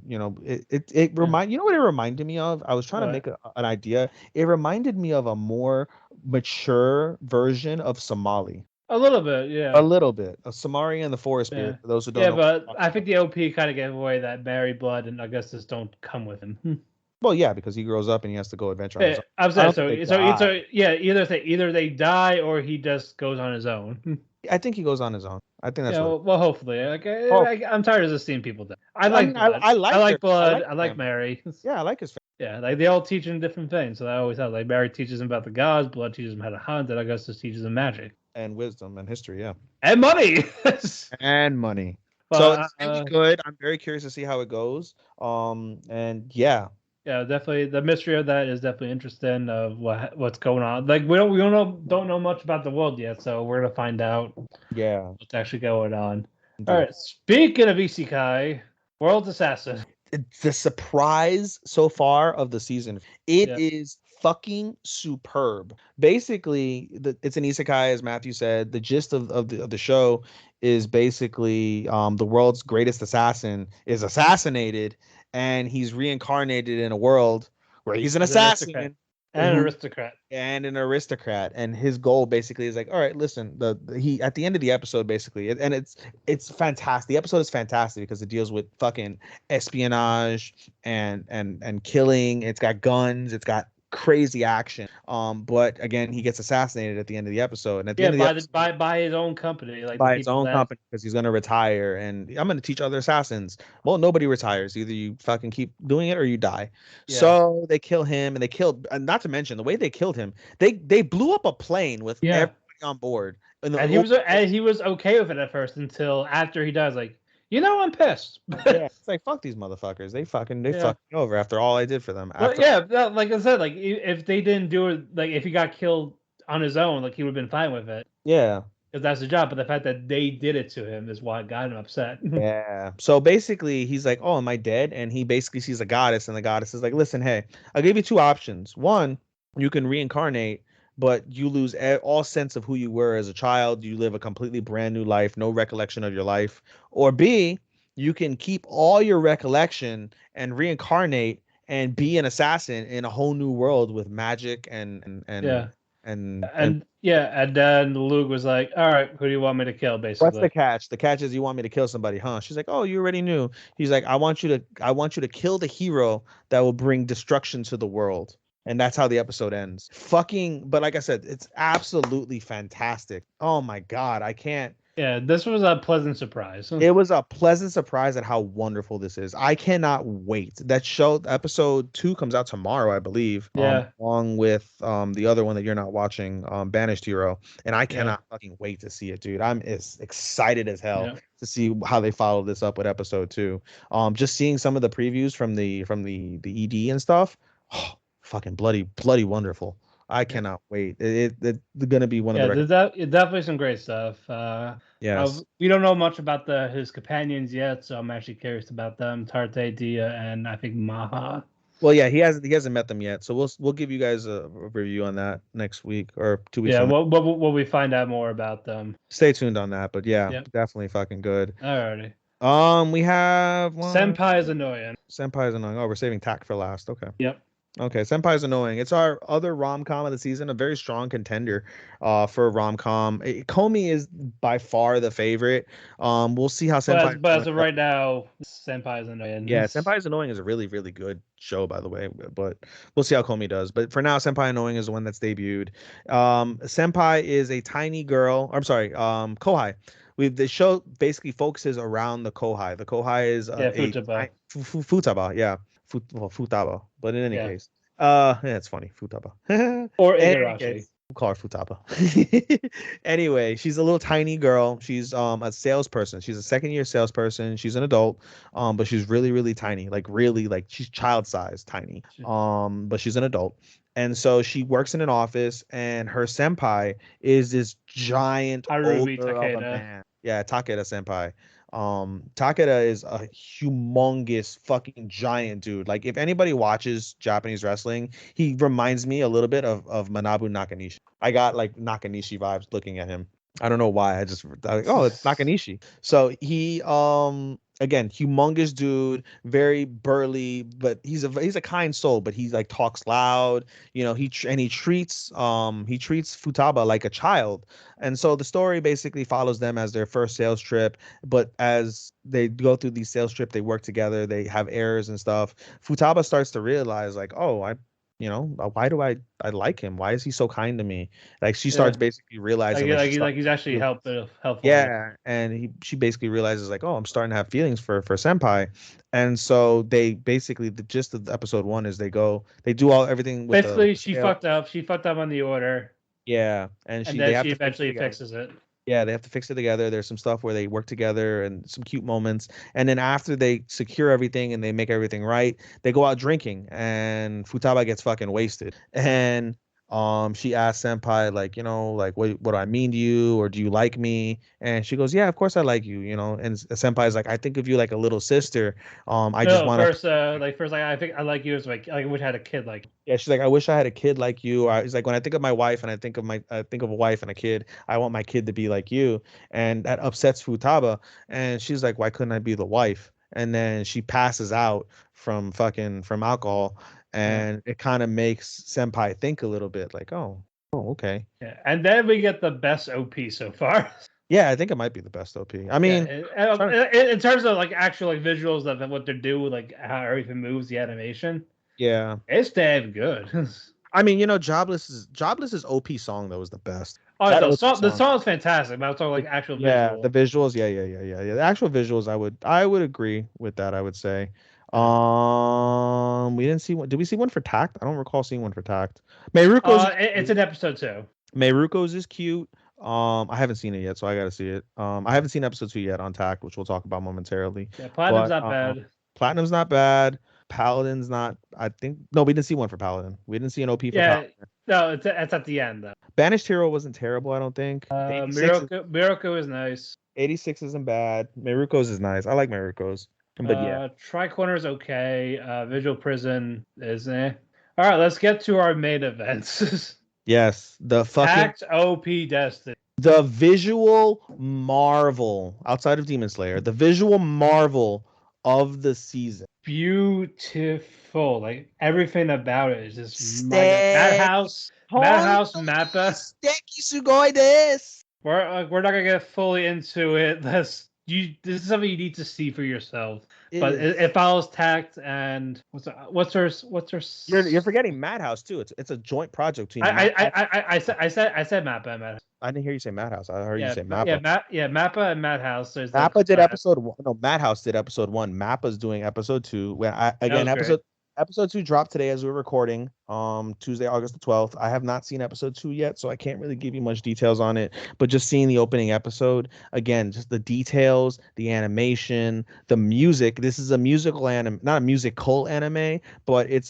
It remind you know what it reminded me of? I was trying to But make an idea. It reminded me of a more mature version of Somali. a little bit, A yeah. little bit. A Somali and the Forest Yeah. Spirit, for those who don't Yeah, know. but I think the OP kind of gave away that Mary Blood and Augustus don't come with him. Well, yeah, because he grows up and he has to go adventure on his Yeah, own. I'm I saying don't think they so die. yeah, either they die or he just goes on his own. I think he goes on his own. I think that's Yeah, what. well, hopefully. Like, Oh, I'm tired of just seeing people die. I I like mean, I, Blood. I I like their, like I Blood. like I the like family. Mary. Yeah, I like his family. Yeah, like they all teach him different things. So I always thought like Mary teaches him about the gods, Blood teaches him how to hunt, and Augustus teaches him magic And wisdom and history, yeah, and money. and money. So But it's really good. I'm very curious to see how it goes. And yeah, yeah, definitely the mystery of that is definitely interesting of what's going on. Like we don't know much about the world yet, so we're gonna find out yeah, what's actually going on. All indeed. right, speaking of Isekai, World Assassin. The surprise so far of the season, it Yeah, is fucking superb. Basically, it's an isekai, as Matthew said. The gist of the show is basically the world's greatest assassin is assassinated, and he's reincarnated in a world where he's an as an aristocrat assassin and an who aristocrat. and an aristocrat, and his goal basically is like, all right, listen, he at the end of the episode basically, and it's fantastic. The episode is fantastic because it deals with fucking espionage and killing. It's got guns, it's got crazy action. But again, he gets assassinated at the end of the episode, and at the Yeah, end of the episode, by his own company, like the by its people own that. company, because he's going to retire, and I'm going to teach other assassins. Well, nobody retires. Either you fucking keep doing it or you die. Yeah. So they kill him, and they killed. And not to mention the way they killed him. They blew up a plane with Yeah. everybody on board. And he was okay with it at first until after he dies. Like, I'm pissed. Yeah, it's like fuck these motherfuckers. They fucked me over after all I did for them. But yeah, like I said, like if they didn't do it, like if he got killed on his own, like he would have been fine with it. Yeah. Because that's the job. But the fact that they did it to him is what got him upset. Yeah. So basically, he's like, "Oh, am I dead?" And he basically sees a goddess, and the goddess is like, "Listen, hey, I'll give you two options. One, you can reincarnate, but you lose all sense of who you were as a child. You live a completely brand new life, no recollection of your life. Or B, you can keep all your recollection and reincarnate and be an assassin in a whole new world with magic and Yeah. and And then Luke was like, "All right, who do you want me to kill?" Basically, what's the catch? The catch is you want me to kill somebody, huh? She's like, "Oh, you already knew." He's like, I want you to kill the hero that will bring destruction to the world." And that's how the episode ends. Fucking, but like I said, it's absolutely fantastic. Oh my God, I can't. Yeah, this was a pleasant surprise. It was a pleasant surprise at how wonderful this is. I cannot wait. That show, episode 2 comes out tomorrow, I believe. Yeah. Along with the other one that you're not watching, Banished Hero. And I cannot fucking wait to see it, dude. I'm as excited as hell to see how they follow this up with episode 2. Just seeing some of the previews from the ED and stuff. Oh, fucking bloody wonderful. I cannot wait. It's gonna be one of the there's definitely some great stuff. yes. We don't know much about his companions yet, so I'm actually curious about them. Tarte, Dia, and I think Maha. Well, yeah, he hasn't met them yet, so we'll give you guys a review on that next week or 2 weeks. Yeah, when we find out more about them. Stay tuned on that, but yeah, definitely fucking good. Alrighty. We have Senpai is annoying. Senpai is annoying. Oh, we're saving Takt for last. Okay. Yep. Okay, Senpai is annoying. It's our other rom-com of the season, a very strong contender for rom-com. Comey is by far the favorite. We'll see how Senpai. But as of right now, Senpai is annoying. Yeah, Senpai is Annoying is a really, really good show, by the way. But we'll see how Comey does. But for now, Senpai Annoying is the one that's debuted. Senpai is a tiny girl. I'm sorry, Kohai. The show basically focuses around the Kohai. The Kohai is Futaba. Futaba, yeah. Futaba. But in any case, yeah, it's funny. Futaba. Or Igarashi. We'll call her Futaba. Anyway, she's a little tiny girl. She's a salesperson. She's a second year salesperson. She's an adult, but she's really, really tiny. Like really, like she's child sized tiny. But she's an adult. And so she works in an office, and her senpai is this giant Harumi older of a Takeda. man. Yeah, Takeda senpai. Takeda is a humongous fucking giant dude. Like if anybody watches Japanese wrestling, he reminds me a little bit of Manabu Nakanishi. I got like Nakanishi vibes looking at him. I don't know why. Oh, it's Nakanishi. So he again, humongous dude, very burly, but he's a kind soul, but he like talks loud, you know, he treats Futaba like a child. And so the story basically follows them as their first sales trip, but as they go through these sales trip, they work together, they have errors and stuff. Futaba starts to realize like, oh, why do I like him? Why is he so kind to me? Like she starts basically realizing he's actually helpful. Yeah, and she basically realizes like, oh, I'm starting to have feelings for senpai, and so they basically the gist of episode 1 is they do everything with basically she fucked up. She fucked up on the order. Yeah, and then she eventually fixes it. Yeah, they have to fix it together. There's some stuff where they work together and some cute moments. And then after they secure everything and they make everything right, they go out drinking and Futaba gets fucking wasted. And she asks senpai like, like what do I mean to you, or do you like me? And she goes, yeah, of course I like you, and senpai is like, I think of you like a little sister. I just want to first I think I like you as like I wish I had a kid like. Yeah, she's like, I wish I had a kid like you. It's like when I think of my wife and I think of a wife and a kid, I want my kid to be like you. And that upsets Futaba. And she's like, why couldn't I be the wife? And then she passes out from alcohol. And it kind of makes senpai think a little bit like, oh, okay. Yeah. And then we get the best OP so far. Yeah, I think it might be the best OP. I mean, in terms of like actual like visuals of what they're doing, like how everything moves, the animation. Yeah, it's damn good. I mean, Jobless's OP song though was the best. Oh, the song is fantastic. But I was talking like actual visuals. Yeah, the visuals. Yeah. The actual visuals, I would agree with that. I would say. We didn't see one. Did we see one for Takt? I don't recall seeing one for Takt. Mieruko's. It's in episode 2. Mieruko's is cute. I haven't seen it yet, so I gotta see it. I haven't seen episode 2 yet on Takt, which we'll talk about momentarily. Yeah, Platinum's not bad. Platinum's not bad. Paladin's not. I think no, we didn't see one for Paladin. We didn't see an OP for Paladin. No, it's at the end though. Banished Hero wasn't terrible, I don't think. Mieruko is nice. 86 isn't bad. Mieruko's is nice. I like Mieruko's. But yeah, Tricorner is okay. Visual Prison is All right, let's get to our main events. Yes, the fucking Takt op.destiny. The visual marvel outside of Demon Slayer, the visual marvel of the season. Beautiful, like everything about it is just Madhouse Mappa. Steki sugoi desu. We're not gonna get fully into it. This is something you need to see for yourself. But it follows Takt and what's her? You're forgetting Madhouse too. It's a joint project between. I said Mappa. I didn't hear you say Madhouse. I heard you say Mappa. Mappa and Madhouse. Mappa did episode 1. No, Madhouse did episode 1. Mappa's doing episode 2. Episode 2 dropped today as we're recording, Tuesday, August the 12th. I have not seen episode 2 yet, so I can't really give you much details on it. But just seeing the opening episode, again, just the details, the animation, the music. This is a musical anime, not a musical anime, but it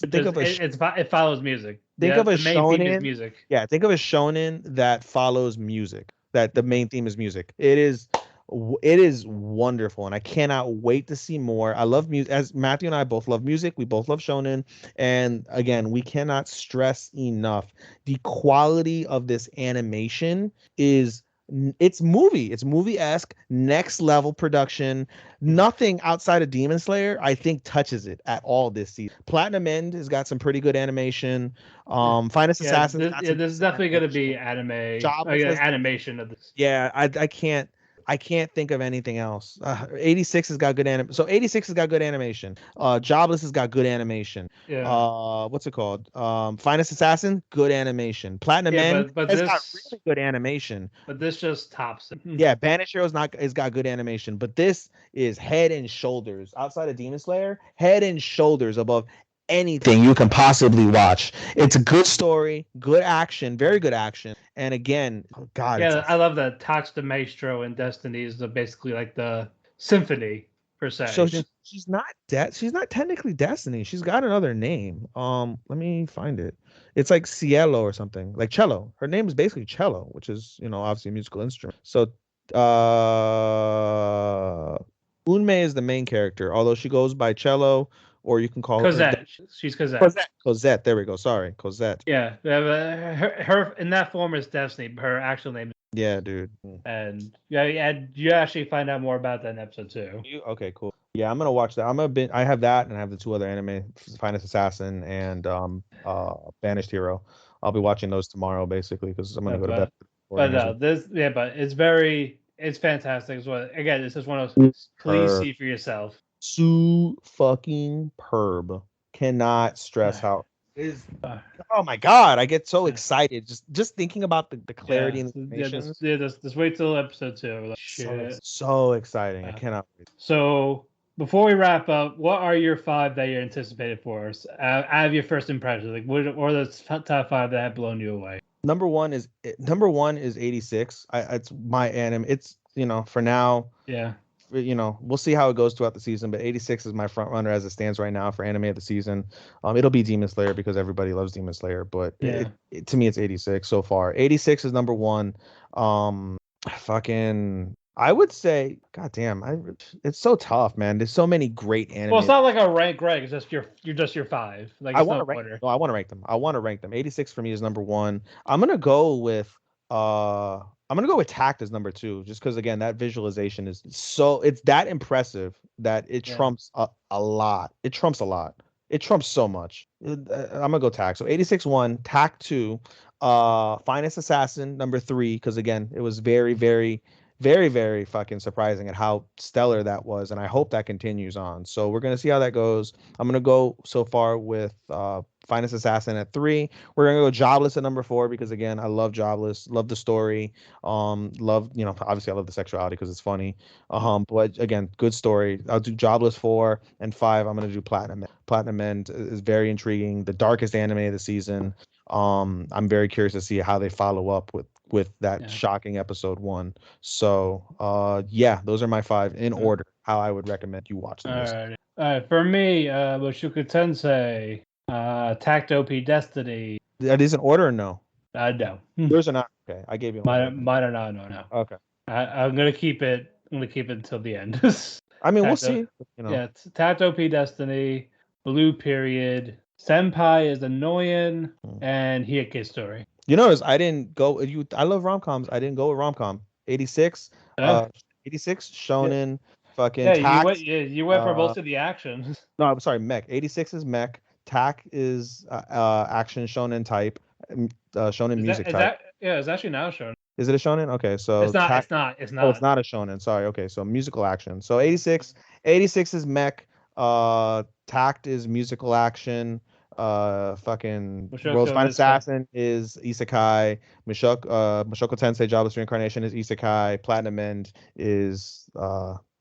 follows music. Think of a shonen. Music. Yeah, think of a shonen that follows music. That the main theme is music. It is wonderful, and I cannot wait to see more. I love music. As Matthew and I both love music, we both love shonen, and again, we cannot stress enough the quality of this animation is. It's movie-esque, next level production. Nothing outside of Demon Slayer, I think, touches it at all this season. Platinum End has got some pretty good animation. Finest Assassin. This is definitely going to be animation of this. Yeah, I can't think of anything else. 86 has got good animation. So 86 has got good animation. Jobless has got good animation. Yeah. What's it called? Finest Assassin, good animation. Platinum End has got really good animation. But this just tops it. Yeah, Banished Hero's has got good animation, but this is head and shoulders outside of Demon Slayer, head and shoulders above anything you can possibly watch. It's a good story, good action, very good action. And again, oh God, Yeah, I love that Takt the Maestro in Destiny is basically like the symphony per so se. she's not technically Destiny. She's got another name. Let me find it. It's like Cielo or something, like cello. Her name is basically cello, which is, obviously a musical instrument. So Unmei is the main character, although she goes by cello, or you can call her Cosette. She's Cosette. Cosette. There we go. Sorry, Cosette. Yeah, her in that form is Destiny, but her actual name is. Yeah, dude. And you actually find out more about that in episode 2. Okay, cool. Yeah, I'm gonna watch that. I have that, and I have the 2 other anime, Finest Assassin and Banished Hero. I'll be watching those tomorrow, basically, because I'm gonna go to bed. But no, but it's fantastic as well. Again, this is one of those. Please see for yourself. Fucking perb. Cannot stress how is. Oh my God, I get so excited just thinking about the clarity and information. Just wait till episode 2. Like, shit. So exciting. I cannot wait. So before we wrap up, what are your 5 that you're anticipated for us? Out of your first impression, like what are the top 5 that have blown you away? Number one is 86. It's my anime. It's for now. Yeah. We'll see how it goes throughout the season, but 86 is my front runner as it stands right now for anime of the season. It'll be Demon Slayer because everybody loves Demon Slayer, but to me, it's 86 so far. 86 is number 1. I would say, God damn, it's so tough, man. There's so many great anime. Well, it's not like a rank, Greg. It's just your 5. Like I want to rank. No, I want to rank them. 86 for me is number 1. I'm gonna go with Takt as number 2, just because again that visualization is it's that impressive that it trumps a lot. It trumps a lot. It trumps so much. I'm gonna go Takt. So 86 1, Takt 2, Finest Assassin number 3, because again it was very, very, very, very fucking surprising at how stellar that was, and I hope that continues on. So we're gonna see how that goes. I'm gonna go so far with Finest Assassin at 3. We're gonna go Jobless at number 4 because again, I love Jobless, love the story, love obviously I love the sexuality because it's funny. But again, good story. I'll do Jobless 4 and 5. I'm gonna do Platinum. Platinum End is very intriguing. The darkest anime of the season. I'm very curious to see how they follow up with that shocking episode 1. So those are my 5 in order how I would recommend you watch them. All right. For me, Mushoku Tensei, Takt op.destiny. That is in order or no? No. Yours are not. Okay, I gave you mine are not. No. Okay. I'm gonna keep it. Until the end. I mean, we'll see. Yeah, Takt op.destiny, Blue Period, Senpai is annoying, and Hieke Story. You notice I didn't go. I love rom-coms. I didn't go with rom-com. 86. 86 shonen. Fucking. Takt, you went for most of the action. No, I'm sorry. Mech. 86 is mech. Takt is action shonen type. Shonen music type. It's actually now shonen. Is it a shonen? Okay, so it's not. It's not. Oh, it's not a shonen. Sorry. Okay, so musical action. So 86 is mech. Takt is musical action. Fucking World's Finest Assassin is isekai. Mushoku Tensei Jobless Reincarnation is isekai. Platinum End is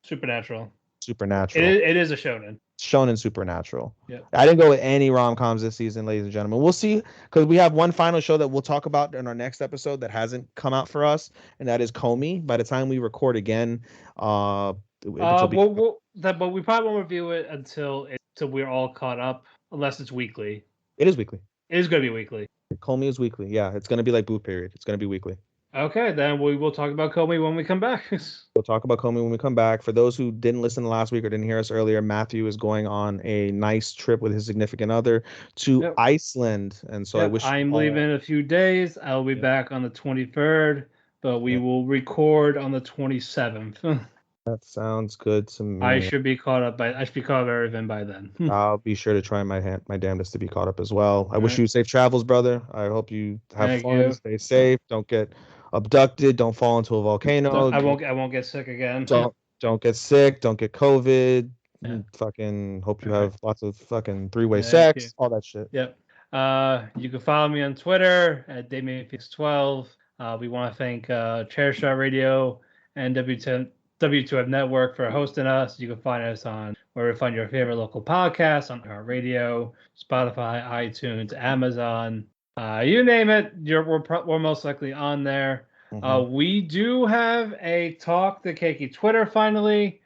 supernatural. It is a shonen. Shonen supernatural. Yeah. I didn't go with any rom-coms this season, ladies and gentlemen. We'll see, because we have one final show that we'll talk about in our next episode that hasn't come out for us, and that is Komi. By the time we record again, but we probably won't review it until we're all caught up, unless it's weekly. It is weekly. It is going to be weekly. Komi is weekly. Yeah, it's going to be like Blue Period. It's going to be weekly. Okay, then we will talk about Komi when we come back. We'll talk about Komi when we come back. For those who didn't listen to last week or didn't hear us earlier, Matthew is going on a nice trip with his significant other to Iceland. And so I'm leaving in a few days. I'll be back on the 23rd, but we will record on the 27th. That sounds good to me. I should be caught up everything by then. I'll be sure to try my damnedest to be caught up as well. I wish you safe travels, brother. I hope you have fun. Stay safe. Don't get abducted. Don't fall into a volcano. I won't get sick again. Don't get sick. Don't get COVID. Fucking hope you have lots of fucking 3-way sex. All that shit. Yep. You can follow me on Twitter at DamienPhoenix12. We want to thank Chairshot Radio and W2F Network for hosting us. You can find us on where you find your favorite local podcasts on our radio, Spotify, iTunes, Amazon. You name it, we're most likely on there. We do have a Talk the Keki Twitter finally.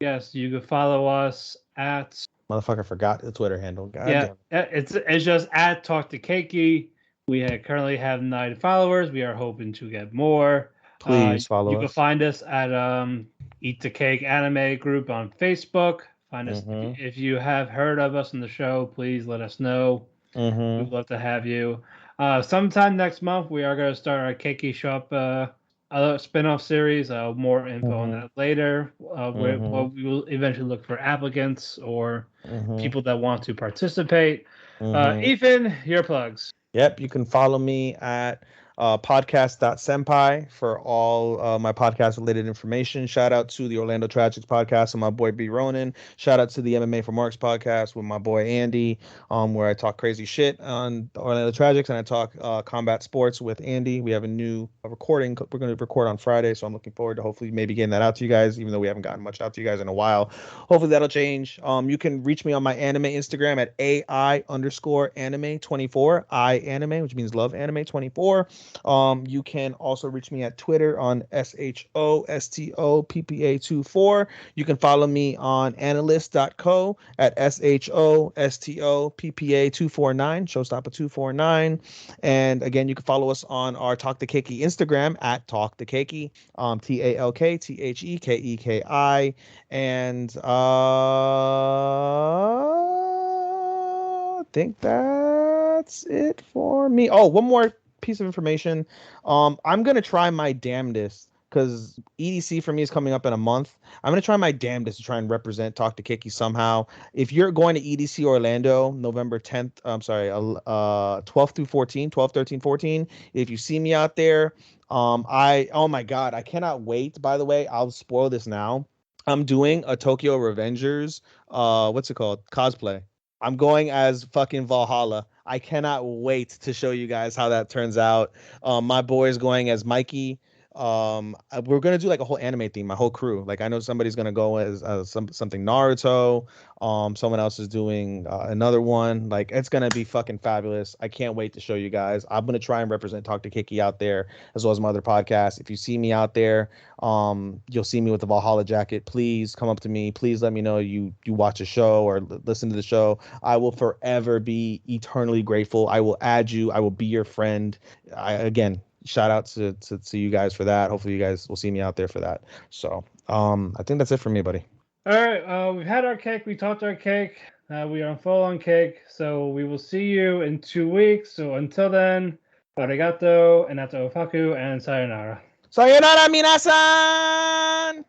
Yes, you can follow us at... Motherfucker forgot the Twitter handle. God damn. It's just at Talk to Keki. We currently have 9 followers. We are hoping to get more. Please follow us. You can find us at Eat the Cake Anime group on Facebook. Find us if you have heard of us on the show. Please let us know. We'd love to have you. Sometime next month, we are going to start our Keki Shop spin-off series. More info on that later. We will eventually look for applicants or people that want to participate. Ethan, your plugs. Yep, you can follow me at podcast.senpai for all my podcast related information. Shout out to the Orlando Tragics podcast and my boy B Ronan. Shout out to the MMA for Marks podcast with my boy Andy, where I talk crazy shit on Orlando Tragics and I talk combat sports with Andy. We have a new recording we're going to record on Friday, so I'm looking forward to hopefully maybe getting that out to you guys, even though we haven't gotten much out to you guys in a while. Hopefully that'll change. You can reach me on my anime Instagram at AI_anime24, I anime, which means love anime 24. You can also reach me at Twitter on SHOSTOPPA24. You can follow me on analyst.co at SHOSTOPPA249, Showstopper249. And again, you can follow us on our Talk to Keki Instagram at Talk to Keki, TalkThekeki. And I think that's it for me. Oh, one more piece of information. I'm gonna try my damnedest because EDC for me is coming up in a month. I'm gonna try my damnedest to try and represent Talk to Keki somehow. If you're going to EDC Orlando November 10th, 12th through 14, 12, 13, 14, if you see me out there, oh my god, I cannot wait. By the way, I'll spoil this now. I'm doing a Tokyo Revengers what's it called, cosplay. I'm going as fucking Valhalla. I cannot wait to show you guys how that turns out. My boy is going as Mikey. We're gonna do like a whole anime theme, my whole crew. Like I know somebody's gonna go as something Naruto. Someone else is doing another one. Like it's gonna be fucking fabulous. I can't wait to show you guys. I'm gonna try and represent Talk to Keki out there as well as my other podcasts. If you see me out there, you'll see me with the Valhalla jacket. Please come up to me. Please let me know you watch a show or listen to the show. I will forever be eternally grateful. I will add you. I will be your friend. Again, shout out to you guys for that. Hopefully you guys will see me out there for that. So I think that's it for me, buddy. All right, we've had our cake. We talked our cake. We are full on cake. So we will see you in 2 weeks. So until then, arigato, and ofaku, and sayonara. Sayonara, minasan!